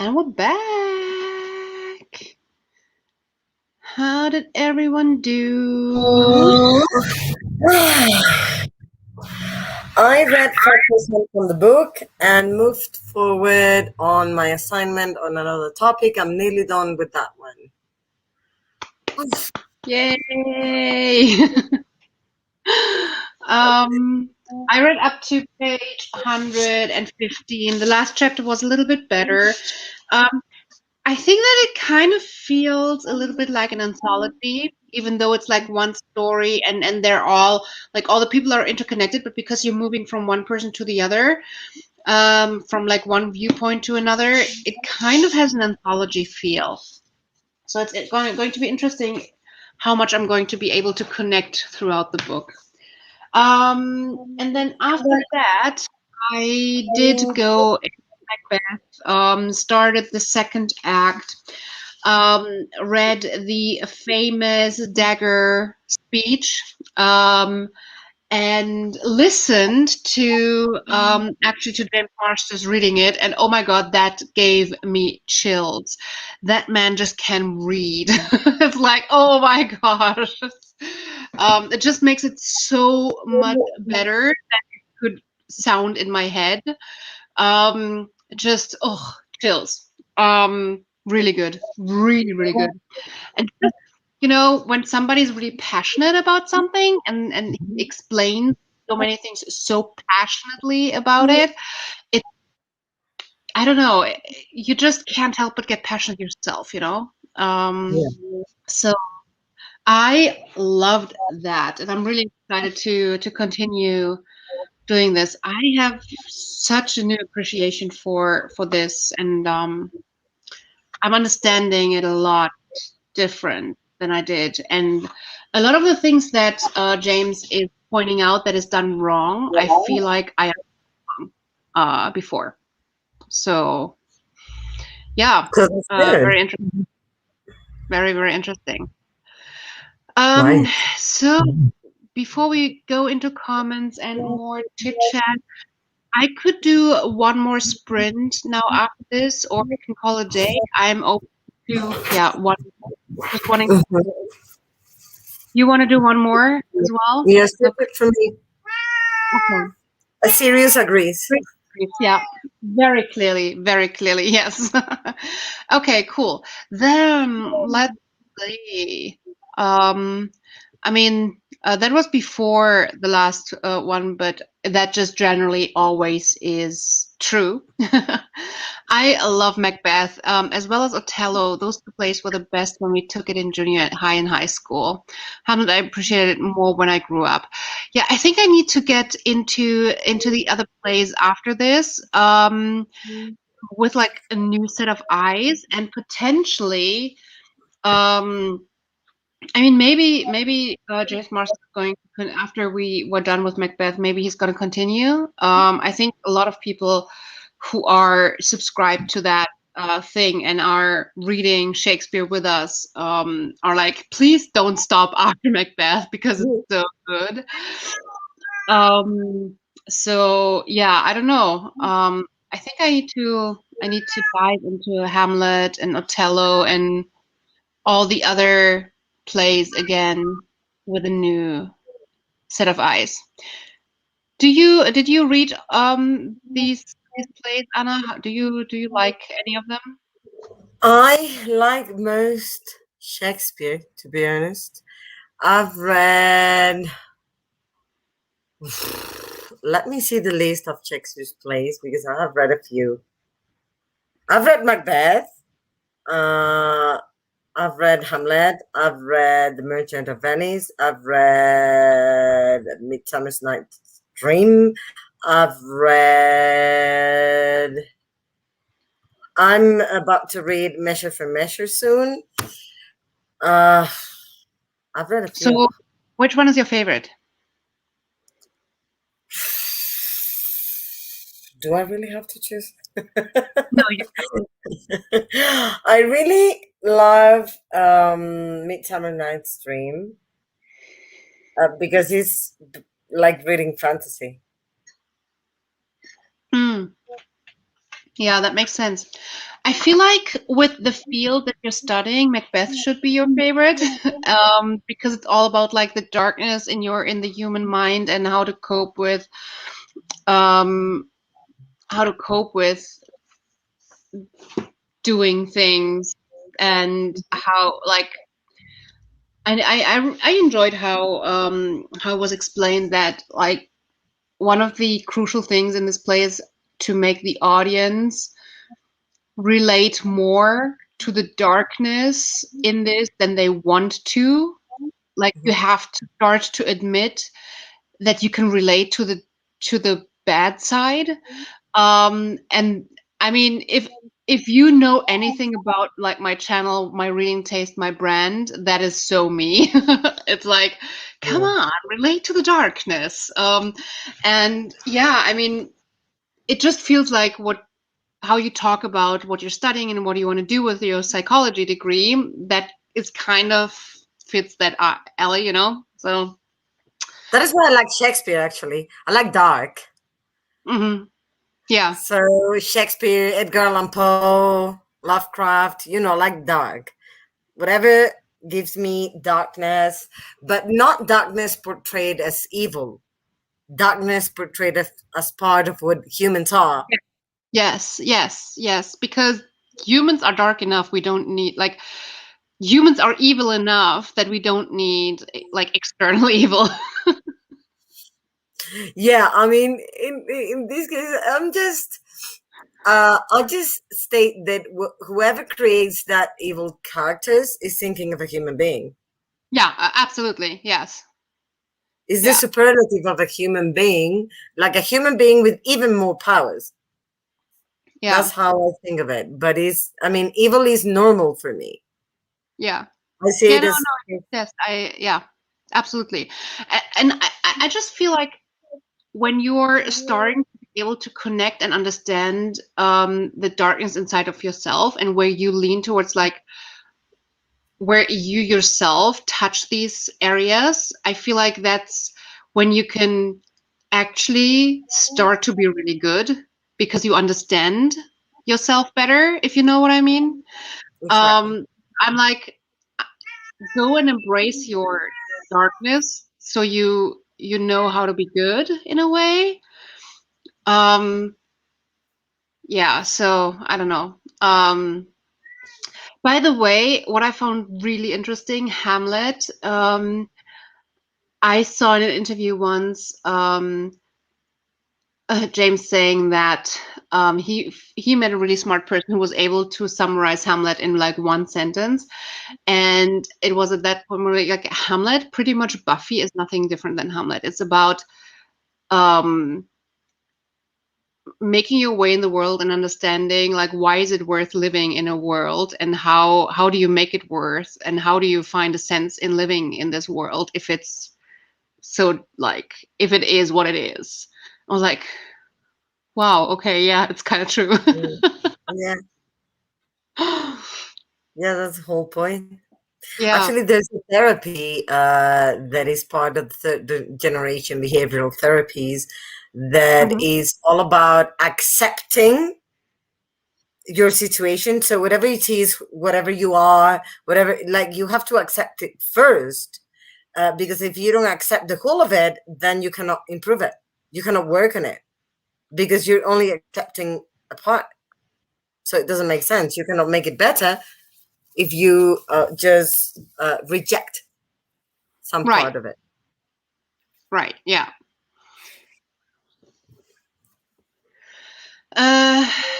And we're back. How did everyone do? I read 5% from the book and moved forward on my assignment on another topic. I'm nearly done with that one. Yay! I read up to page 115. The last chapter was a little bit better. I think that it kind of feels a little bit like an anthology, even though it's like one story and they're all like all the people are interconnected, but because you're moving from one person to the other, from like one viewpoint to another, it kind of has an anthology feel. So it's going to be interesting how much I'm going to be able to connect throughout the book. And then after that, I did go into Macbeth, started the second act, read the famous dagger speech, and listened to actually to James Marsters reading it, and oh my god, that gave me chills. That man just can read. It's like, oh my gosh. It just makes it so much better than it could sound in my head. Just chills. Really good. Really, really good. And just, when somebody's really passionate about something and explains so many things so passionately about it, I don't know, you just can't help but get passionate yourself, So I loved that, and I'm really excited to continue doing this. I have such a new appreciation for this, and I'm understanding it a lot different than I did. And a lot of the things that James is pointing out that is done wrong, I feel like I am before. So, yeah, very interesting. Very, very interesting. So, before we go into comments and more chit chat, I could do one more sprint now after this, or we can call it a day. I'm open to one. Just wanting. You want to do one more as well? Yes, perfect for me. Okay. A serious agrees. Yeah, very clearly, yes. Okay, cool. Then let's see. That was before the last one, but that just generally always is true. I love Macbeth, as well as Othello. Those two plays were the best when we took it in junior high and high school. Haven't I appreciated it more when I grew up? Yeah, I think I need to get into the other plays after this, with like a new set of eyes and potentially. Maybe James Marsden is going to, after we were done with Macbeth, maybe he's going to continue. I think a lot of people who are subscribed to that thing and are reading Shakespeare with us are like, please don't stop after Macbeth because it's so good. So yeah, I don't know. I think I need to dive into Hamlet and Othello and all the other plays again with a new set of eyes. Did you read these plays, Anna? Do you like any of them? I like most Shakespeare, to be honest. I've read. Let me see the list of Shakespeare's plays because I have read a few. I've read Macbeth. I've read Hamlet. I've read The Merchant of Venice. I've read Midsummer's Night's Dream. I've read. I'm about to read Measure for Measure soon. I've read a few. So, which one is your favorite? Do I really have to choose? No, you I really love Midsummer Night's Dream because it's like reading fantasy. Yeah, that makes sense. I feel like with the field that you're studying, Macbeth should be your favorite, because it's all about like the darkness in the human mind and um, how to cope with doing things, and how like I enjoyed how it was explained that like one of the crucial things in this play is to make the audience relate more to the darkness in this than they want to. Like you Mhm. have to start to admit that you can relate to the bad side. And I mean, if you know anything about like my channel, my reading taste, my brand, that is so me. It's like, come Yeah. on, relate to the darkness. And yeah, I mean, it just feels like how you talk about what you're studying and what you want to do with your psychology degree, that is kind of fits that alley, you know? So, That is why I like Shakespeare. Actually, I like dark. mhm. Yeah, So Shakespeare, Edgar Allan Poe, Lovecraft, like dark. Whatever gives me darkness, but not darkness portrayed as evil. Darkness portrayed as part of what humans are. yes, yes, yes, because humans are dark enough. We don't need, like, humans are evil enough that we don't need, like, external evil. Yeah, I mean, in this case, I'll just state that whoever creates that evil characters is thinking of a human being. Yeah, absolutely. Yes. Is the Yeah. superlative of a human being, like a human being with even more powers. Yeah. That's how I think of it. But I mean, evil is normal for me. Yeah. I see Yeah, it no, as, no, yes, yeah, absolutely. And I just feel like when you're starting to be able to connect and understand the darkness inside of yourself, and where you lean towards, like, where you yourself touch these areas, I feel like that's when you can actually start to be really good, because you understand yourself better, if you know what I mean. exactly. I'm like, go and embrace your darkness, so you know how to be good in a way. Um, yeah, so I don't know. By the way, what I found really interesting, Hamlet, I saw in an interview once, James saying that he met a really smart person who was able to summarize Hamlet in like one sentence, and it was at that point where, like, Hamlet, pretty much Buffy is nothing different than Hamlet. It's about um, making your way in the world and understanding, like, why is it worth living in a world, and how do you make it worth, and how do you find a sense in living in this world if it's so, like, if it is what it is. I was like, wow, okay, yeah, it's kind of true. Mm. Yeah, yeah, that's the whole point. Yeah. Actually, there's a therapy that is part of the third generation behavioral therapies that Mhm. is all about accepting your situation. So whatever it is, whatever you are, whatever, like, you have to accept it first, because if you don't accept the whole of it, then you cannot improve it. You cannot work on it because you're only accepting a part. So it doesn't make sense. You cannot make it better if you just reject some Right, part of it. right, yeah.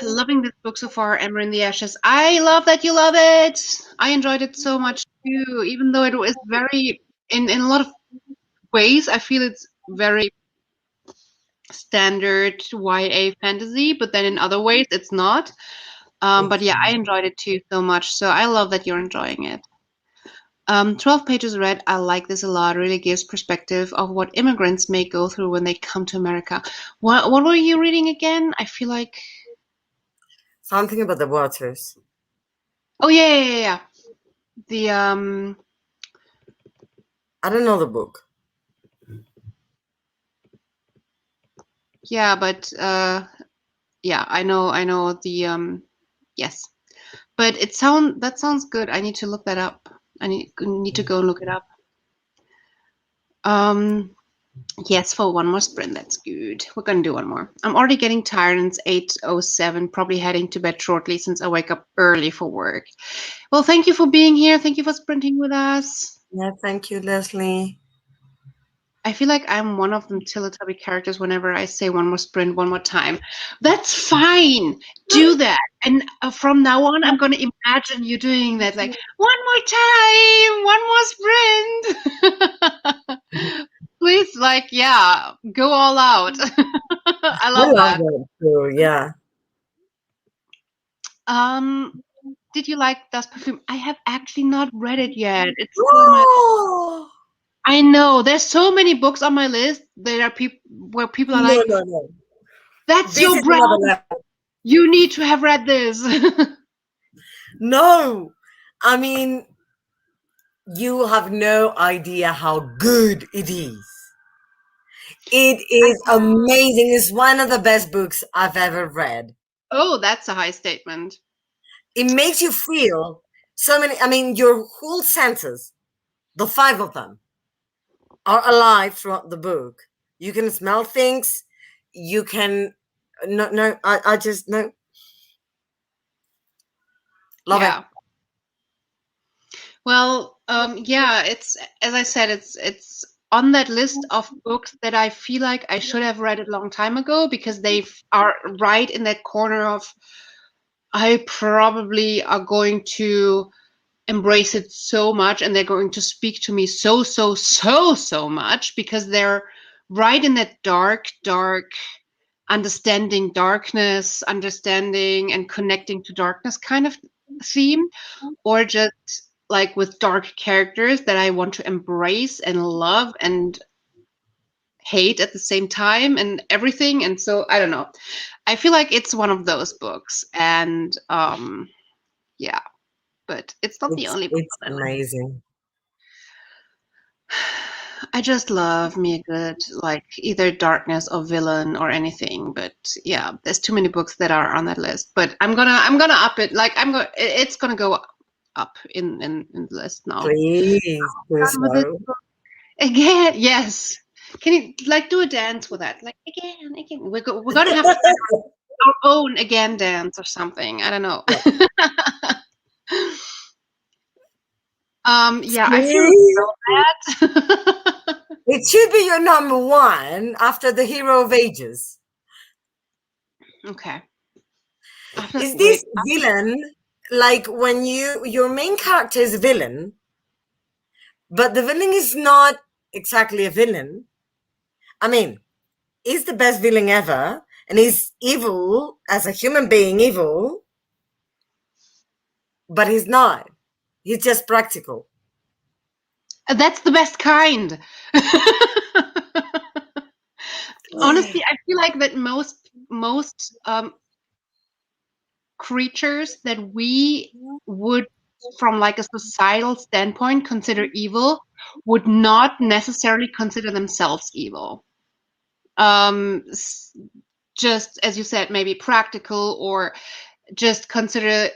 Loving this book so far, Ember in the Ashes. I love that you love it. I enjoyed it so much too, even though it was very, in a lot of ways, I feel it's very standard YA fantasy, but then in other ways it's not. But yeah, I Mhm. enjoyed it too so much. So I love that you're enjoying it. 12 pages read. I like this a lot. Really gives perspective of what immigrants may go through when they come to America. What were you reading again? I feel like. Something about the waters. Oh yeah, yeah, yeah, yeah. The I don't know the book. yeah, but yeah, I know the yes. But that sounds good. I need to look that up. I need to go and look it up. Yes, for one more sprint. That's good. We're gonna do one more. I'm already getting tired and it's 8:07, probably heading to bed shortly since I wake up early for work. Well, thank you for being here. Thank you for sprinting with us. Yeah, thank you, Leslie. I feel like I'm one of them Teletubby characters whenever I say one more sprint, one more time. That's fine. Do that. And from now on, I'm going to imagine you doing that. Like, one more time, one more sprint. Please, like, yeah, go all out. I I love love that. that too, yeah. Did you like Dust Perfume? I have actually not read it yet. It's still on my. I know there's so many books on my list. There are people where people are like, No. "That's This your is another brand. level. You need to have read this." No, I mean, you have no idea how good it is. It is amazing. It's one of the best books I've ever read. Oh, that's a high statement. It makes you feel so many, I mean, your whole senses, the 5 of them, are alive throughout the book. You can smell things. You can, no, I just, no. Love it. Well, yeah, it's as I said, it's on that list of books that I feel like I should have read it a long time ago because they are right in that corner of I probably are going to embrace it so much and they're going to speak to me so much because they're right in that dark understanding darkness, understanding and connecting to darkness kind of theme, or just like with dark characters that I want to embrace and love and hate at the same time and everything. And so I don't know. I feel like it's one of those books. And yeah, but it's not the only book It's on my list. amazing. I just love me a good like either darkness or villain or anything. But yeah, there's too many books that are on that list. But I'm gonna up it. Like it's gonna go up in the list now. Please do Done with this so. book. Again, yes. Can you like do a dance with that? Like again. We're gonna have to find our own again dance or something. I don't know. Yeah, I feel so bad. It should be your number 1 after the Hero of Ages. Okay. Is Wait. this villain like when your main character is a villain, but the villain is not exactly a villain? I mean, he's the best villain ever, and he's evil as a human being, evil, but he's not. He's just practical. That's the best kind. Honestly, I feel like that most creatures that we would from like a societal standpoint consider evil would not necessarily consider themselves evil. Just as you said, maybe practical or just consider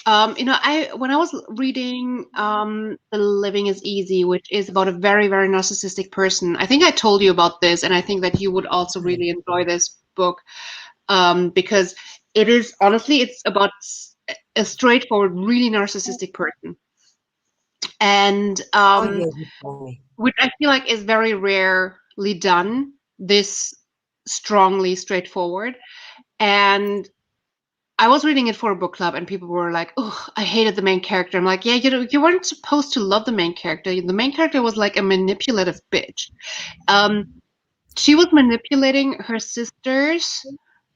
when I was reading The Living is Easy, which is about a very, very narcissistic person, I think I told you about this, and I think that you would also really enjoy this book because it is, honestly, it's about a straightforward, really narcissistic person. And which I feel like is very rarely done, this strongly straightforward. And I was reading it for a book club and people were like, oh, I hated the main character. I'm like, yeah, you weren't supposed to love the main character. The main character was like a manipulative bitch. She was manipulating her sisters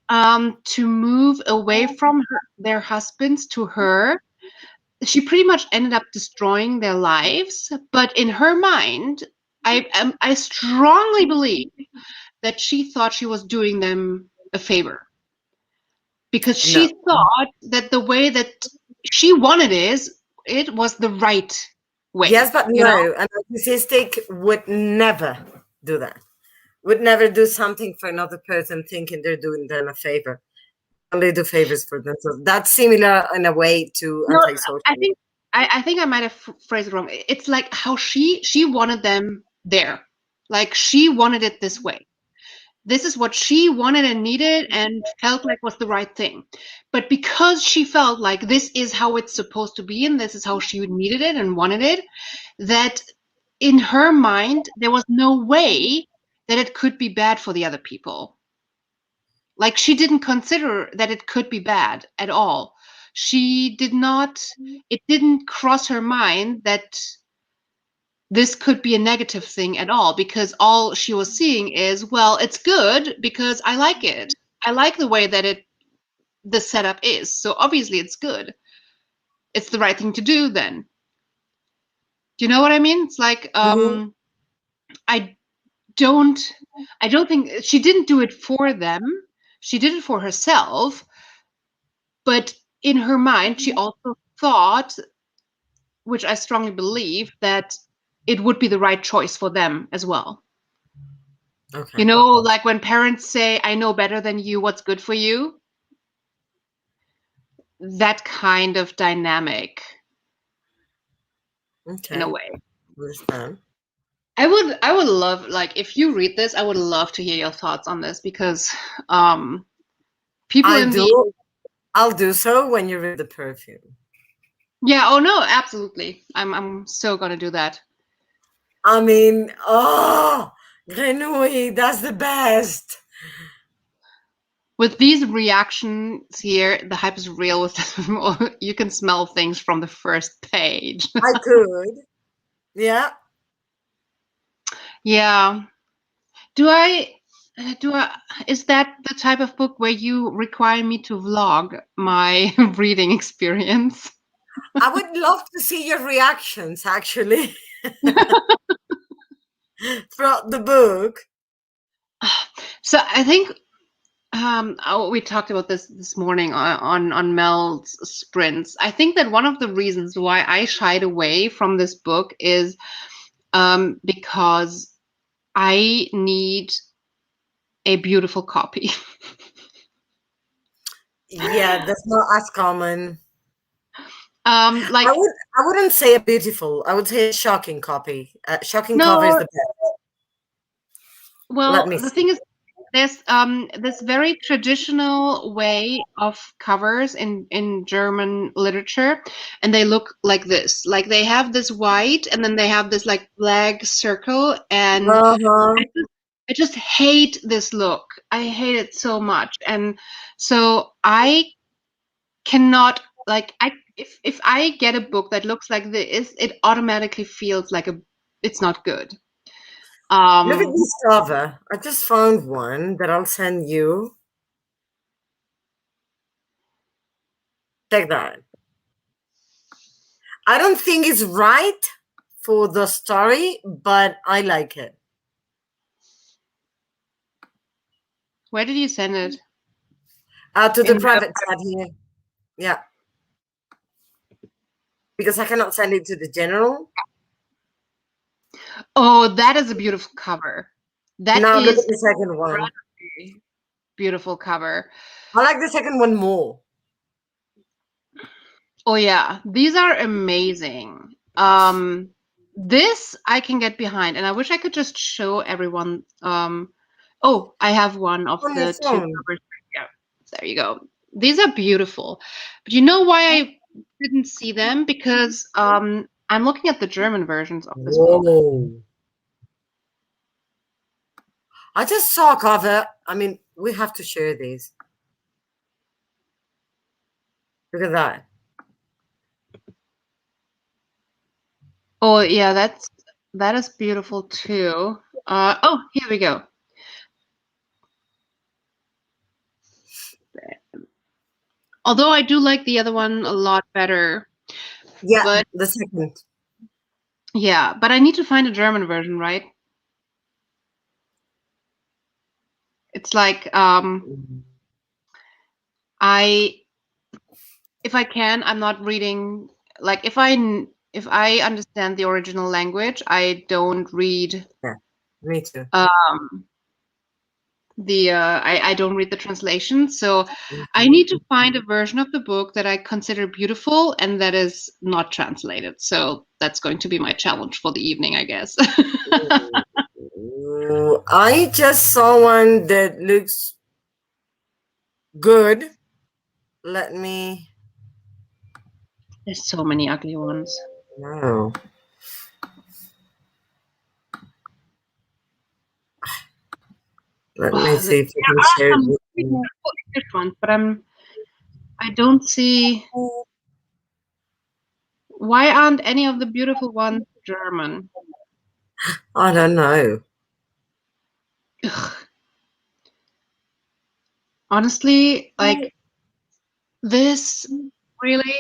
to move away from their husbands to her. She pretty much ended up destroying their lives. But in her mind, I strongly believe that she thought she was doing them a favor. Because she thought that the way that she wanted it was the right way. Yes, but no, a narcissistic would never do that. Would never do something for another person thinking they're doing them a favor. Only do favors for themselves. That's similar in a way to No, antisocial. I think I might have phrased it wrong. It's like how she wanted them there, like she wanted it this way. This is what she wanted and needed and felt like was the right thing. But because she felt like this is how it's supposed to be and this is how she needed it and wanted it, that in her mind there was no way that it could be bad for the other people. Like she didn't consider that it could be bad at all. She did not, it didn't cross her mind that this could be a negative thing at all, because all she was seeing is, well, it's good because I like it. I like the way that the setup is. So obviously it's good. It's the right thing to do then. Do you know what I mean? It's like, I don't think she didn't do it for them. She did it for herself. But in her mind, she also thought, which I strongly believe, that it would be the right choice for them as well. Okay. You know, like when parents say, I know better than you what's good for you. That kind of dynamic, Okay. in a way. Understand. I would love, like, if you read this, I would love to hear your thoughts on this, because people I'll do so when you read The Perfume. Yeah, oh no, absolutely. I'm so gonna do that. I mean, Grenouille, that's the best. With these reactions here, the hype is real. With you can smell things from the first page. I could. Yeah. Yeah. Is that the type of book where you require me to vlog my reading experience? I would love to see your reactions, actually, throughout the book. So I think we talked about this morning on Mel's sprints. I think that one of the reasons why I shied away from this book is because I need a beautiful copy. Yeah, that's not as common. Like I wouldn't say a beautiful. I would say a shocking copy. Shocking cover is the best. well, the thing is, there's this very traditional way of covers in German literature, and they look like this. Like they have this white, and then they have this like black circle, and I just hate this look. I hate it so much, and so I cannot, like, if I get a book that looks like this, it automatically feels like it's not good. Look at this cover. I just found one that I'll send you. Check that. I don't think it's right for the story, but I like it. Where did you send it? To the private chat here. Yeah. Because I cannot send it to the general. Oh, that is a beautiful cover. That now is look at the second one. Beautiful cover. I like the second one more. Oh yeah, these are amazing. This I can get behind, and I wish I could just show everyone. Oh, I have one of the two covers. Yeah, there you go. These are beautiful. But you know why I didn't see them? Because I'm looking at the German versions of this book. I just saw a cover. I mean, we have to share these. Look at that. Oh yeah, that is beautiful too. Oh, here we go. Although I do like the other one a lot better. Yeah, but, the second. Yeah, but I need to find a German version, right? It's like if I can, I'm not reading. Like if I understand the original language, I don't read. Yeah, me too. I don't read the translation, so I need to find a version of the book that I consider beautiful and that is not translated. So that's going to be my challenge for the evening, I guess. Ooh, I just saw one that looks good. Let me. There's so many ugly ones. No. Let me see if I There can are share it some with really you. beautiful English ones, but I don't see why aren't any of the beautiful ones German? I don't know. Ugh. Honestly, like this really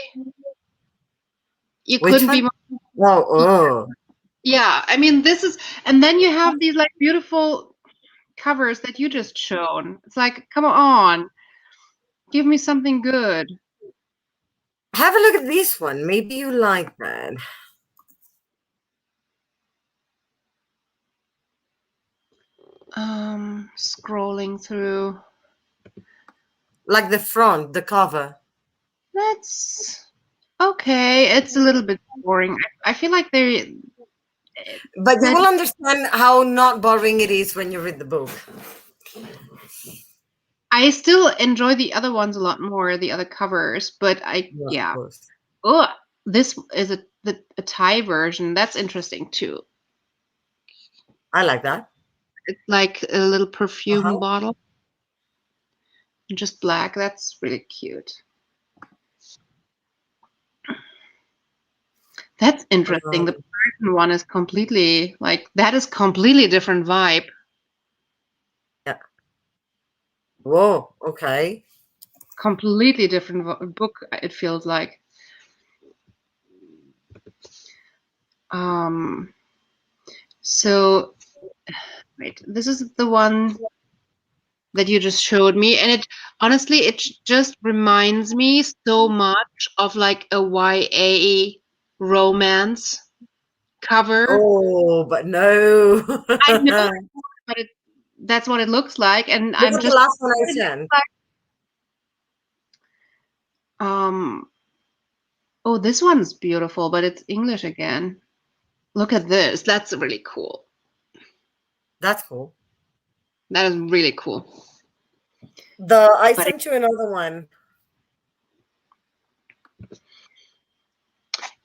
you Which couldn't be one? more. Oh. Yeah, I mean this is, and then you have these like beautiful covers that you just shown. It's like, come on, give me something good. Have a look at this one. Maybe you like that. Scrolling through. Like the front, the cover. That's okay. It's a little bit boring. I feel like they But you that will understand how not boring it is when you read the book. I still enjoy the other ones a lot more, the other covers, but Yeah, of yeah. course. Oh, this is a Thai version. That's interesting too. I like that. It's like a little perfume Uh-huh. bottle, just black. That's really cute. That's interesting. The Um, Persian one is completely like that is completely different vibe. yeah. Whoa, okay. Completely different book. It feels like. Um. So wait, this is the one that you just showed me, and it honestly just reminds me so much of like a YA romance cover. Oh, but no. I know, Look but that's what it looks like, and I'm at the just last one I sent. um oh, this one's beautiful, but it's English again. Look at this. That's really cool. That's cool. That is really cool. I But sent you another one.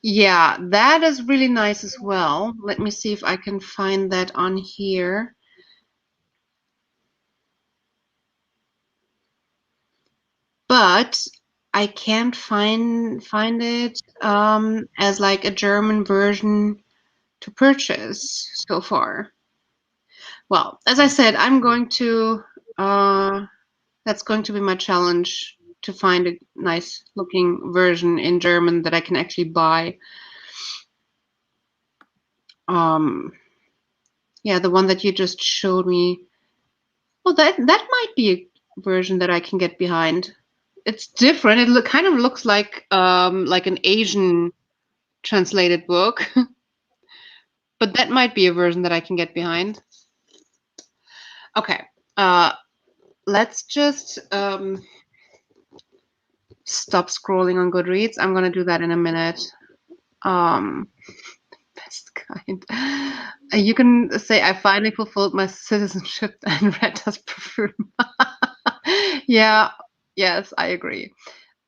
yeah, that is really nice as well. Let me see if I can find that on here. But I can't find it as like a German version to purchase so far. Well, as I said, I'm going to that's going to be my challenge to find a nice looking version in German that I can actually buy. Yeah, the one that you just showed me. Well, that might be a version that I can get behind. It's different. It kind of looks like an Asian translated book, but that might be a version that I can get behind. Okay, let's just stop scrolling on Goodreads. I'm gonna do that in a minute. Best kind. You can say I finally fulfilled my citizenship and read das perfume. Yeah, yes, I agree.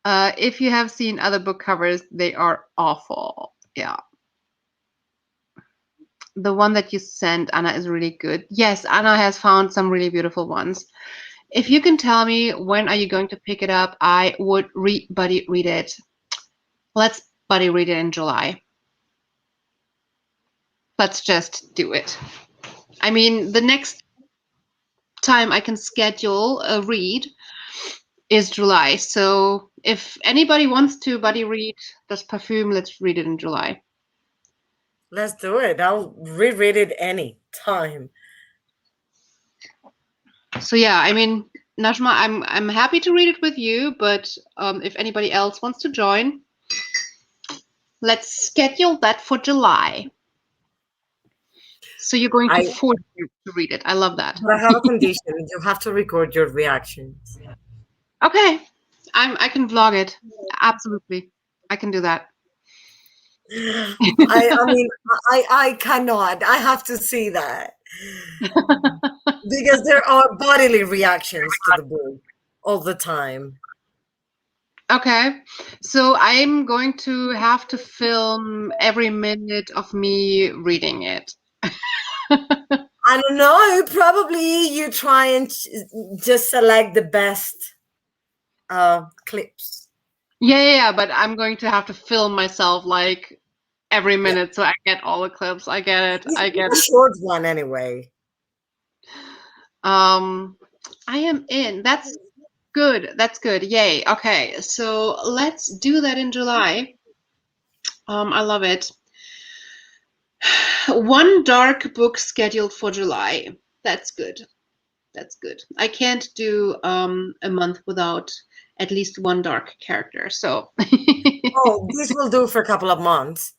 If you have seen other book covers, they are awful. Yeah. The one that you sent, Anna, is really good. Yes, Anna has found some really beautiful ones. If you can tell me when are you going to pick it up, I would buddy read it. Let's buddy read it in July. Let's just do it. I mean, the next time I can schedule a read is July. So if anybody wants to buddy read Das Parfüm, let's read it in July. Let's do it. I'll reread it any time. So yeah, I mean, Najma, I'm happy to read it with you, but if anybody else wants to join, let's schedule that for July. So you're going to I force you to read it. I love that. but I have a condition. You have to record your reactions. Okay, I can vlog it. Absolutely, I can do that. I mean, I cannot. I have to see that because there are bodily reactions to the book all the time. Okay, so I'm going to have to film every minute of me reading it. I don't know. Probably you try and just select the best clips. Yeah, but I'm going to have to film myself like every Yeah, minute so I get all the clips. I get it. I it's get a it. short one anyway. I am in. That's good. That's good. Yay. Okay, so let's do that in July. I love it. One dark book scheduled for July. That's good. That's good. I can't do a month without at least one dark character. So Oh, this will do for a couple of months.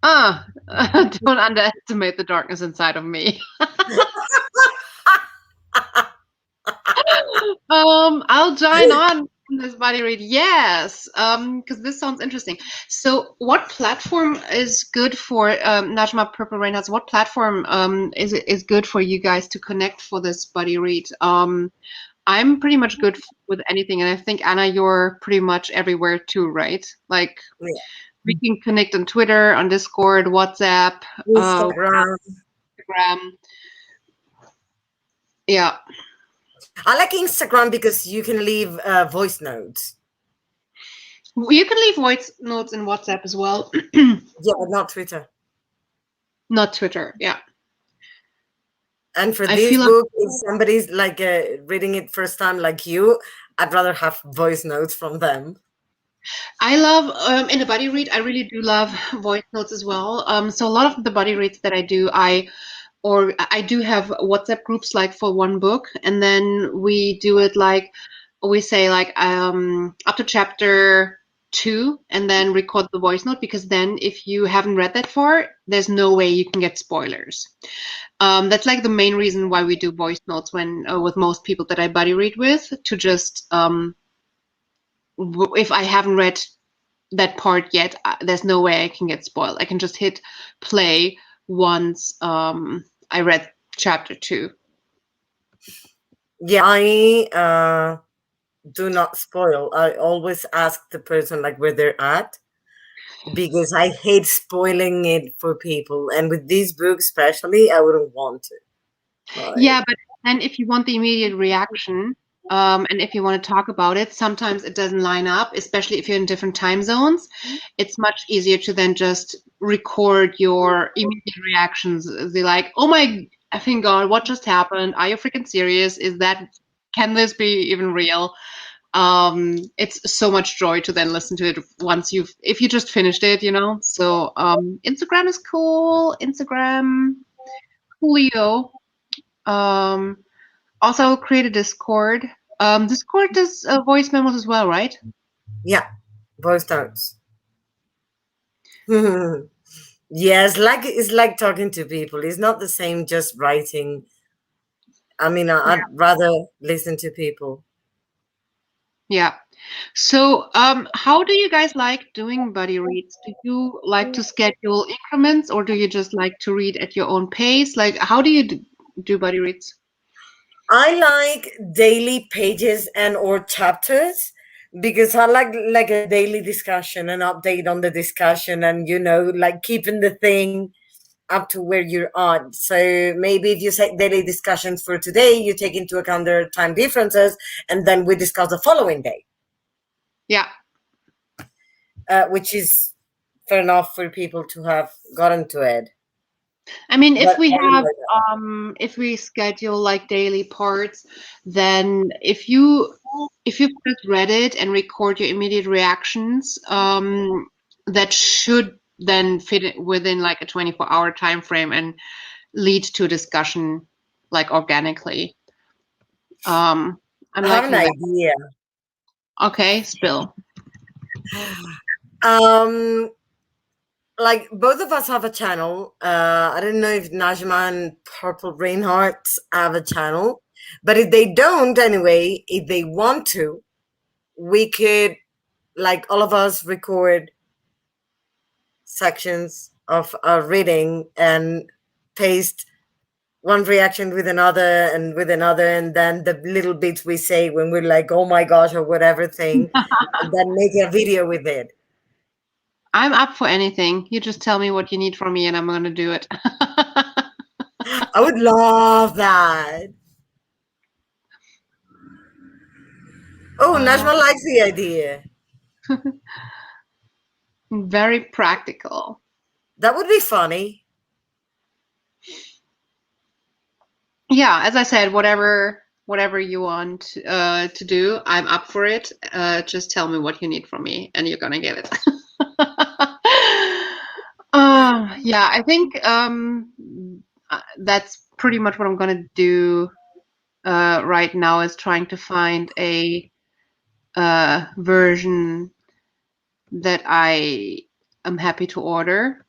don't underestimate the darkness inside of me. I'll join on this buddy read. Yes, because this sounds interesting. So, what platform is good for Najma Purple Rainhouse? What platform is good for you guys to connect for this buddy read? I'm pretty much good with anything, and I think Anna, you're pretty much everywhere too, right? Like Yeah. we can connect on Twitter, on Discord, WhatsApp, Instagram. Instagram. Yeah. I like Instagram because you can leave voice notes. You can leave voice notes in WhatsApp as well. Yeah, but not Twitter. Not Twitter. Yeah. And for I this feel like book, if somebody's like reading it first time like you, I'd rather have voice notes from them. I love in a buddy read. I really do love voice notes as well. So a lot of the buddy reads that I do, I do have WhatsApp groups like for one book, and then we do it like we say like up to chapter 2, and then record the voice note, because then if you haven't read that far, there's no way you can get spoilers. That's like the main reason why we do voice notes when with most people that I buddy read with, to just if I haven't read that part yet, there's no way I can get spoiled. I can just hit play once I read chapter 2. Yeah, I do not spoil. I always ask the person like where they're at, because I hate spoiling it for people. And with these books especially, I wouldn't want to. Yeah, but then if you want the immediate reaction, and if you want to talk about it, sometimes it doesn't line up, especially if you're in different time zones. It's much easier to then just record your immediate reactions. They're like, oh my effing God, what just happened? Are you freaking serious? Can this be even real? It's so much joy to then listen to it if you just finished it, So Instagram is cool. Instagram, coolio. Also create a Discord. Discord does voice memos as well, right? Yeah, voice notes. Yes, it's like talking to people. It's not the same just writing. I mean, I'd rather listen to people. Yeah. So, how do you guys like doing buddy reads? Do you like to schedule increments, or do you just like to read at your own pace? Like, how do you do buddy reads? I like daily pages and or chapters, because I like a daily discussion, an update on the discussion, and like keeping the thing up to where you're on. So maybe if you say daily discussions for today, you take into account their time differences, and then we discuss the following day. Yeah. Which is fair enough for people to have gotten to it. I mean, if But we have, if we schedule like daily parts, then if you first read it and record your immediate reactions, that should then fit it within like a 24-hour time frame and lead to a discussion like organically. I'm I have an idea. Okay, spill. like both of us have a channel. I don't know if Najma and Purple Reinhardt have a channel, but if they don't, anyway, if they want to, we could, like, all of us record sections of our reading and paste one reaction with another and with another, and then the little bits we say when we're like, oh my gosh, or whatever thing, and then make a video with it. I'm up for anything. You just tell me what you need from me and I'm going to do it. I would love that. Oh, Najma likes the idea. Very practical. That would be funny. Yeah, as I said, whatever you want to do, I'm up for it. Just tell me what you need from me and you're going to get it. Yeah, I think that's pretty much what I'm going to do right now, is trying to find a version that I am happy to order.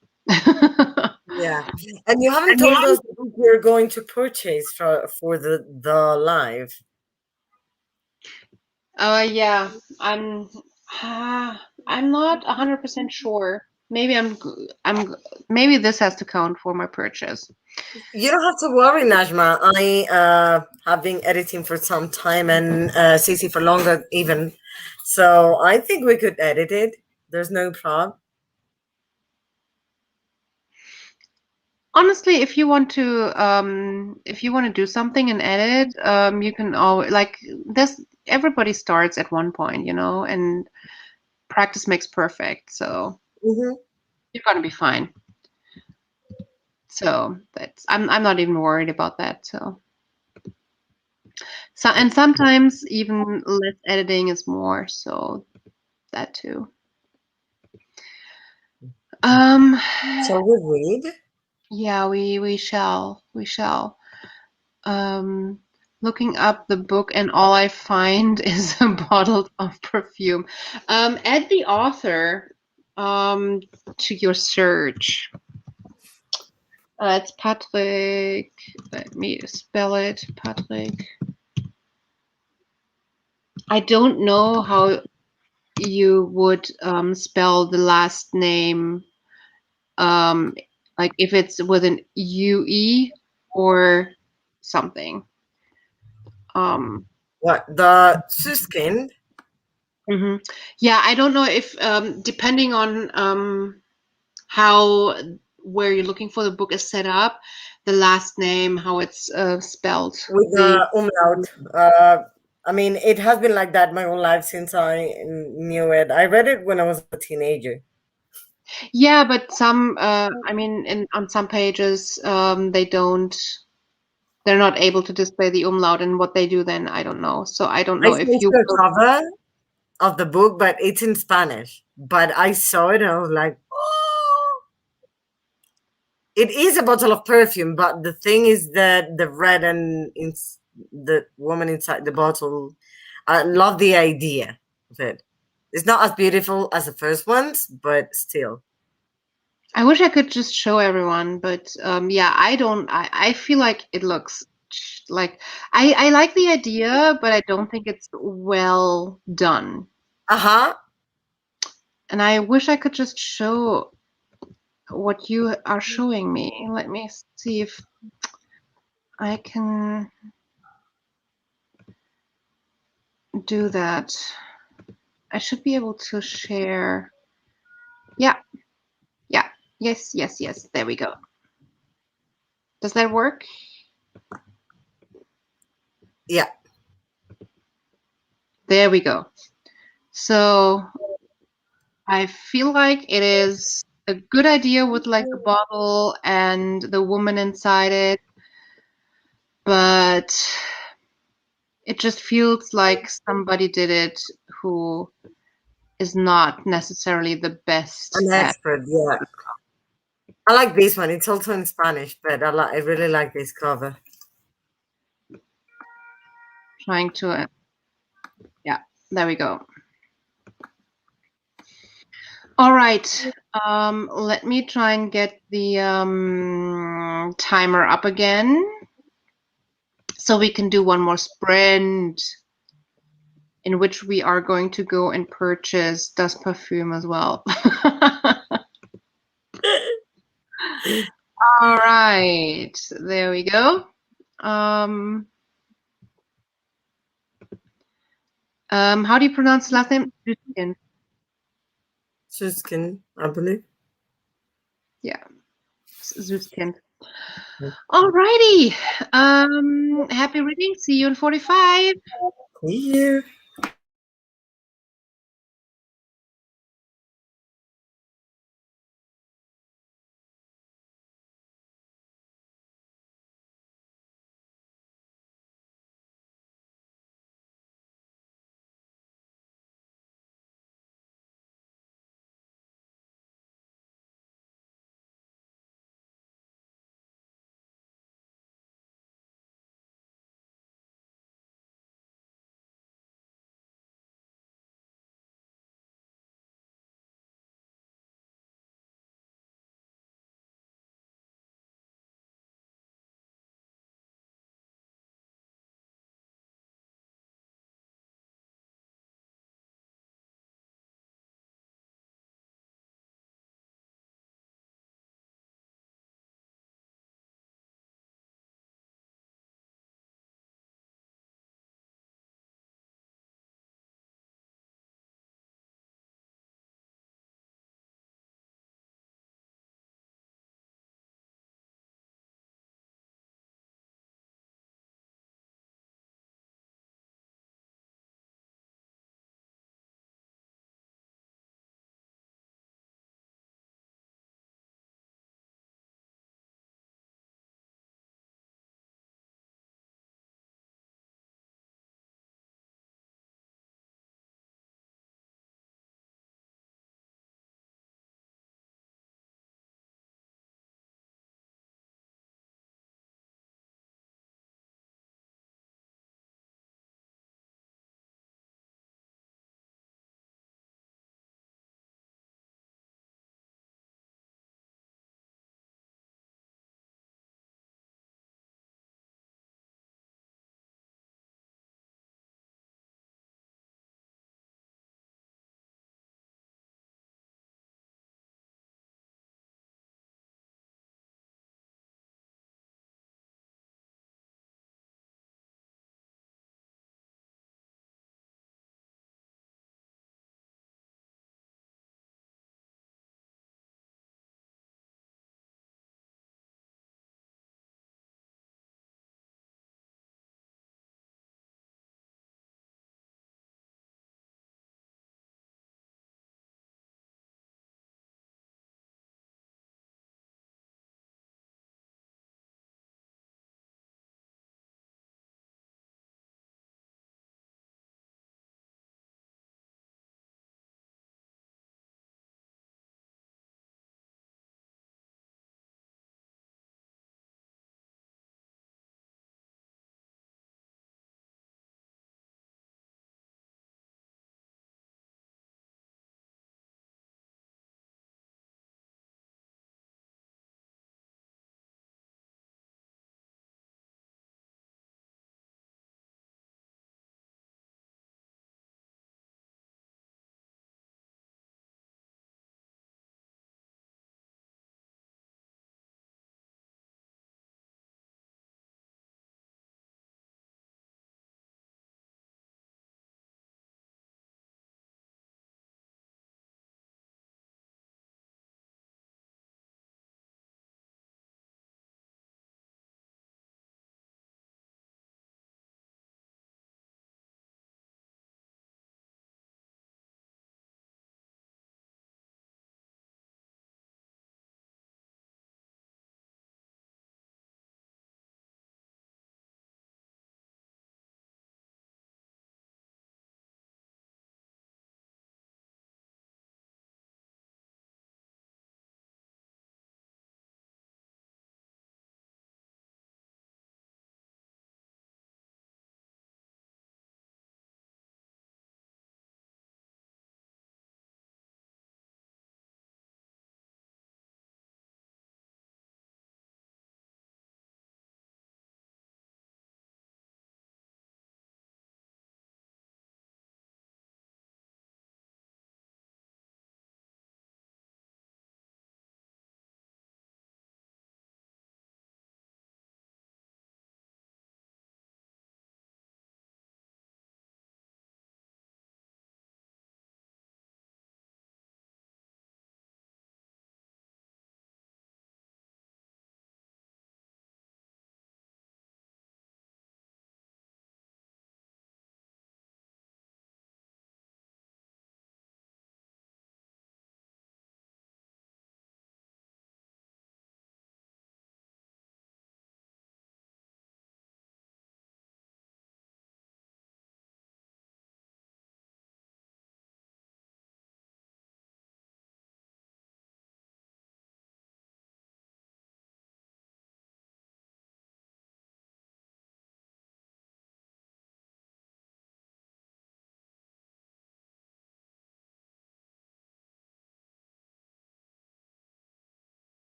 Yeah, and you haven't told us what you're going to purchase for the live. Yeah, I'm not 100% sure. Maybe maybe this has to count for my purchase. You don't have to worry, Najma. I have been editing for some time, and Cece for longer even. So I think we could edit it. There's no problem. Honestly, if you want to do something and edit, you can always, like, this. Everybody starts at one point, and practice makes perfect. So you're gonna be fine. So I'm not even worried about that. So and sometimes even less editing is more. So that too. Shall we read? Yeah, we shall. Looking up the book, and all I find is a bottle of perfume. Add the author to your search. It's Patrick. Let me spell it. Patrick. I don't know how you would spell the last name. Like if it's with an UE or something. What, the Susskind? Mm-hmm. Yeah, I don't know if depending on where you're looking for the book is set up, the last name, how it's spelled. With the umlaut. I mean, it has been like that my whole life since I knew it. I read it when I was a teenager. Yeah, but some, I mean, on some pages, they're not able to display the umlaut, and what they do then, I don't know. So I don't I know if sent you. you a cover of the book, but it's in Spanish. But I saw it and I was like, oh. It is a bottle of perfume, but the thing is that the red and the woman inside the bottle, I love the idea of it. It's not as beautiful as the first ones, but still. I wish I could just show everyone, but yeah, I don't. I feel like it looks like I like the idea, but I don't think it's well done. And I wish I could just show what you are showing me. Let me see if I can do that. I should be able to share. Yeah. Yeah. Yes. There we go. Does that work? Yeah. There we go. So I feel like it is a good idea with like the bottle and the woman inside it, but it just feels like somebody did it who is not necessarily the best An at. expert, yeah. I like this one. It's also in Spanish, but I really like this cover. Trying to, yeah, there we go. All right. Let me try and get the timer up again so we can do one more sprint in which we are going to go and purchase Das Parfüm as well. All right, there we go. How do you pronounce the last name? Süskind. Suskin, I believe. Yeah, Süskind. All righty. Happy reading. See you in 45. See you.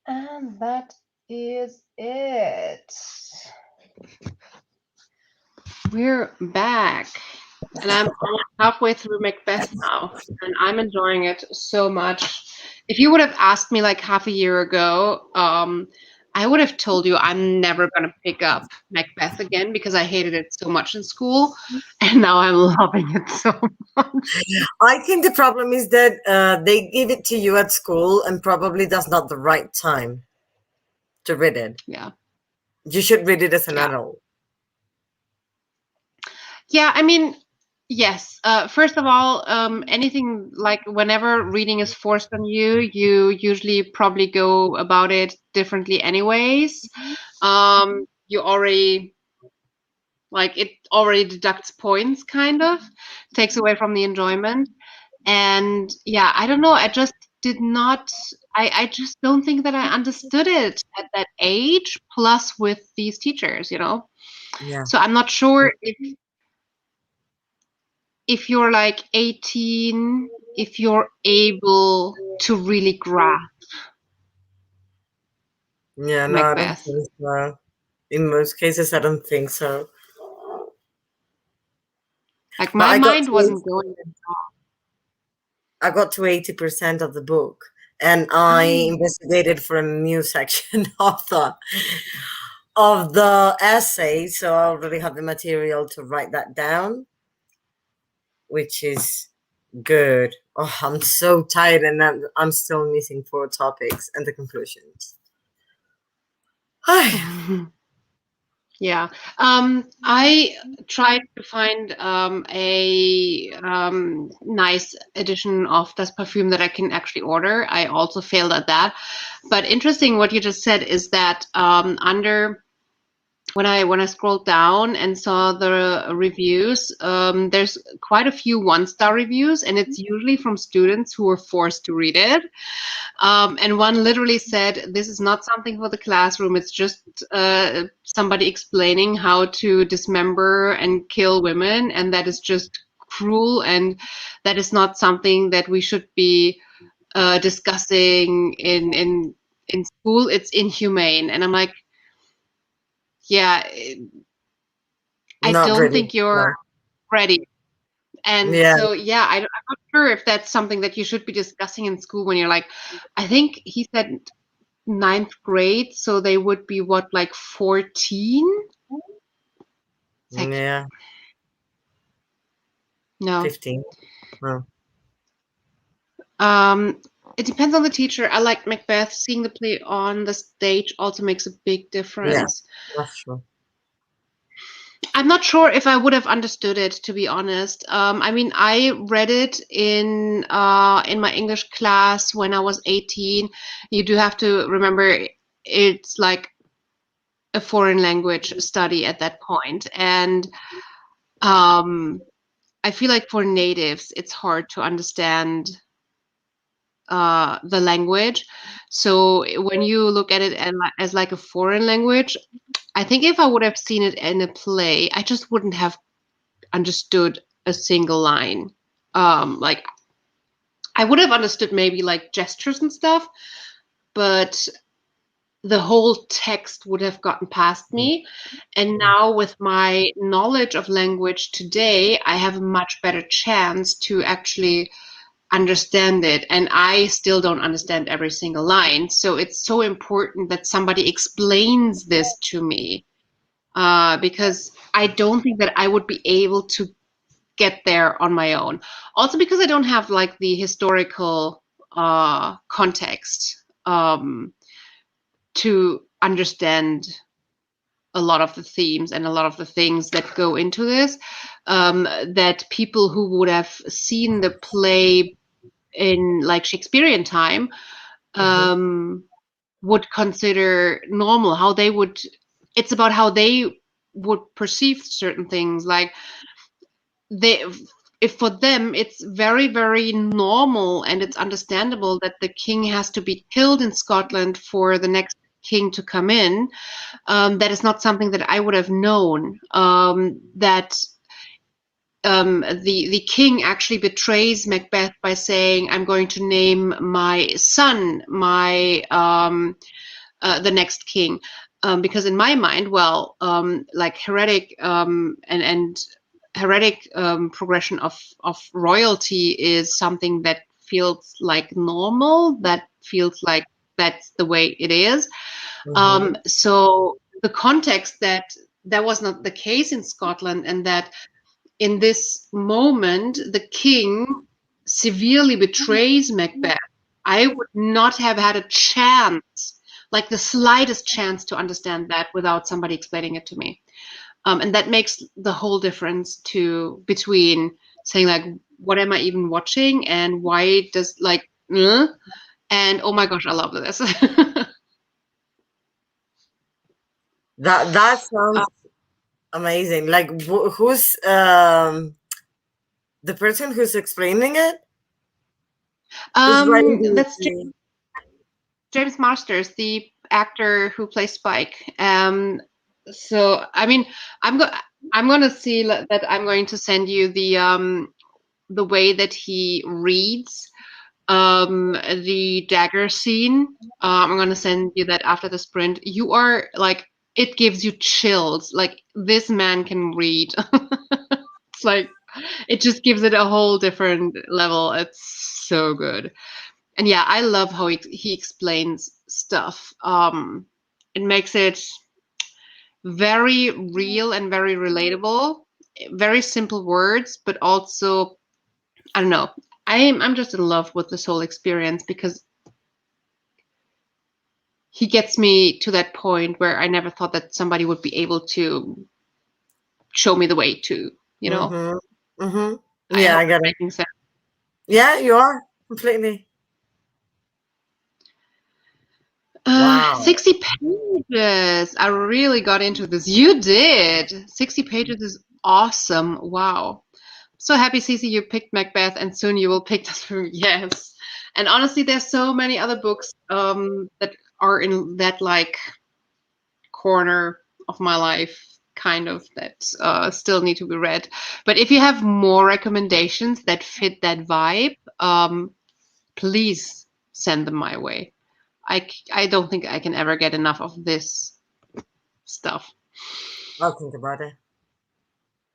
And that is it. We're back. And I'm halfway through Macbeth now, and I'm enjoying it so much. If you would have asked me like half a year ago, I would have told you I'm never going to pick up Macbeth again because I hated it so much in school, and now I'm loving it so much. I think the problem is that they give it to you at school, and probably that's not the right time to read it. Yeah. You should read it as an Yeah. adult. Yeah, I mean, yes. First of all, anything like whenever reading is forced on you, you usually probably go about it differently anyways. You already like it already deducts points, kind of takes away from the enjoyment. And yeah, I don't know. I just did not. I just don't think that I understood it at that age. Plus, with these teachers, you know. Yeah. So I'm not sure if you're like 18, if you're able to really grasp Yeah, no, I don't Macbeth. think so. In most cases, I don't think so. Like But my I got mind to wasn't going there. I got to 80% of the book, and I investigated for a new section of the essay, so I already have the material to write that down, which is good. Oh, I'm so tired, and I'm still missing 4 topics and the conclusions. Yeah. I tried to find a nice edition of Das Parfüm that I can actually order. I also failed at that. But interesting what you just said is that under when I scrolled down and saw the reviews, there's quite a few 1-star reviews, and it's usually from students who were forced to read it. And one literally said, "This is not something for the classroom. It's just somebody explaining how to dismember and kill women, and that is just cruel, and that is not something that we should be discussing in school. It's inhumane." And I'm like, yeah, I Not don't really. think you're No. ready. And Yeah. so, yeah, I'm not sure if that's something that you should be discussing in school when you're like, I think he said 9th grade, so they would be what, like 14? Like, Yeah. no. 15. No. It depends on the teacher. I like Macbeth. Seeing the play on the stage also makes a big difference. Yeah, that's true. I'm not sure if I would have understood it, to be honest. I mean, I read it in my English class when I was 18. You do have to remember it's like a foreign language study at that point, and I feel like for natives, it's hard to understand the language. So when you look at it as like a foreign language, I think if I would have seen it in a play, I just wouldn't have understood a single line. Like I would have understood maybe like gestures and stuff, but the whole text would have gotten past me. And now with my knowledge of language today, I have a much better chance to actually understand it. And I still don't understand every single line. So it's so important that somebody explains this to me, because I don't think that I would be able to get there on my own. Also because I don't have like the historical context to understand a lot of the themes and a lot of the things that go into this, that people who would have seen the play in like Shakespearean time would consider normal, how they would, it's about how they would perceive certain things. Like they, if for them it's very, very normal and it's understandable that the king has to be killed in Scotland for the next king to come in, that is not something that I would have known. That the king actually betrays Macbeth by saying, "I'm going to name my son the next king," because in my mind, well, like heretic and heretic progression of royalty is something that feels like normal, that feels like that's the way it is. So the context that was not the case in Scotland, and that in this moment the king severely betrays Macbeth, I would not have had a chance, like the slightest chance, to understand that without somebody explaining it to me. And that makes the whole difference between saying like, what am I even watching, and why does and oh my gosh, I love this. That sounds amazing. Like, who's the person who's explaining it? Who's writing That's James Marsters, the actor who plays Spike. So I mean, I'm going to see that. I'm going to send you the way that he reads the dagger scene. I'm going to send you that after the sprint. You are like, it gives you chills. Like, this man can read. It's like, it just gives it a whole different level. It's so good. And yeah, I love how he explains stuff. It makes it very real and very relatable. Very simple words, but also, I don't know. I'm just in love with this whole experience because he gets me to that point where I never thought that somebody would be able to show me the way to, you know. Yeah, I get it. Making sense. Yeah, you are completely. Wow. 60 pages. I really got into this. You did. 60 pages is awesome. Wow. So happy, Cece, you picked Macbeth, and soon you will pick this for me. Yes. And honestly, there's so many other books that are in that like corner of my life, kind of, that still need to be read. But if you have more recommendations that fit that vibe, please send them my way. I don't think I can ever get enough of this stuff. I'll think about it.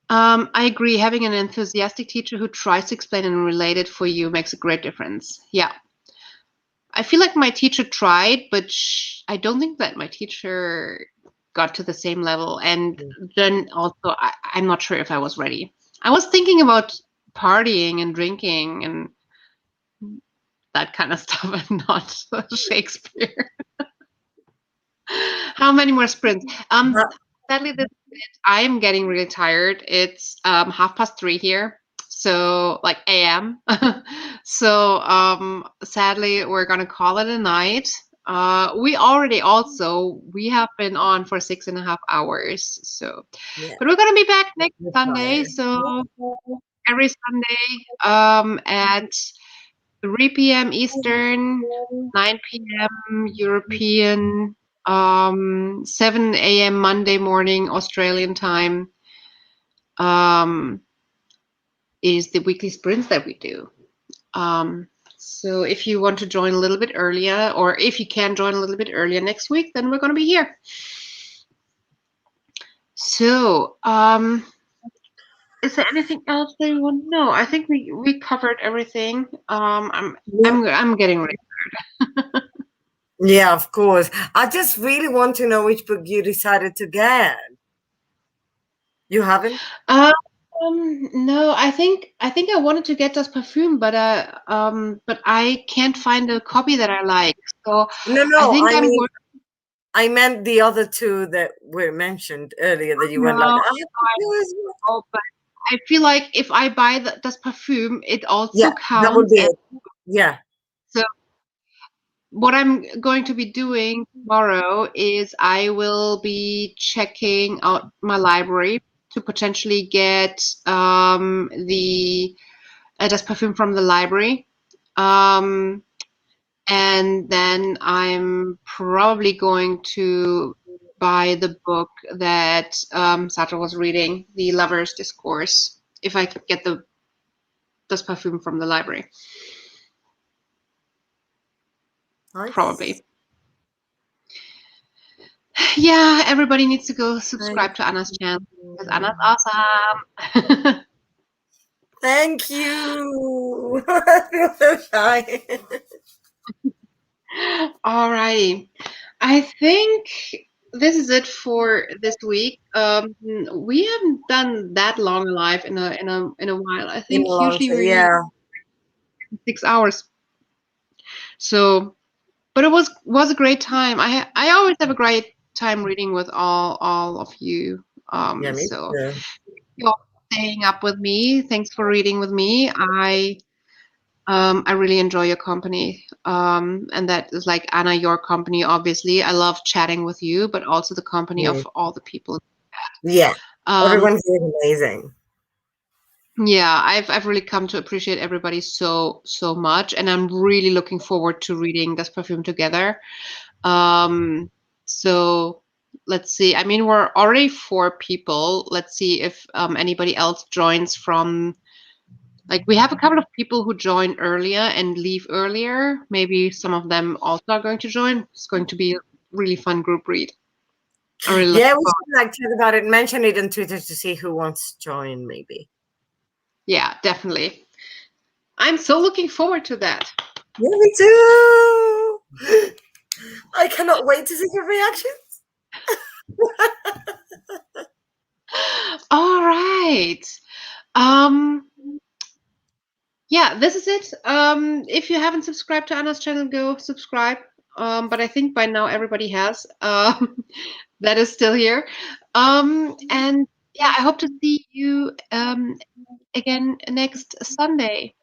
I agree. Having an enthusiastic teacher who tries to explain and relate it for you makes a great difference. Yeah. I feel like my teacher tried, but I don't think that my teacher got to the same level. And then also, I'm not sure if I was ready. I was thinking about partying and drinking and that kind of stuff, and not Shakespeare. How many more sprints? Sadly, this is it. I'm getting really tired. It's 3:30 here, so like AM. So sadly, we're gonna call it a night. We have been on for 6.5 hours. So, but we're gonna be back next Sunday. So every Sunday at 3 p.m. Eastern, 9 p.m. European, 7 a.m. Monday morning Australian time is the weekly sprints that we do. So if you want to join a little bit earlier, or if you can join a little bit earlier next week, then we're going to be here. So is there anything else that you want to know? I think we covered everything. I'm getting ready. Yeah, of course. I just really want to know which book you decided to get. You haven't? No, I think I wanted to get Das Parfüm, but I can't find a copy that I like. So No, I think I meant the other two that were mentioned earlier that you went like, but I feel like if I buy Das Parfüm, it also counts. That would be it. Yeah. So what I'm going to be doing tomorrow is I will be checking out my library to potentially get the Das Parfüm from the library. And then I'm probably going to buy the book that Sartre was reading, The Lover's Discourse. if I could get this perfume from the library. Nice. Probably. Yeah, everybody needs to go subscribe to Anna's channel because Anna's awesome. Thank you. I feel so shy. Alrighty. I think this is it for this week. We haven't done that long live in a while. I think usually we 6 hours. So, but it was a great time. I always have a great time reading with all of you. Me So too. you're staying up with me. Thanks for reading with me. I really enjoy your company. And that is like Anna, your company, obviously. I love chatting with you, but also the company of all the people. Yeah. Everyone's amazing. Yeah, I've really come to appreciate everybody so much, and I'm really looking forward to reading this perfume together. So let's see. I mean, we're already 4 people. Let's see if anybody else joins from. Like, we have a couple of people who join earlier and leave earlier. Maybe some of them also are going to join. It's going to be a really fun group read. I really we should like chat about it. Mention it on Twitter to see who wants to join, maybe. Yeah, definitely. I'm so looking forward to that. Yeah, me too. I cannot wait to see your reactions. All right. Yeah, this is it. If you haven't subscribed to Anna's channel, go subscribe. But I think by now everybody has. That is still here. And yeah, I hope to see you again next Sunday.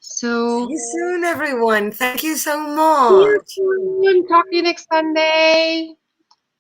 So see you soon, everyone. Thank you so see you much. soon. Talk to you next Sunday.